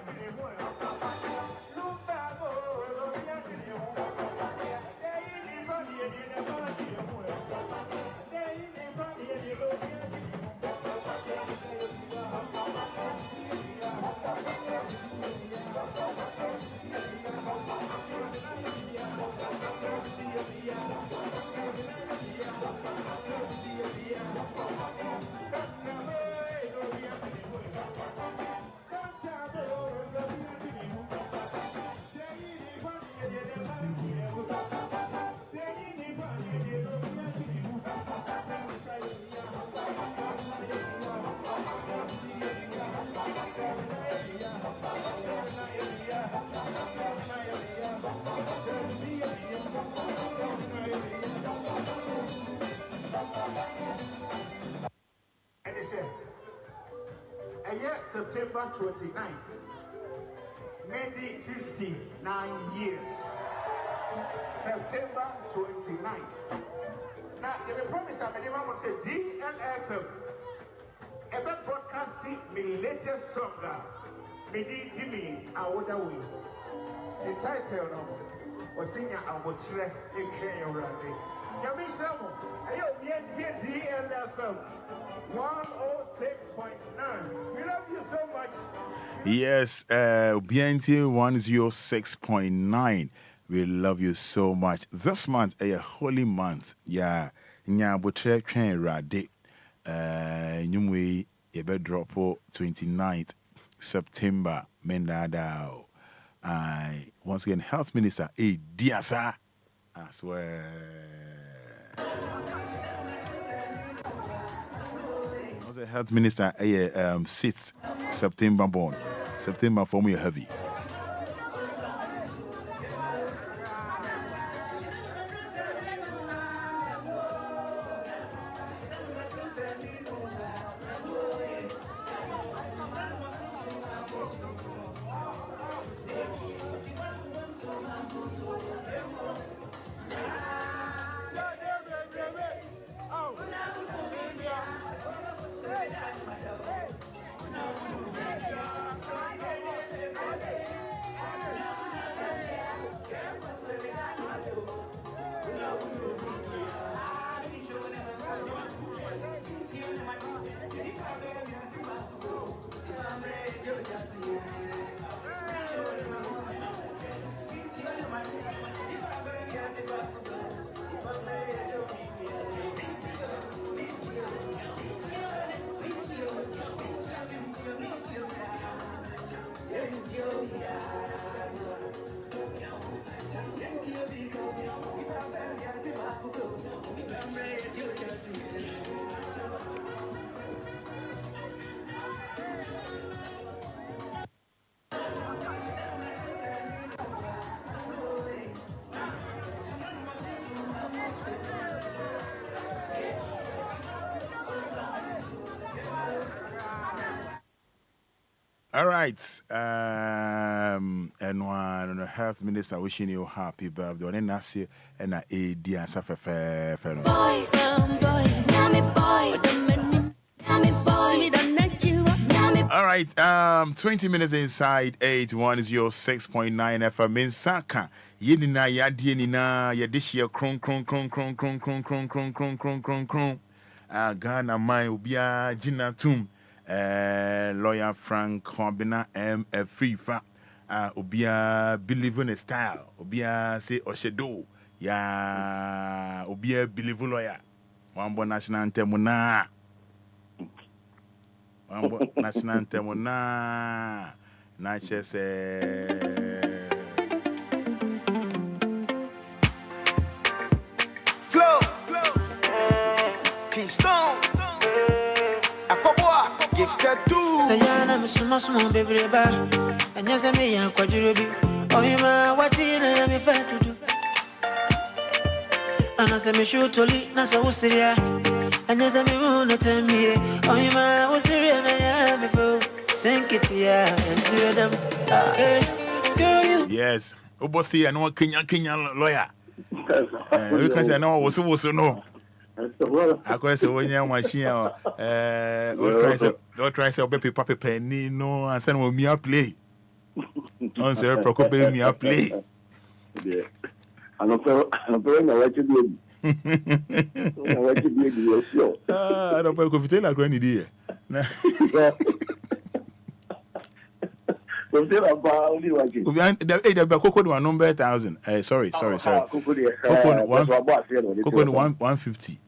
September 29th, maybe 59 years. September 29th. Now, you may promise I'm going to say DLFM. Ever broadcasting my latest song, Medi Dimi, Awoda Way. The title was singing Awotre, Enquires. Yami Samo, Ayo, DLFM 106.9. We love you so much. Yes, BNT 106.9. We love you so much. This month, a holy month. Yeah, Nyabotre Train Rade. Nyumwe, Ebe Dropo 29th September, Mendadao. Once again, Health Minister, Diasa. I swear. The Health Minister, 6th September born. September for me heavy. All right. And one Health Minister wishing you happy birthday. And that's it. And a dear Safa All right. right, 20 minutes inside 810.9 FM in Saka. Yedina yadienina yadishia kron. Ghana mai Obia Jinatum. Lawyer Frank Hombina free fa. Obia believe in a style. Obia say Oshedo. Ya Obia believe lawyer. Wambo national anthem na. Wambo national anthem na. Na chese. Flow. Keystone. Akoboa. Gifted too. Sayana Musuma baby ba. And yes, I may have quadrubi. Oh, you ma, what you know, me fair to do. And as I may shoot to lead, Nasa was Syria. And as I may want to tell me, oh, you ma, was Syria, and I am before. Sink it here and do them. Girl, you. Yes. Obosi, I know Kenya lawyer. You can say, no, was no. I can say, when you're machine, don't try to be Papa Penny, no, and send me a play. On Sir Procope, me a play. I'm very much to be. I don't know if you tell any idea. The Coco one number 1,000. Sorry. Coco 150.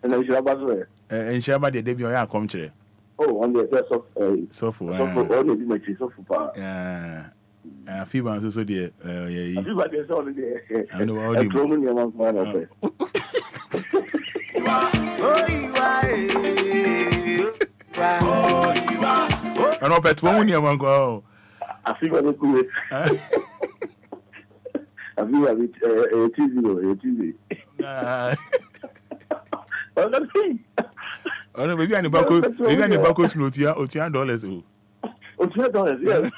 And Shabba the debut I come to. Oh, on the test of so for only my chief of a few months also there. Everybody is all there. I know all the Roman young man of it. I know bet one young go. I feel very cool. I feel a bit TV. Oh no, maybe any Baco slow to $200. $200, yes.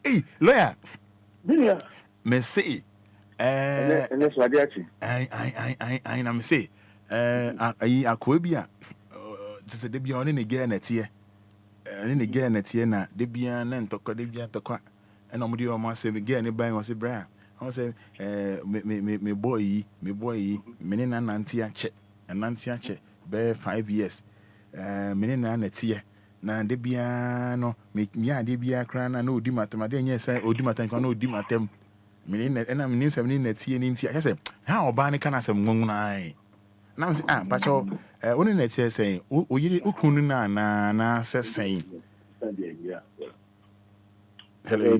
Hey, lawyer. Bilia. Me say. And that's what they I me say. Akwabia. Just a debut on in again at here. And again at here na debian and tokwa. And I'm doing my same again. Anybody was a brand. I say, me boy, menina nantia che, and nantia che, bear 5 years. Menina netia, na debiano, make me a debia cran and no dimatem, yes, I odimatem can no dimatem. Menina, and I'm new 17 netia in tia. I said, how Barney can I say, Mungai? Now, Pacho, only netia saying, Ukununa na says saying. Hello.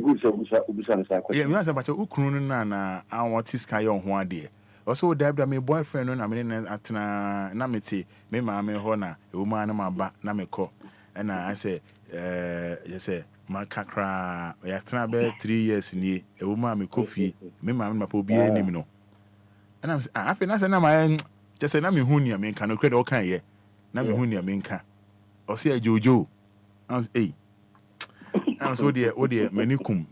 Yeah, me about Ukrun na artiste kayo ho ade. Also dabda me boyfriend no na me atena na meti me ma me ho na e wo ma na maba na me ko. And I say you say ma kakra ya tena be 3 years ni e wo ma me kofi me ma me pa obi anim no. And I'm say I feel na say na ma just say na me hu nia me kan no credit o kan ye. Na me hu nia me kan. O say Jojo. I was and so dear, many kum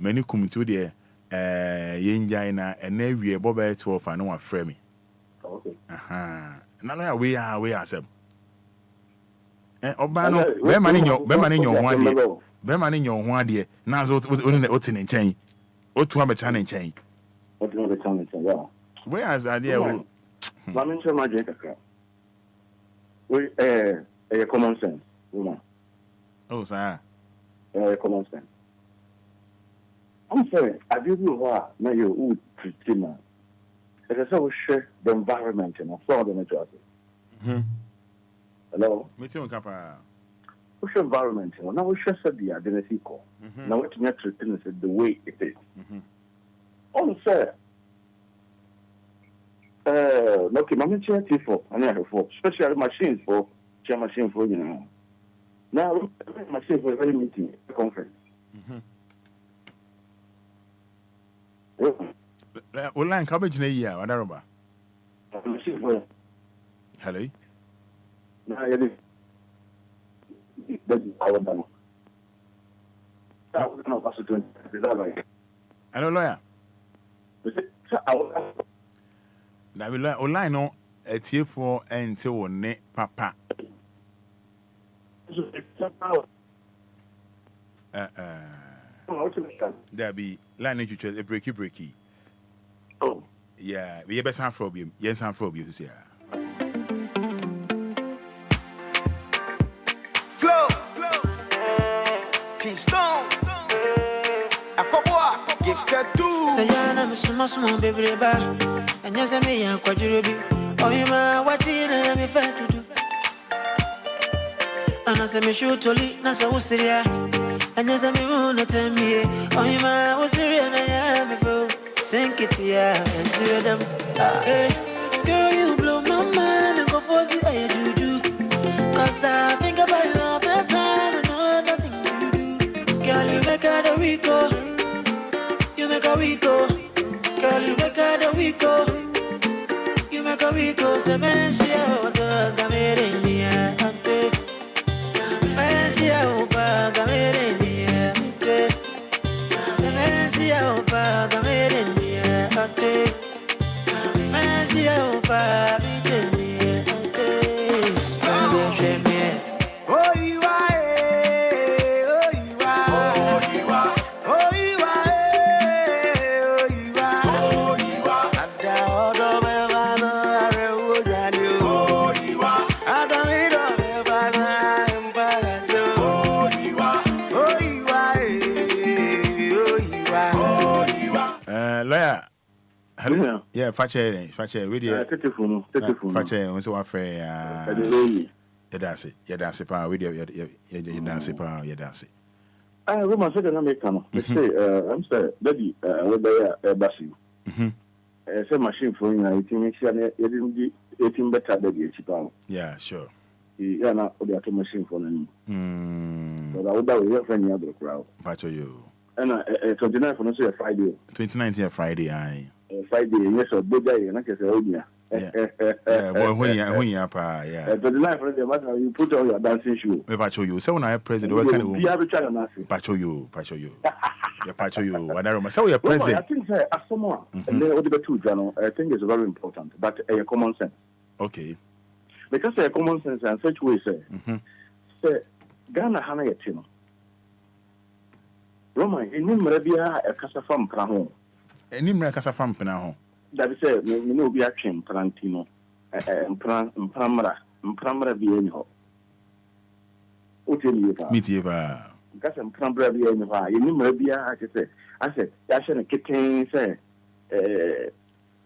to dear, Yenjaina, and every Boba 12 and no one frame me. Okay. Now we are some. Obano, Beman in your 1 year. Beman in your 1 year. Now, what's in chain? What to have a channel chain? What to have a channel chain? Yeah. Where's the idea? I'm in some magic. We a common sense, woman. Oh, sir. Common sense. I'm sorry, I didn't know why now you would treat him. As I said, we share the environment and I saw the majority. Hello? Me too, Kappa. We share environment, now we share the identity call. Now what you treat things the way it is. Oh, sir. Okay, I'm chair for and I have for special machines for chair machine for you know. Now, machine for every meeting, conference. Online cabbage in a year, what are hello? Now, it is. That's our done. Hello, lawyer. Now, we learn online on a tier for until ne papa. There be line you choose a breaky. Oh. Yeah, we have some problem. Yes, some problem to say. Flow. Keystone. Akoboa. Gifted too. Sayana Musuma baby ba. And yes, I may have quadrubi. Oh, you ma, what you know me fair to do. And as I may shoot to lead, Nasa was serious. And yes, I may want to tell me. Oh, you ma, was serious, and I am a fool. Sink it here and do them. Hey, girl, you blow my mind and go for the air juju. Cause I think about you all the time and all of the things you do. Girl, you make her the Rico. You make a Rico. Girl, you make her the Rico. You make a Rico. Se me shia oda gamere niya ante. Me shia oba gamere niya ante. Se me shia oba gamere niya ante. Me shia oba gamere niya ante. Stand up, shame me. Oh, you are. Yeah, Fache, radio. Fache, we so afraid. You dance it, pa. We you dance it, pa. You dance it. Roma said, I'm a come. They say, I'm sorry, Daddy, what they are, Bassi. Say machine for you, I think it's better than the pound. Yeah, sure. Yeah, not the auto machine for them. But I would have your friend the other crowd. Pacho you. And 29 for no say a Friday. 29th Friday, aye. Friday, yes, or good day, and I can say, Obia. Yeah, when you are, yeah. 29 for the matter, you put on your dancing shoe. We Pacho you. So when I president, what kind of you have a child and Pacho you. Yeah, Pacho you. When I remember, so you're president. I think, as someone, and then what the two, I think it's very important, but a common sense. Okay. Because a common sense and such way say, Ghana Hana Yatino. Roma, in Nimrabia, a Casafam Praho. And Nimra Casafam Panaho. That is a no be action, Prantino, and Pramra Vienno. Mitieva. Because I'm Pramra Vienno, in Nimrabia, I said, I said, a kitten say,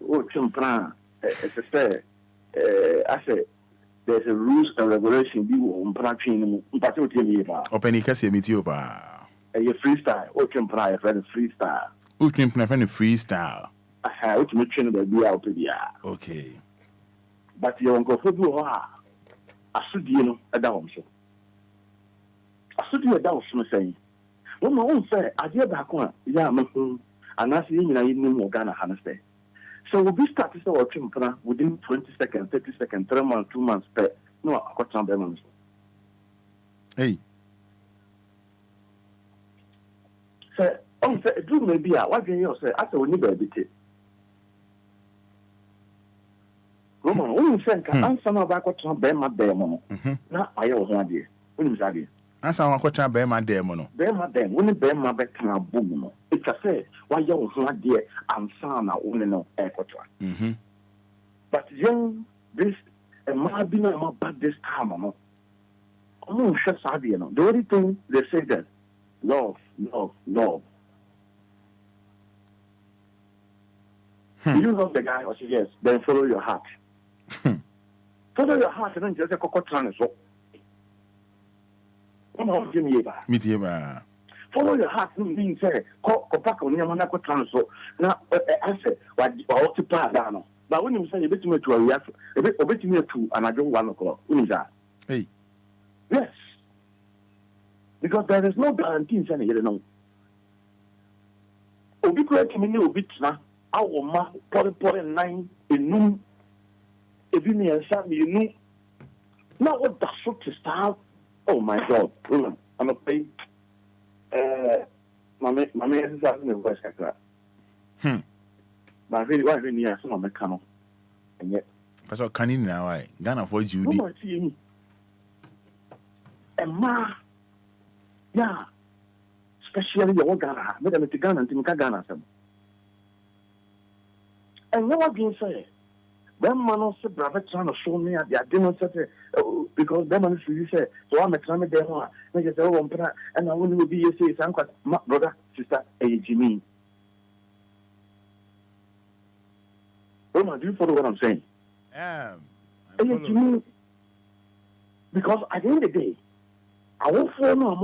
Chimpran, I said, there's a rules and regulation on Pratin, Open Cassia Mitioba. A freestyle, Ocean Pride, friend freestyle. Ocean Pride, freestyle. I have to mention the be out of okay. But your uncle for you are a studio a down. A studio down, saying, well, my own say, I did back one, yeah, and I see you in Ghana, Hannes. So we'll be starting our Chimpana within 20 seconds, 30 seconds, 3 months, 2 months, no, I got some demons. Hey. Say, do maybe what can you say? I said, we need a bit. Roman, only send I'm some of our Bema Demo. Now I owe one idea. When is that? I saw a question Bema Demo. Bema Dem, when Bema Becca Boom. It's a say, why you one idea and son are only no equator. But young, this, and my being about this time, no. Oh, shut Sabiano. The only thing they say that love. You love the guy, or say yes, then follow your heart. Follow your heart and then just a cockatoo. So, follow your heart means say, Copac on Yamanaco Transo. Now, I said, what to Padano. But when you say a bit to a bit near 2 and I go 1 o'clock, when is that? Hey. Yes. Because there is no guarantee in any, you know. Obi create me no bit now. Our ma, 9 in noon. If you mean, you know. Now, what the shot is start? Oh my God, I'm a pay. My man is asking the voice like that. But really, why really, I saw my canoe. And yet, Pastor Canning now, Ghana for you. ma yeah especially your Ghana me dem te Ghana ntim ka Ghana sam and you being say when man also brother trying to show me at the didn't say because them man say so I'm trying to them me just say one pra and I will be say some brother sister Jimmy. Roma, do you follow what I'm saying? Jimmy, because at the end of the day I won't follow no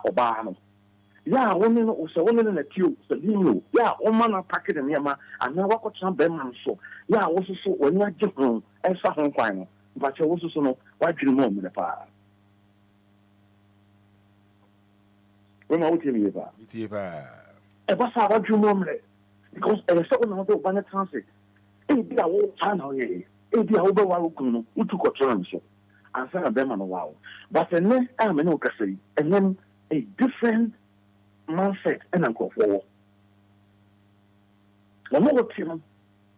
Obama. Yeah, women also women in the queue, so you know, yeah, woman are packing in Yama, and now what some Beman so. Yeah, also so when you're different, and some final, but you also know what you know in the past. When I will tell you about it, was what you know, because a certain amount of banner transit, it be a whole channel here, it be a over one who took a transfer, and sent a Beman a while. But then I'm an okay, and then a different mindset and uncle for one more team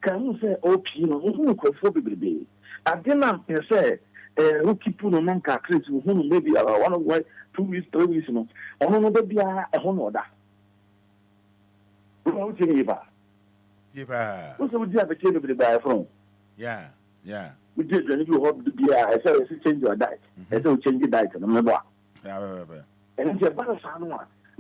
can say okay no who for baby I didn't say who keep on man ka create who maybe one of 2 weeks 3 weeks no ono no be a ho order who tell you ba who so dia be tell be buy from yeah we did when you hope to be I say change your diet I say change the diet no me ba and the balance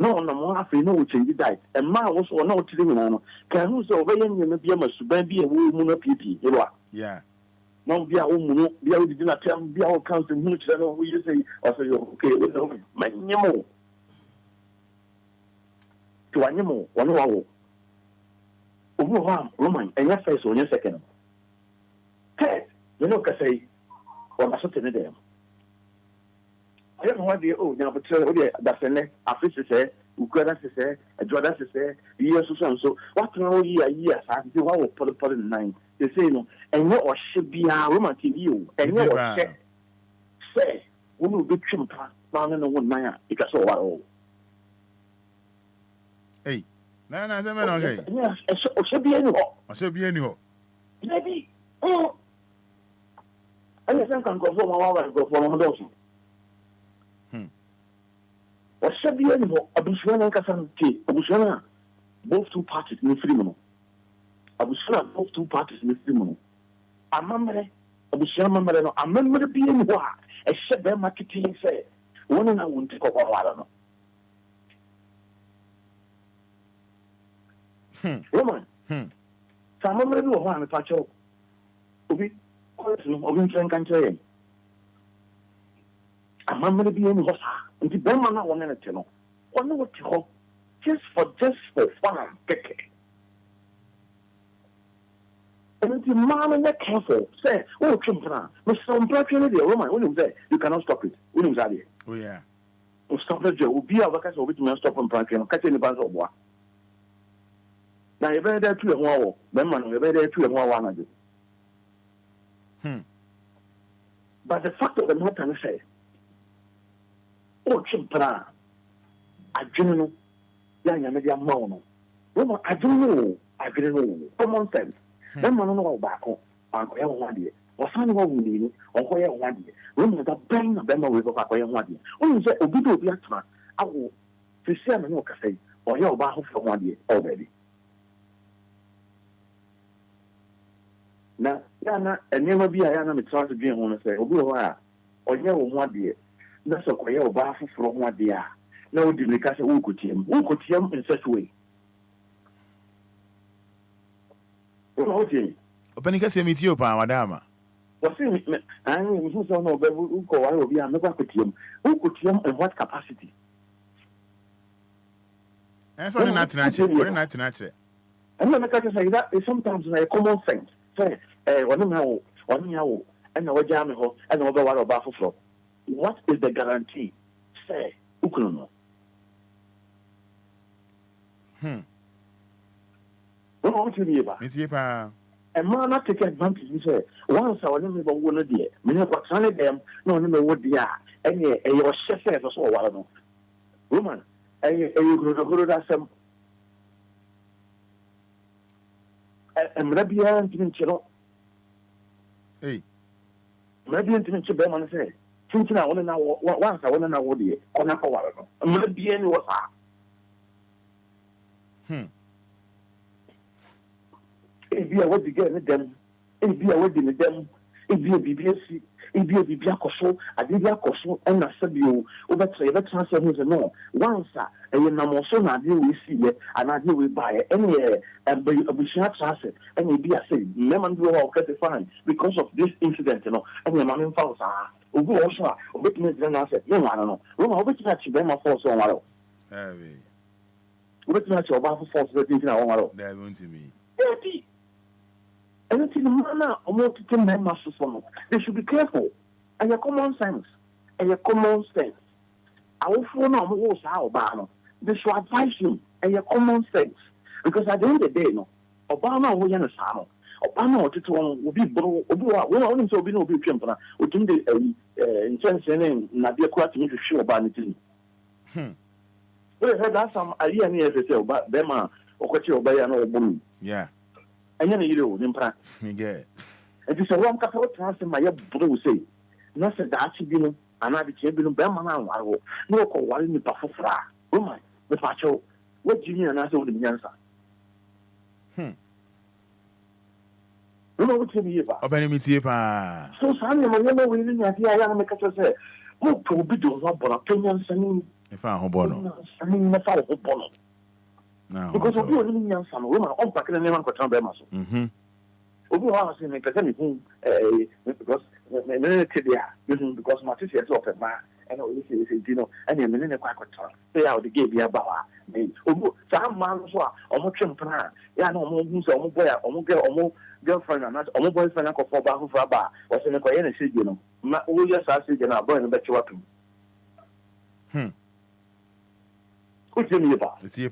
no no more after no change diet and ma was or no telling no can who so very you be a suban be a woman of PP yeah no be a woman be a did not tell be our council much we just say or say okay my nyamo to anyamo one wow Roman and your face on your second hey you know can say or I something there I don't know what they now, but that's a neck. I feel to say, Ukraine to say, a Jordan to say, years or so. What now years? I do how put in 9. They say, no, and what should be a romantic view, and you say, we will be trimmed down in the 1 9. It's so all. Hey, no, okay. Yes, it should be anyhow. I should be anyhow. Maybe, I can go for my go for one of those. Or should be anymore, Abushwana Casanti, Abushwana, both two parties in the criminal. Abushwana, both two parties in the criminal. A mamma, Abushwana, a member of being what, except their marketing say, one and I won't take over, I don't know. Roman, some member of one patch of Obi, Obi Frank a mamma being what. And the Burma now one to know. One what you call just for fun, and the man and that careful say, oh, Chimpana, Mr. Blackberry, the Roman, when you say you cannot stop it. When you say, oh, yeah, stop the job, be a vacation with me, stop and prank and catching the buzz of what. Now, you're very there to a wall, Burma, you're very there to a wall. But the fact of the matter is, oh, Chimpana, I don't know. Young media mono. Roma, I don't know. Common sense. Then man know back on Uncle 1 year. Or son what we need, or where 1 year. Roma, the bang of them with Papa 1 year. Only say, Obido Biatma, I will to say, I'm no cafe, or your baho for 1 year already. Now, and never be a young trying to be on say, Obi, or your 1 year. That's a queer bath from what they are. No, did we catch a wookutium in such a way? Opening a semi to Madama. What's it? I don't know, but who go, I will be a megacutium. Wookutium in what capacity? That's what not natural. Not natural. And then I can say that is sometimes a common sense. Say, one hour, and our jam and over what about for. What is the guarantee? Say, who can know? What to be about? A man not take advantage. You say, once I never one a dear, many of what's on them, no, never what they are. And your chef says, or so, I don't know. Woman, and you go to some. And maybe I didn't, you know. Hey, maybe I didn't, you better say. Thinking I want to know once I want to know what the on a power. I'm not be any what if you are what you get with them, if you are what you them, if you are BBS, if you are BBA I did a Koso, and I said you over transfer who's no. Once a Namoso, I deal with see it, and I deal with buy any a share transit, and maybe I say, Lemon do all fine because of this incident, and your man in Fowls are. Ugu also, witness then I said, no, I don't know. Roma, which match you my force on one. Which match your Baffle force thinking I want that won't to me. Anything manner or more to tell them masters from they should be careful. And your common sense. And your common sense. I will phone on who's our banner. They should advise you and your common sense. Because at the end of the day, no, Obama will yen a salon. Obama will be bro, we only so be no be champion. We think the intense name, Nadia Quat to show about it. We heard that some idea near to say about them or what you obey an old woman. Yeah. And then you know, me get. It is a wrong couple of times in my bro say. Nothing that you know, and I became Bellman. No call one in the Pafra. Oh my, the Pacho. What do you mean? And I told him the answer. No, what you mean about? So, Sammy, my never winning at the Ayana Macato said, who to be doing what opinions and if I have bono. I mean, the fall of bono. Because of you living young some woman, all back in the name of Cotambemas. Obu was in a person because because my sister is open, and always is Dino, and a minute quite say out the game, Yabawa. Obu, some man was almost plan. Yeah, no more moves, almost boy, almost girl, almost girlfriend, and not almost boyfriend for Bahu Faba, was in a quiet signal. My oh, yes, I see, and I'll burn a better weapon. What's your neighbor? It's your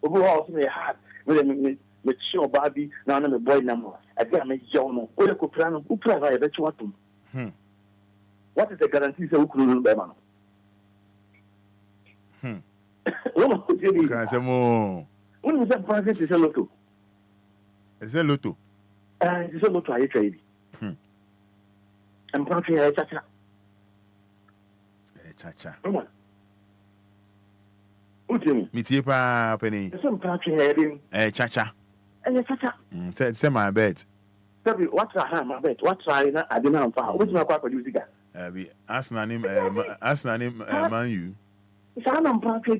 overall, they had with sure Barbie, now I'm a boy number. I got my Jono, or a Coprano, who provide a better weapon. What is the guarantee of Ukru Beman? When was that private? Is a lotto? It's a lotto. It's a lotto I trade. I'm probably a chacha. Chacha. Come on. Metie pa penny. Some country heading. Chacha. Chacha. Say my bet. What's a ham? I bet. What's I didn't know. Which my papa using that? Be asking him, man, you. I'm probably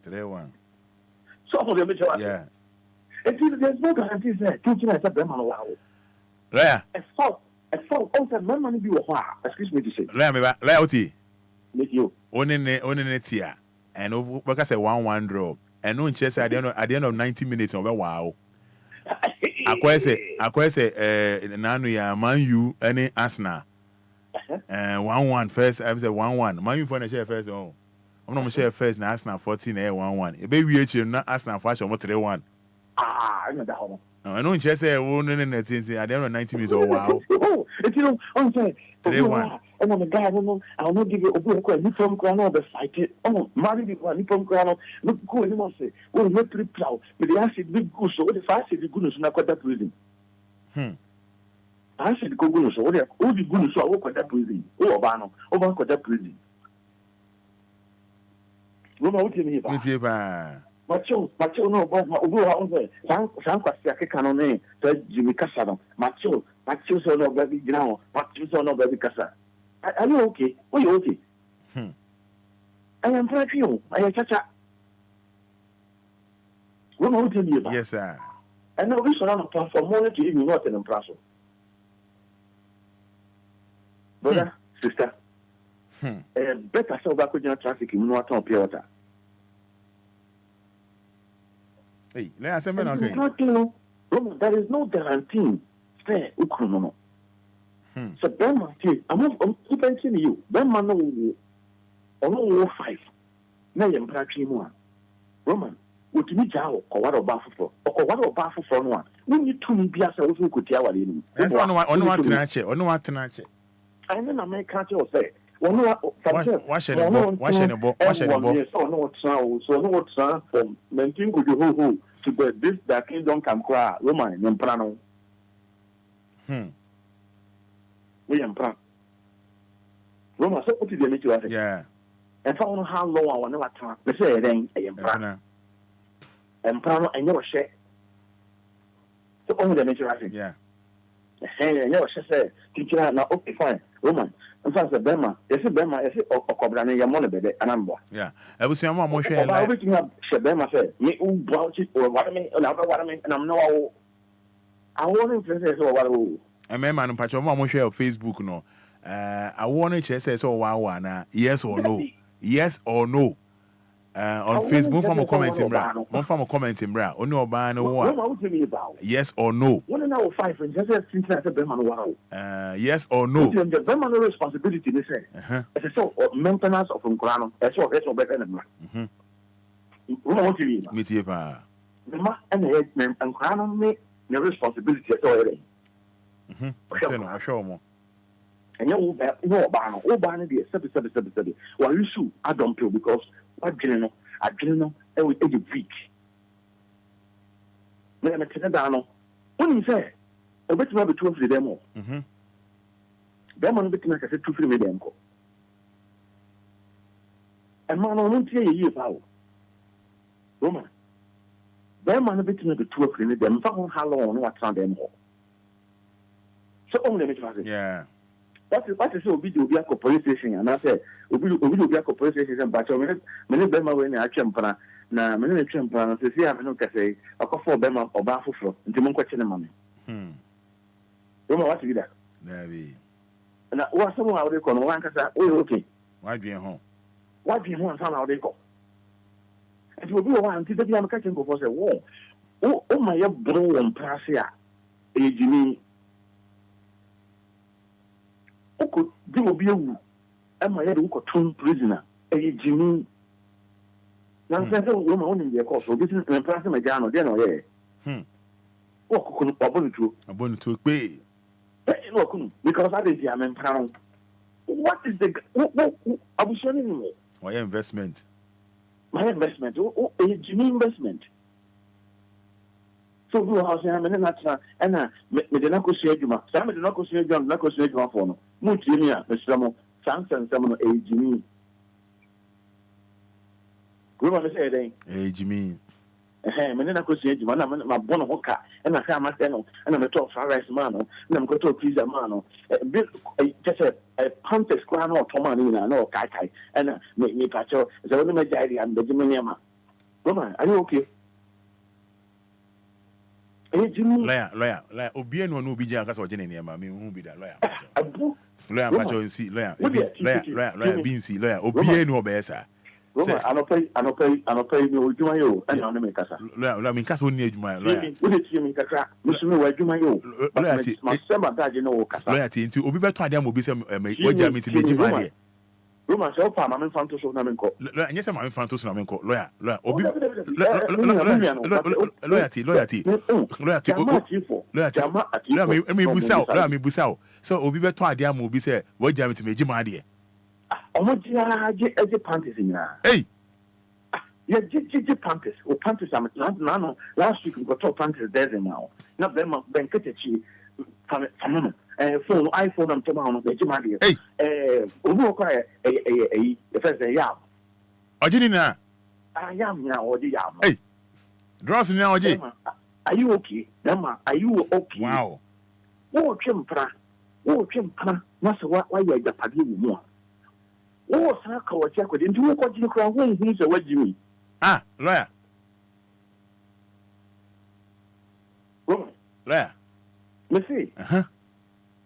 3-1. So for the yeah. There's no guarantee there. Teaching us a Bremen allow. Lea. A fault. Also, my money be a while. Excuse me to say. Leauti. With you. Only tia. And over, like I said, 1-1 draw. And no chess at the end of 90 minutes over wow. I say, Nanu ya Man U any Asna. 1-1 first. I say 1-1. Man U for the share first. Oh, I'm not share first. Na Asna 14 1-1. A baby HM na Asna fashion 3-1. I know that one. I know chess at the end of 90 minutes. Oh wow. Oh, if you know, I'm saying 3-1. And I'm a guy, I'll not give you a book or from Grano the fight. Oh, Marty, Nippon Grano, look good anymore. Say, well, not pretty proud, but the acid big goose, so what if I said the goodness not quite that prison? I said, go goodness, or all the goodness, so I work at that prison. Oh, Obano, over at that prison. Roma, what do you mean? Macho, no, but San Quasiaki Canone, Jimmy Casano, Macho, so no baby now, Macho, so no baby Casa. Are you okay? Are you okay? I am proud of you. I am Chacha. What will tell you about? Yes, sir. I know we surround a platform more to even not an impressor. Brother, sister, better so back with your traffic in North Piota. Hey, let's say, man, okay. There is no guarantee. Stay, Ukruno. So, Bema, I'm not to you. Bema, no, or 5. Now, I'm practicing one. Roman, would you meet out or what about for? Or what about for one? When you two be as I also could tell you. That's on what to natch it, on what to natch it. I then I make catch your say. Wash it, so no sound from maintain good who to the this that kingdom can cry, Roman, and Prano. William Pran. Roma, so what did you make you say? Yeah. And for how long I want to talk. They say then I am proud. And proud and your share. So only the nature I think. Yeah. And your share say, teacher, now okay, fine. Roman. And so the Bema, is it Bema, is it or Cobra, your money, baby, and I'm more. Yeah. I was saying, more share. I always have Bema said, me who brought it or what I mean, and I'm no. I want to say so what. A man, Pacho, more share of Facebook, no. I want to say so wow, yes or no. Yes or no. On Facebook, from a comment in bra. One from a comment in bra. Only a ban or what? Yes or no. 1 hour 5 and just since I said wow. Yes or no. The Beman responsibility, they say. It's a sort of maintenance of Ungrano. That's what better than that. What do you mean? Mitipa. The ma and the headman and Grano make the responsibility already. I show more. And you know, Obana, the 77. Well, you should, I don't feel because what general, I general, every week. Then I tell down. When you say, a bit more between the demo. Them on between, I said, 2 3 million. And man, I won't tell you about Roman. Them on between the 2 or 3 million, how long, what's on them. So only make it. Yeah. What is Obia police station? And I said, Obia police station, but many Bema when I champion, now many champion, to see, I don't say, I call for Bema or Bafo, and Timon question money. Roma, what to do that? And what someone out there call one cassa, oh, okay. Why be home? Why be home, son, how they go? And you will be one until the young catching before say, whoa, oh, my bro and Prasia, Jimmy. Oko di obi ewu e ma yede uko tun prisoner e Jimmy na nse wo ma woni de course obi tin me place me ja no de no ye o kokunu abonu tu pe no kunu because I dey am plan what is the abushoni ni mo why investment my investment e Jimmy investment so do house ya me na tra na me de na ko su adwuma sa me de na ko su adwuma na ko su adwuma fo no mu timi a me sramo sansan no e Jimmy Group of say Jimmy me na ko su adwuma na ma bono ho ka na ka ma se no na me to fried rice man no na me ko to pizza man no just a contest kwa no to man ni na no kai na me pacho so no me jai am de Jimmy ma Roma, are you okay? Lawyer. Obia no obi jia kasa oje ne ma me hu bi da lawyer. Lawyer pacho nsi lawyer. Lawyer bi nsi lawyer. Obia no obe sa. Roma, anopay no odwuma yo na no me kasa. Lawyer me kasa oni adwuma lawyer. Wo de tie me kasa, musume wa adwuma yo. Lawyer ti ma sema daje no kasa. Lawyer ti nti obi beto ade am obi se oja me ti mejima de. Roma so pa ma me fanto so na me nko. Lawyer nyese ma me fanto so na me nko. Lawyer obi loyalty. Me busao. So obi beto ade am obi se oja me ti mejima de. Omo dia je panties nya. Hey. Yeah, je panties. O panties am no last week we got top panties there now. Na them ben ketechi from phone iPhone am toma no mejima de. Hey. Obi ko the first day yam. Ojini na. Yam nya oji yam. Hey. Dross na oji. Are you okay? Mama, are you okay? Wow. Wo twempra. Na so why you japade wo mu. Wo sa ka wo tia kwede nti wo ko gini kra wo hu se wajimi. Lawyer. Lawyer. Me see.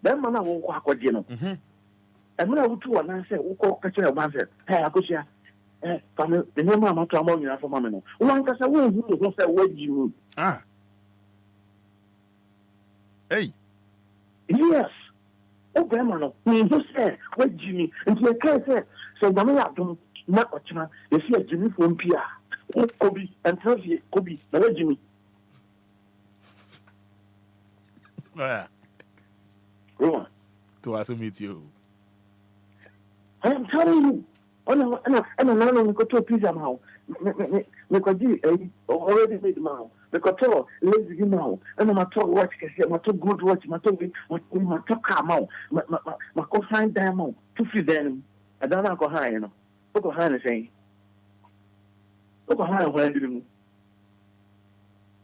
Then man wo ko akwaje no. Emra wutu wa na se wo ko ka kire ba se. Akosia. Fami the name ma to amon nyina for mama no. Wo anka se wo hu se wajimi. Hey. Yes. Obama no. Me say wajimi. Nti e kai se so mama ya dum na ochina. E si ajimi fo mpia. Kobi and Tracy Kobi na wajimi. Roma. To also meet you. I am telling you. No, go to a pizza now. Me ko di already made now. Me ko to lazy now. And ma to watch kesi, ma to good watch, ma to car now. Ma ko find them out. To feed them. don't know how you know. Look how you say. Look how you went to them.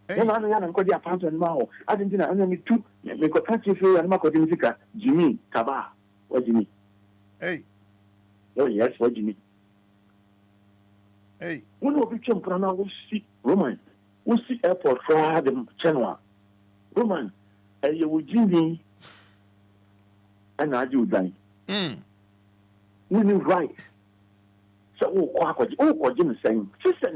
No, I'm going to apart and now. I didn't know me too. Me ko catch you and Marco Dimisica, Jimmy, Taba, what Jimmy? Hey. Oh, yes, what Jimmy? Hey. One of which Prana will see Roman. We'll see airport for them Chenwa. Roman, and you will Jimmy and I do die. We knew right. So, what Jimmy saying? Sister,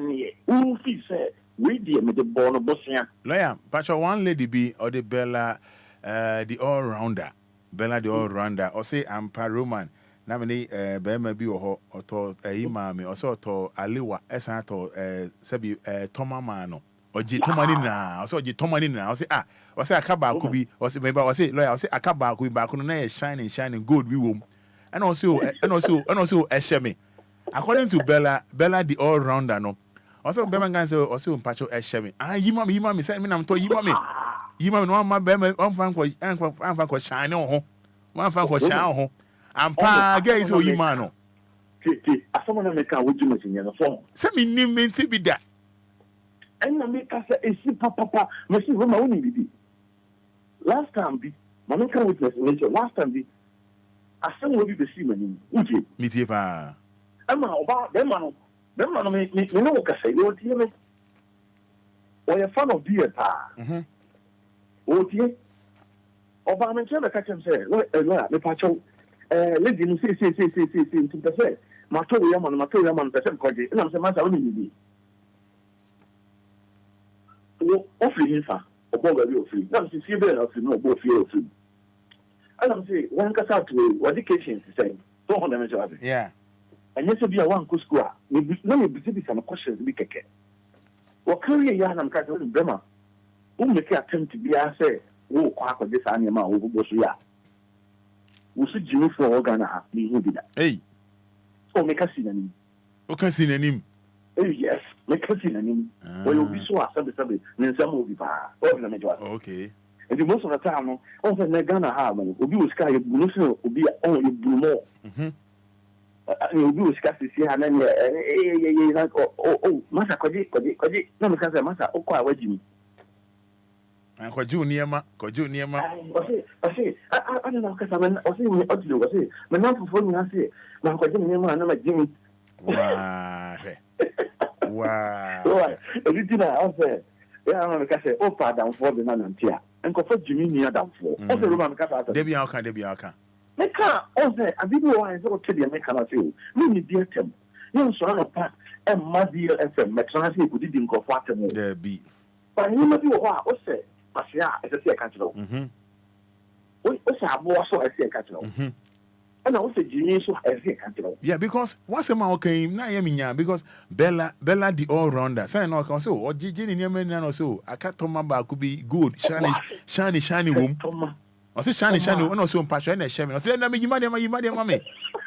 who he said. We deal with the born of Bosnia. Lawyer, but one lady be or the Bella, the all rounder. Bella the all rounder. Or say Ampa Roman. Namini Bema be or to Imami or so to Aliwa Esato Sabi Tomamano or Jitomanina. Or so Jitomanina. I say or say Akaba could be or say maybe or say lawyer or say Akaba could be back on shining good we womb. And also Eshemi. According to Bella the all rounder no. Also, Beman say also Pacho Eshemi. Yimami send me. I'm told Yimami, one my Bema, one fan for shine on one fan for shine and Pa gay so Yimano. I someone make a wood in your phone. Send me name to be that. And I make us a papa, Monsieur Roman. Last time, be Mamaka witness, last time, be I send you the seaman. Would you? Mitipa. I'm about them. Them man, me know what I say. You hear me? Or a fan of beer, pa. Oh, dear. Oba, I'm trying to catch him. Say, me pacho. Let him say, to the say. Mato, person called it. And I'm saying, Master, what do you do? Oh, offering him, sir. Or bog of your free. Now, see, better of you know, both your free. And I'm saying, one cast out to education, say, don't hold them as well. Yeah. And yes, be a one good square. No, you be some questions be keke. What career yarn I'm catching with Brema? Who make attempt to be a say, oh, quack of this animal who goes here. We should Jimmy for Ghana, me who did that. Hey, oh, make us see him. Okay, see him. Oh, yes, make us see him. Well, you'll be so assembly, then some will be far. Okay. And the most of the time, over the Ghana Harmon will be with Sky, will be only blue more. You do scarcely see her name. Oh, Massa Koji, no, because I must have quite Jimmy. And Junior, I say, I don't know, because I'm also what you was say. My number for me, I say, my Jimmy, I'm like Jimmy. Wow. Everything I said, yeah, I'm going to say, oh, pardon for the man and tear. And go for Jimmy near down for. Also, Roman Cata. Debbie Alka. Meka oze abibi wa nzo tedi meka na se me di atem yen so na pa e ma DLFM meka na se kudi di nkofo atem there be pa ni ma bi wo a o se asia e se ka kiro o se abo so e se ka kiro and I also Jimmy so e se ka kiro yeah because once a man okay na ye minya because Bella the all rounder say no kan so o jiji ni nyama ni na so aka toma ba could be good shiny wom I say shiny when also passion and shame. I say na me yima mama.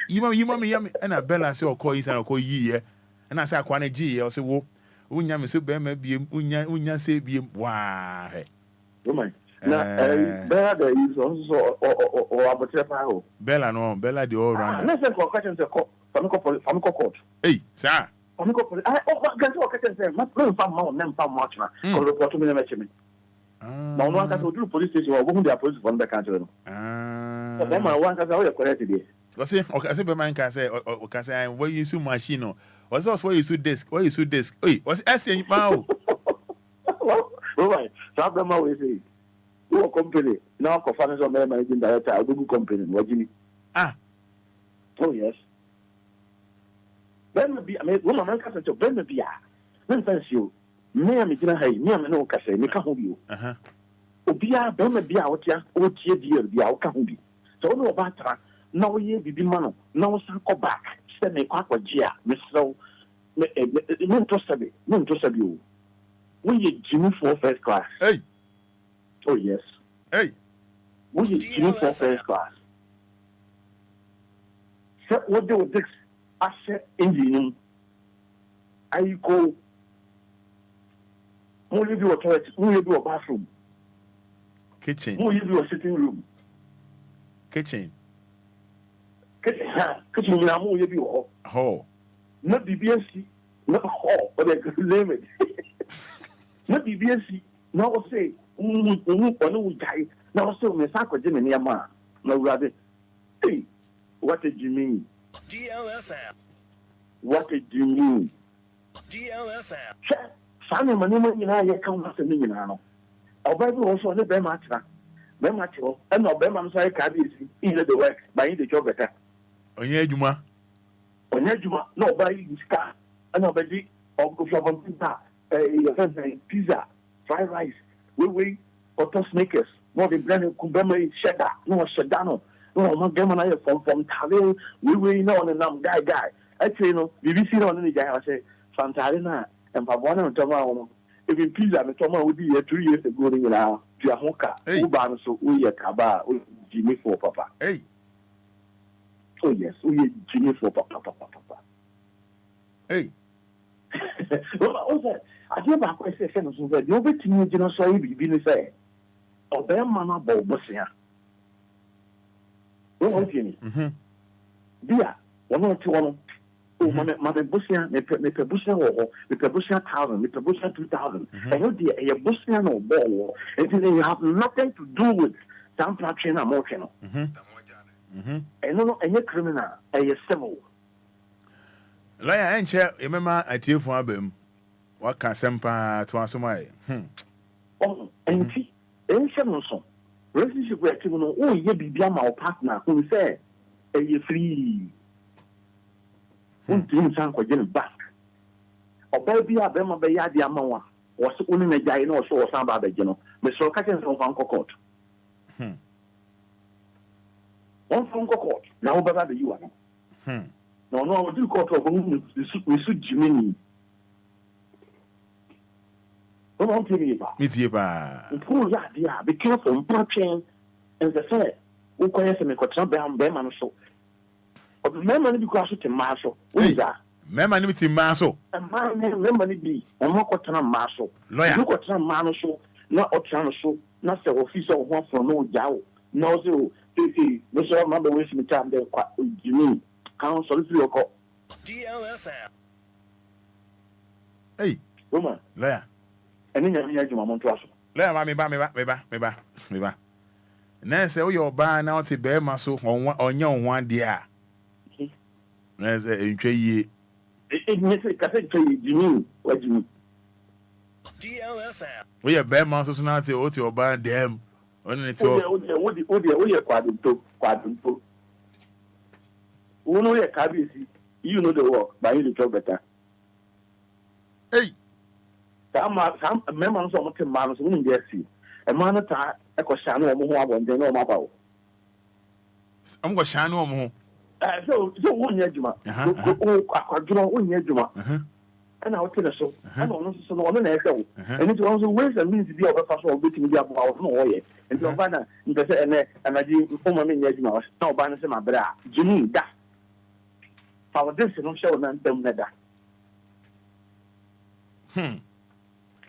Yima and a Bella say o call is and call ye and I say akwane gi I say wo unya me so be ma biem unya say biem wa he. Woman. Na Bella is also or abotepa. Bella the all rounder. Na say ko question say ko famiko court. Hey, sir. Famiko police. Guess what question say ma no fam ma nem fam much na. Ko report me na me. Now, one can go to the police station or go to the police from the country. So, then my one can say, oh, you're correct today. Okay, I say, man can say, or say, where you use machine, what's else where you use desk? Hey, what's asking now? All right, so I'm always say, you company, now, co-financial managing director, I'll do company, what do you mean? Oh, yes. Ben be, I mean, woman can say, Ben be, then thanks you. Me am gina hay me am no kase me ka ho bi o obia be ma bia o tia deal bia o ka ho bi so no ba tra na wo ye bibi ma no na wo san ko back se me kwa kwaji a me so me to sabi o we ye Jimmy for first class. Hey, oh yes, hey, we ye Jimmy for first class. So what do this asset engine I go will you do a toilet? Will you do a bathroom? Kitchen. Will you do a sitting room? Kitchen. kitchen na mo ye bi wo ho na BBC na ho o de name na BBC na o say onu onu jai na o say me sa ko je me ne ma na urade hey what did you mean DLFM what did you mean DLFM Sane mani mo nyina ye kan ma se ni nyina no oba bi wo so ne be ma tira be ma tiro e no be ma so e ka bi si in the work by in the job better onye adwuma no oba yi ska and oba di of pizza pizza fried rice we auto sneakers no the brand kumbema cheddar no cheddar no mo gema na ye from tale we no on nam guy actually no BBC no ni guy I say fantare na empabona no toma wo even pizza no toma we be 2 years ago ni na dia hoka uba no so we ye kaba o Jimmy for papa hey oh yes we ye Jimmy for papa hey also I give back question say no so the obetimi gina so yi bibi ni say obema na bo bosia no one thing dia wono ti wono my Bussian, me Bussian or me Bussian 1,000, me Bussian 2,000. I know the Bussian or ball, and you have nothing to do with some fraction or more channel. And no, any criminal, a civil. Lawyer, and chair, remember I tell for Abim. What can Sempa to answer my? Oh, and see, and seven so. Relationship with criminal, oh, ye be my partner who say, a ye free. Unti san ko jeni back oba bi abema be ya dia mawa wo se unu na jai na wo so san ba be jeno me so ka chen so fan kokot on fan kokot na wo ba be you ana no wo do court of we su jimini o no tiri ba mitie ba pu ya dia be careful mpatchen and the fair wo ko yese me ko tran be ma no so Member ni because to maso. Who's that? Member ni ti maso. Member ni bi. Omo ko tana maso. Lawyer. You ko tana mano so. Na o tana so. Na se officer o one from no jaw. No so. See. No so remember we see me time there. You mean? Council fi oko. DLFM. Hey. Woman. Lawyer. Eni nyame ya juma mo to aso. Lawyer me ba. Na se o yo ba na o ti be maso onye onwan dia. Na se entwe yie. Me se ka se twe Jimmy, what Jimmy? DLFM. We ya be maso so na ti o ti oba dem. Oni ni ti o. Odi kwadunto. Uno ye kabisi. You know the work, but you do better. Hey. Some member so much man so we dey see. E man ta e ko shanu o mo ho abonde na o ma ba o. Am go shanu o mo ho. So won ye juma. Akwaduro won ye juma. And I was telling so. I don't know so no na e hwe. And it was ways and means be obefa so obetimi dia bo awo no wo ye. And the bana mpese ene anaji informa me ye juma. Na oba na se ma bra. Jimi da. Foundation no show na ntem na da.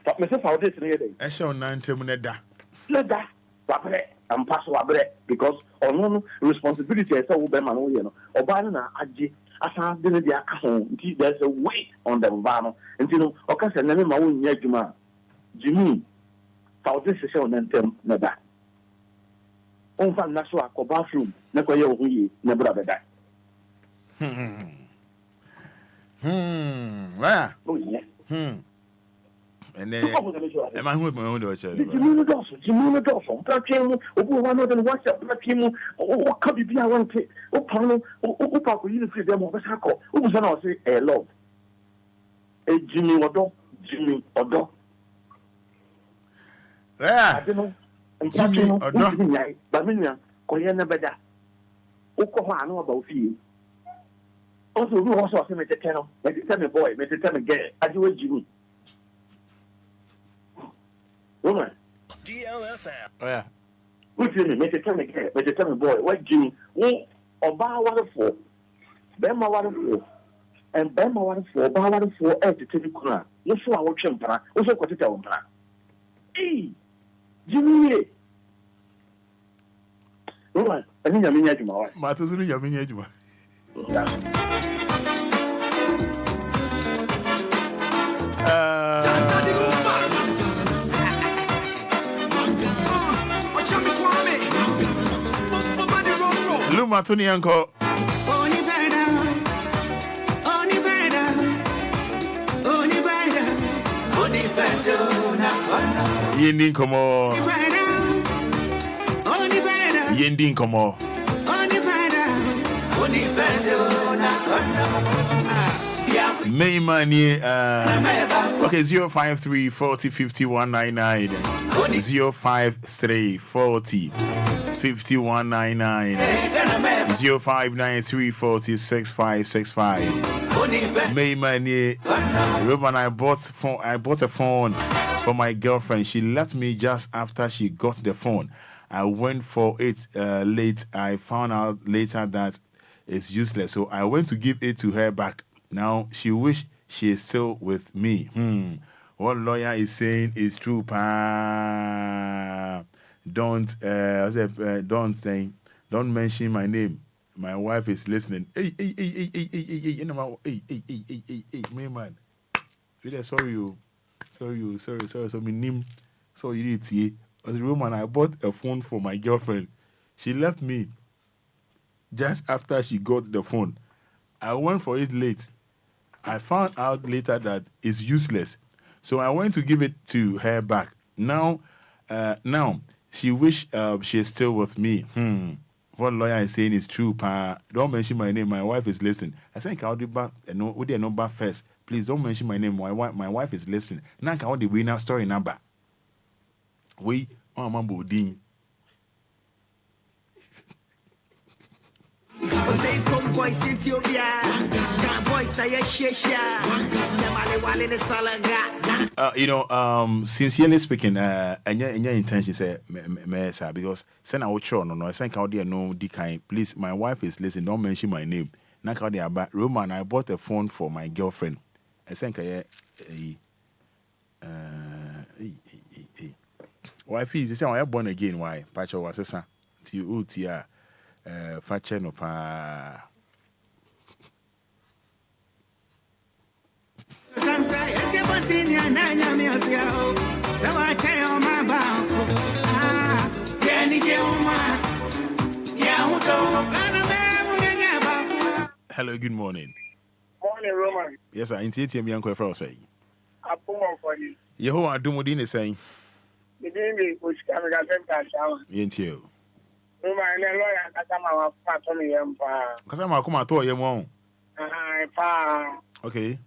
But me say foundation ye dey. E show na ntem na da. Na da. Wabre. I'm pass wabre because on responsibility is so be man wo ye no. Oba na aje asa de ne dia ka ho. There's a weight on the van. Nti no okase na me ma wo nya adwuma. Jimi. Foundation show na ntem na da. On fa na so akọ bathroom na ko ye wo hu ye na bra be da. Where? Oh yeah. And then am I with my own daughter? Jimmy Dawson, Platinum, one of them WhatsApp Platinum, or Kabi, I want to, oh, Pano, oh, Papa, you see them over Sako, who was an say, a love. A Jimmy Odo. Yeah, I don't know. And Jimmy Odo, but Minia, Koyana Beda. Oko, I know about you. Also, we also say, Mr. Tenno, Mr. Tenno boy, Mr. Tenno girl, I do a Jimmy. Woman. DLFM. Oh yeah. What do you mean? Mr. Tenno boy, what Jimmy? Oh, Oba waterfall. Bema waterfall. And Bema waterfall, Oba waterfall, to take kuna. No so I watch him, also got it on. Hey, Jimmy. Woman, I mean, Yamina Juma. Matazulu Yamina Juma. Lumba Tony Uncle. Yendin komo. Yendin komo. May money okay 053 40 5199 053 40 5199 0593 40 6565 May money Roman, I bought a phone for my girlfriend. She left me just after she got the phone. I went for it late. I found out later that it's useless. So I went to give it to her back. Now she wish she is still with me. What lawyer is saying is true. Don't mention my name. My wife is listening. Hey, you know, hey, man. Sorry. So my name. So you need to. As a woman, I bought a phone for my girlfriend. She left me just after she got the phone. I went for it late. I found out later that it's useless. So I went to give it to her back. Now she wish she is still with me. What lawyer is saying is true. Don't mention my name. My wife is listening. I think I'll do back. With their number first. Please don't mention my name. My wife is listening. Now I want the winner story number. We mambo ding. Sincerely speaking, any intention say because send out no. I think out there no decline. Please, my wife is listening. Don't mention my name. Now out there about Roman. I bought a phone for my girlfriend. I think wife is say I born again. Why? Pacho was a son. Tia. Fache no pa. Hello, good morning. Morning, Roman. Yes, sir. Intiate me uncle for say. Apumo for you. Yehovah Dumudin is saying. The baby was coming at them cash out. Yentio. Roman, and then lawyer, Kasama, Patomi, Empire. Kasama, come at all, you won't. Okay.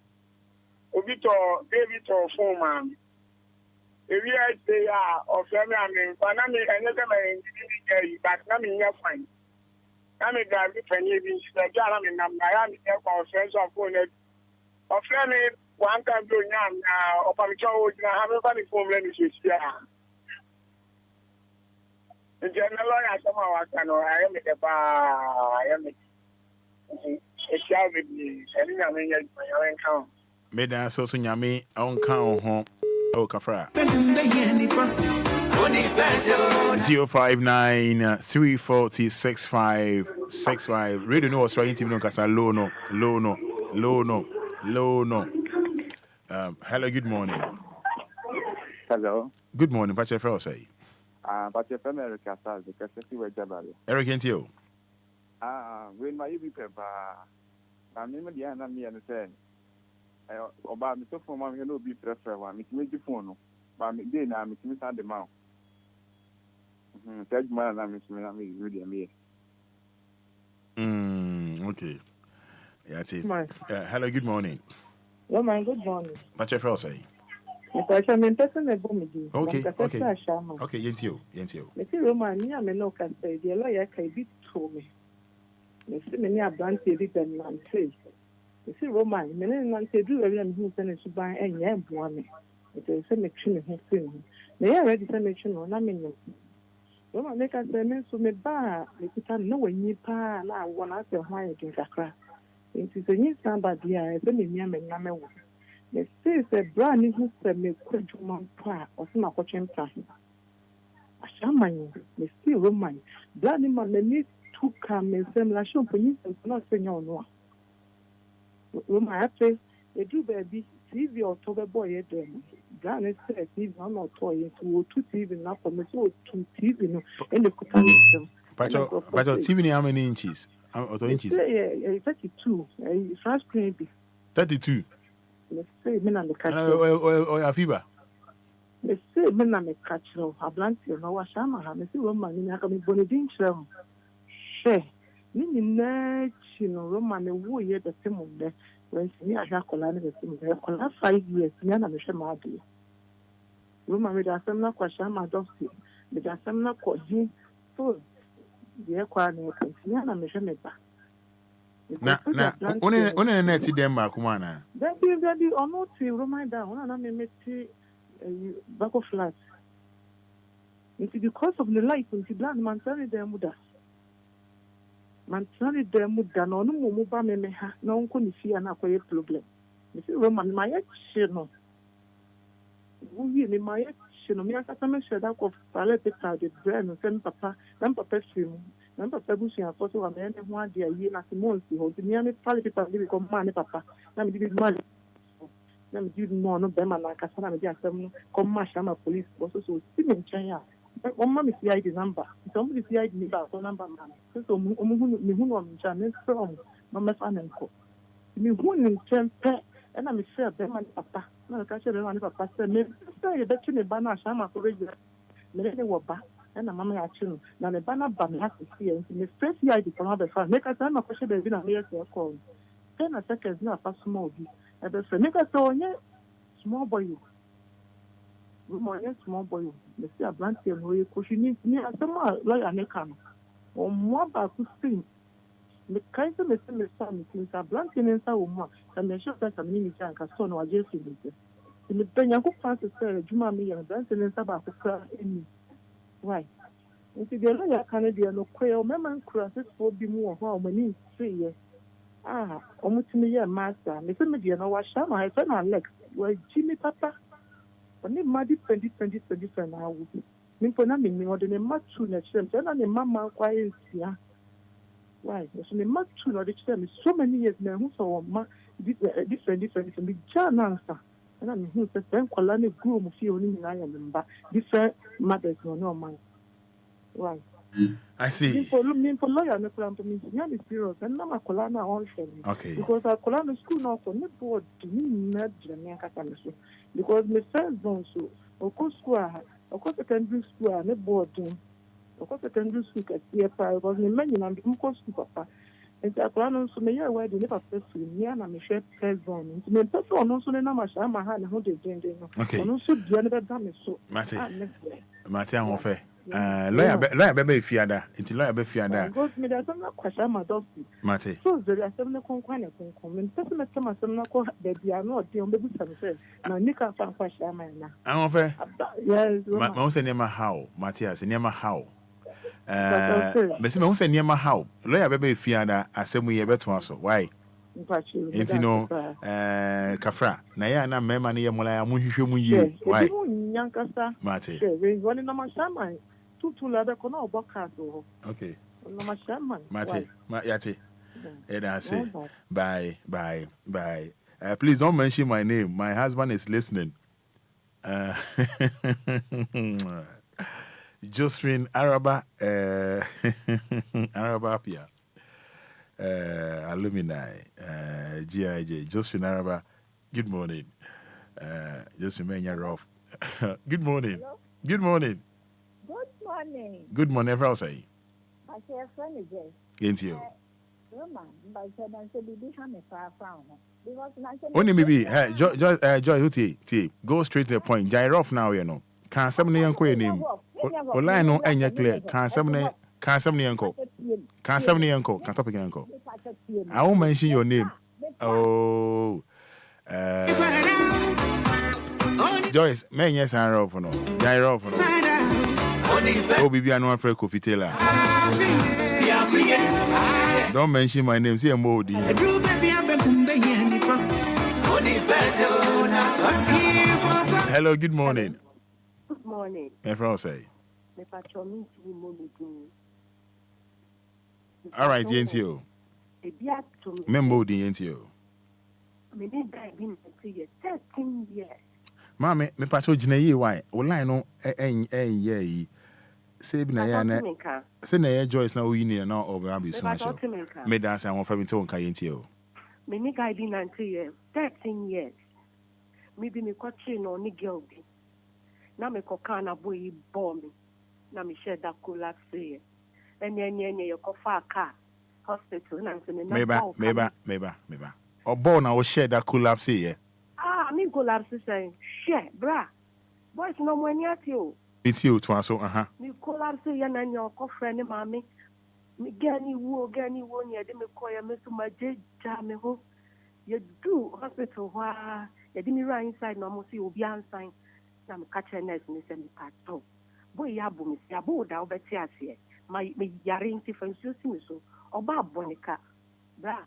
Obito, David or Foreman. If you say, or family, I mean, but I mean, another man, but I mean, you're fine. I mean, I'm even said, I mean, I'm friends of phone. Or family, one time doing now, or Pamicho, I have a funny phone, let me see. In general, I somehow I am a bar, I am a child with me, and I mean, my own count. Made I so soon, Yami, own count home. Oh, Kafra. 059 340 6565. Really know what's trying to know because I low no. Hello, good morning. Hello. Good morning, Pacha Frau say. But your family because you were Jabal. Eric and you. When my paper, I'm in the end, and say, about the phone, I'm going to be preferred one. It's made the phone, but I'm doing I'm the mouth. Tell man, I'm really me. Okay. Yeah, that's it. Hello, good morning. Oh, my good morning. Pacha Frau say. Okay. Yentio. Mr. Roman, I may not can say the lawyer can be to me. Mr. Many are brandy than man say. Mr. Roman, many man say do every who send to buy and yam one. It is a machine of him. They are ready to make sure I mean. Roman make us a so me bar, they could know when you pa now one out your high against a crack. It is a new standard here, as any yam and number. The say a brand new said me quit to my pa or some watching time. A shaman, Mr. Roman, bloody man, they need two come and same like show for you not saying no. Roma after they do baby TV or Toba boy at them. Ghana said TV not toy to 2 TV now for me so 2 TV and the But TV how many inches? Or inches? 32. Fast screen 32. Let's say men and the catch. Or a fever. Let's say men and the catch. A blank, you know, what I'm a Miss Roman, I can be bonadin. Share. Meaning, you know, Roman, a war yet the same of the when me I have colonized the 5 years, Yana Mishamadi. Roman with a seminar question, my doctor, with a seminar question, so the Enquiries, Yana Mishameba. Na one na ti dem ma kuma na Baby ono ti Roman down na me meti back of flat. It's because of the light on the blind man tell them muda. Man tell them muda no mo ba me ha na onko ni fia na akoye problem. Me say Roman my action no. We ni my action no me aka me share that of palette paper the brain no sem papa film. Number Pabusi and Photo of any one dear year at the month, you hold the nearly quality people become money, papa. Let me give you money. Let me give more no them and like a son of the commercial police also so still in China. One man is the ID number. Somebody see ID number man. So, who am China from Mamma Fan and Co. Me who in Tempe and I'm a fair them and papa. No, catch them papa said, maybe say that you banner Shama for regular. Maybe were back. And a mamma action. Now the banner ban has to see in the first year the other fan. Make a time of question they've been a year to call. 10 seconds now for small. I bet make a so small boy. Small boy. The sea of Blanty and where you need me as some like a neckam. Or more about to sing. The kind of the son since a Blanty and Sauma and the shop that a mini jank as son or just in it. In the Benyaku Francis said, Juma me and Blanty and Sabah in me. Why? If the lawyer Canadian no quail, Mamma crosses for be more how many 3 years. Almost me a master. Mr. Median or Shama, I found our legs. Well, Jimmy Papa. Only Maddy 2020 now. Nimponami, me or the much sooner, and a mamma quiet here. Why? There's only much sooner, the term so many years now, who saw different, and be Jan answer. And I'm who says, then Colony groom feeling I am different mothers no man. Right. I see. For lawyer, no plan to me, nearly serious, and now Colana on okay. Because I Colana school now for no board to me, not Jamaica. Because my friends don't so, of course, square, of course, secondary school, no boarding, of course, secondary school at CFI, because many and the papa. And the Colana so may I wear the never first me and I'm a shared first zone. Me person also the number Shama had a hundred okay. And also the other damage so. Mate, I'm off. Lawyer baby fiada. It's lawyer baby fiada. Go me there's some question my dog. Mate. So there are some conquer and person that some they are not the baby themselves. Now Nika fan question man. I'm off. Yes. My say near how, Matthias, near how. But me say near how. Lawyer baby fiada asem we beto aso. Why? Enti no kafra na ya na mema na ye mola ya muhwehwe mu yi. Why? Mate. Wani na mashama. Tutu la be kono oboka do. Okay. Na mashama. Mate. Yate. And I say bye. Please don't mention my name. My husband is listening. Josephine Araba Arabapia. Alumni, GIJ, Josephine Araba. Good morning. Josephine Menya Good morning. Hello? Good morning. Good morning. Good morning, everyone say. My friend is there. Against you. Only maybe, Joy, who T. Go straight to the point. Gyroff now, you know. Can't somebody uncle name. Online no anya clear. Can't somebody uncle. Can't somebody uncle. Can't topic uncle. I won't mention your name. Oh. Joyce, man, yes, I'm off no. Gyroff no. Oh, baby, I know I'm afraid Kofi Taylor. Don't mention my name. See a mode. Hello, good morning. Good morning. Everyone say. All right, yentio. Membo di yentio. Me need guy been 13 years. Mama, me pacho jina ye why? Ola no ye. Say bi na ya na. Say na ye Joyce na we ni na oba be so show. Me dance I want for me to nka yentio. Me need guy been 13 years. Me be me kwachi no ni girl bi. Na me koka na boy bomb me. Na me share that collapse here. Enye you kofa car hospital na me na. Meba. Obo na we share that collapse here. Me collapse saying, share, bra. Boys no money at you. It's you to so Me collapse ya na your friend mami. Me gani wo near de me koya me to my jam me ho. You do hospital wa ya de me right inside no mo see Obia sign. Na me catch a nurse me say me pato. Boy ya bu me ya bu da obeti ase. My me yare nti fancy me so. Oba bonika. Bra.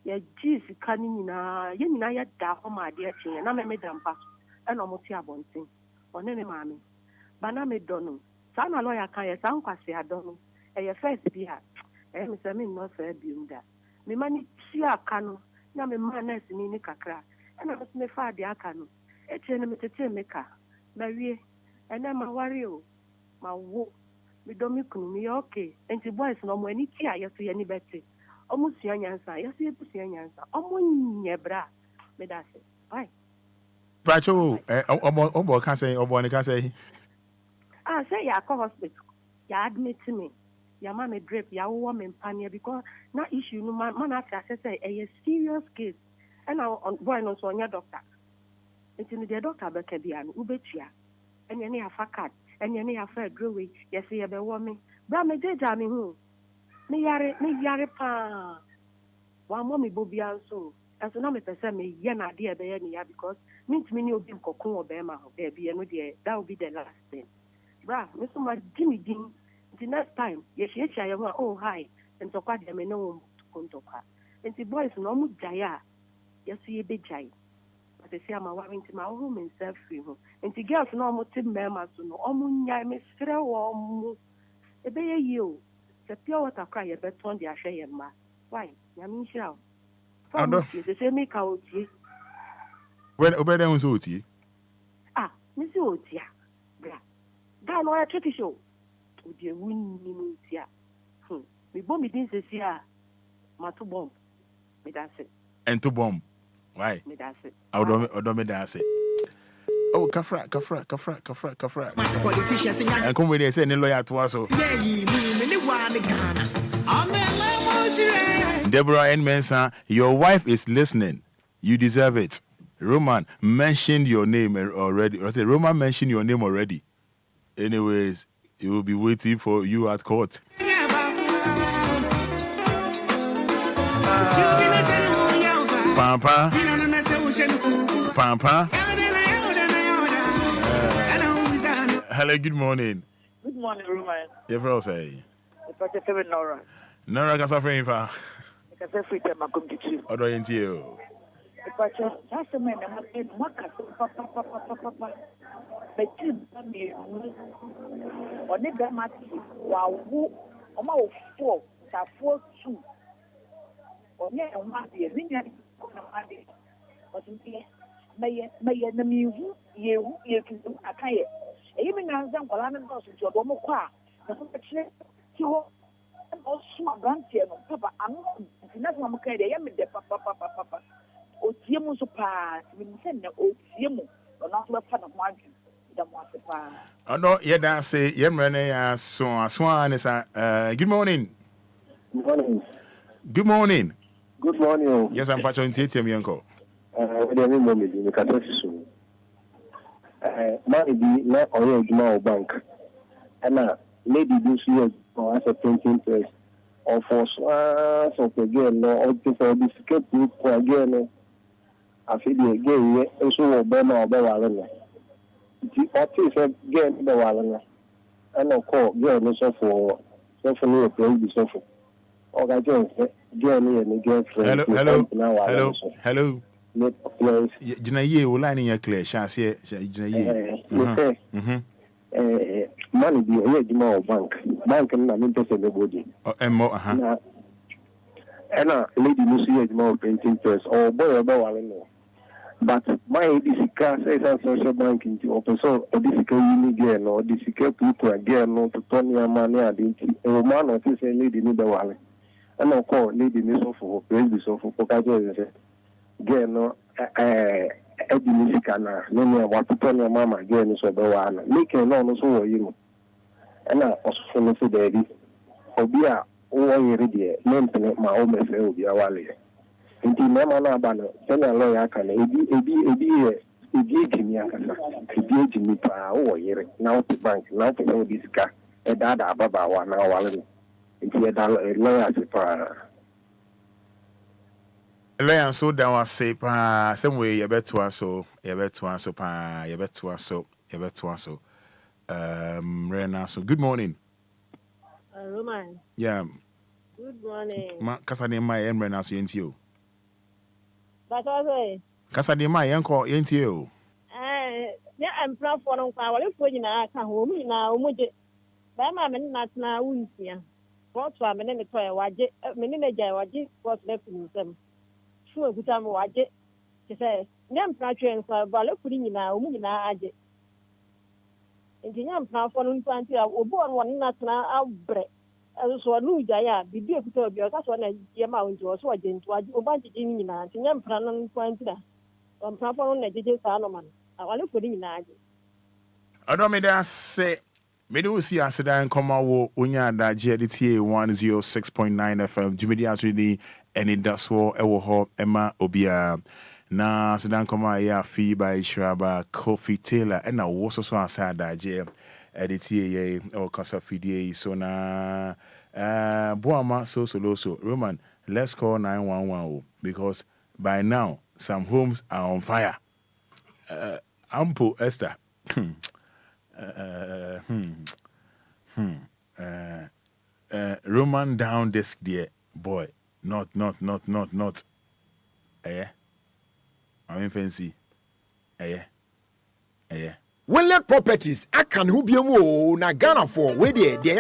Ya jisi kani na ye nyina ya da ho ma de achi na me dampa e no mo ti abontin one ne maami ba na me dono sa na lawyer kan ye sa nkwase adono e ye first bi ha e me se me no fa bium da me mani ti aka no na me ma nurse ni kakra e na me fa de aka no e tie ne me tete me ka na wie e na ma ware o ma wo me do me kunu me okay enti boys no mo ani ti aye so ye ni beti almost yansa, yes, you push yansa. Bra, me that's it. Bye. Pacho, Obo can say, Obo can say. Say, ya call hospital. Ya admit to me. Ya man drip, ya woman pania because na issue no man after say a serious case. And now on boy no so your doctor. It's in the doctor Bekebian, Ubetia. And you near fakat, and you near fair growing, yes, you be woman. Bra me de jammy who. Me yare pa. One mommy Obia so. And so now me person me na dear be any because means me no be kokun or bema baby and that will be the last thing. Bra, me so much Jimmy Dean. The next time, yes, I am oh hi and so quite me no kontoka. And the boys no mu jaya. Yes, ye be jay. But they say I'm wearing to my home and self free. And the girls no mu tim mema so no omunya me stre wo mu. E be you. The pure water cry a bet on the Ashay ma. Why? Yamin shall. The same make out ye. When Obeda was Oti? Miss Otia. Bra. Gan or a tricky show. Would you win me? We bomb me didn't say, ma to bomb. Me that's it. And to bomb. Why? Me that's it. I don't me that's it. Oh, kafra. And come with they say no lawyer to us. Deborah and Mensa, your wife is listening. You deserve it. Roman mentioned your name already. I said Roman mentioned your name already. Anyways, he will be waiting for you at court. Pampa. Hello, good morning. Good morning, Roman. Your bro say. It's a Nora. Nora can suffer in fa. It's a free time I come to you. Odo yenti you. That's a man I'm papa. But you me on it that wow o 4 2 on ye on ma be rinya ko na ma de o tin me na mi hu ye tu akaye e mi na nza nkwala na do so do mo kwa na so kire ti ho o so agrantie no papa anu na so mo kai de ye me de papa o tie mu so pa mi se na o tie mu no na so fa na mo adwen da mo ase pa no ye da say ye mrene ya so anisa good morning. Good morning. Good morning. Yes, I'm patching TTM Yanko. Maybe not on bank. And maybe this year as a printing press or for so again or for this again. I feel again, also Obama or Bawalana. The artist again Bawalana. And of course, girl also for new appeal suffer. Hello. Jina ye wo line ya clear chance ye jina ye. Money be o bank na me pese nobody. Emmo And a lady no see more painting first or boy about no. But my disika says a social banking to open so or disika uni again or disika people again no to turn your money identity. A man or to say lady no the wallet. And of course, lady miss for praise the so for Pokajo. Again, no, Eddie Musicana, no me what to turn your mama again so the one. Make a no so you know. And I was from the daddy. Obia, oh, ready, maintenance my own message, Obia Wally. Inti mema na bana sena lawyer kan ebi ejimi akasa ebi ejimi pa wo yere na to bank na to no disika e dada ababa wa na wale inti e da lawyer se pa lawyer so da wa se pa some way you beto so pa you beto so Rena so good morning Roman yeah good morning ma kasa de ma em Rena so yenti o Kasa de ma yenko yenti o ya ampra for no kwa wale fo nyina aka ho mu nyina o muje ba ma me na tena wunsia what wa me ne to e waje me ne ja waje what le funu sem fu eguta mo waje te se nya ampra twen so ba le funu nyina o mu nyina aje nya ampra for no ntanti obo on won na tena abre so no ya bibi ekuta obi o ka so na ye ma onji o so waje ntu waje o ba nji nyina nya ampra no ntanti da ampra for no na jeje sa no man awale fo ni na aje Adome da se me do see aseda nkoma wo onya da GDTA 106.9 FM Jumidi asudi Anidaso Wɔhɔ Emma Obia na aseda nkoma ya fi by Shraba Coffee Taylor and na wo so asada je editie ye o kasa fidie so na boama so Roman, let's call 911 because by now some homes are on fire. Ample Esther. Roman down desk there, boy. Not. I'm in fancy. Well, let properties. I can who be more na Ghana for where they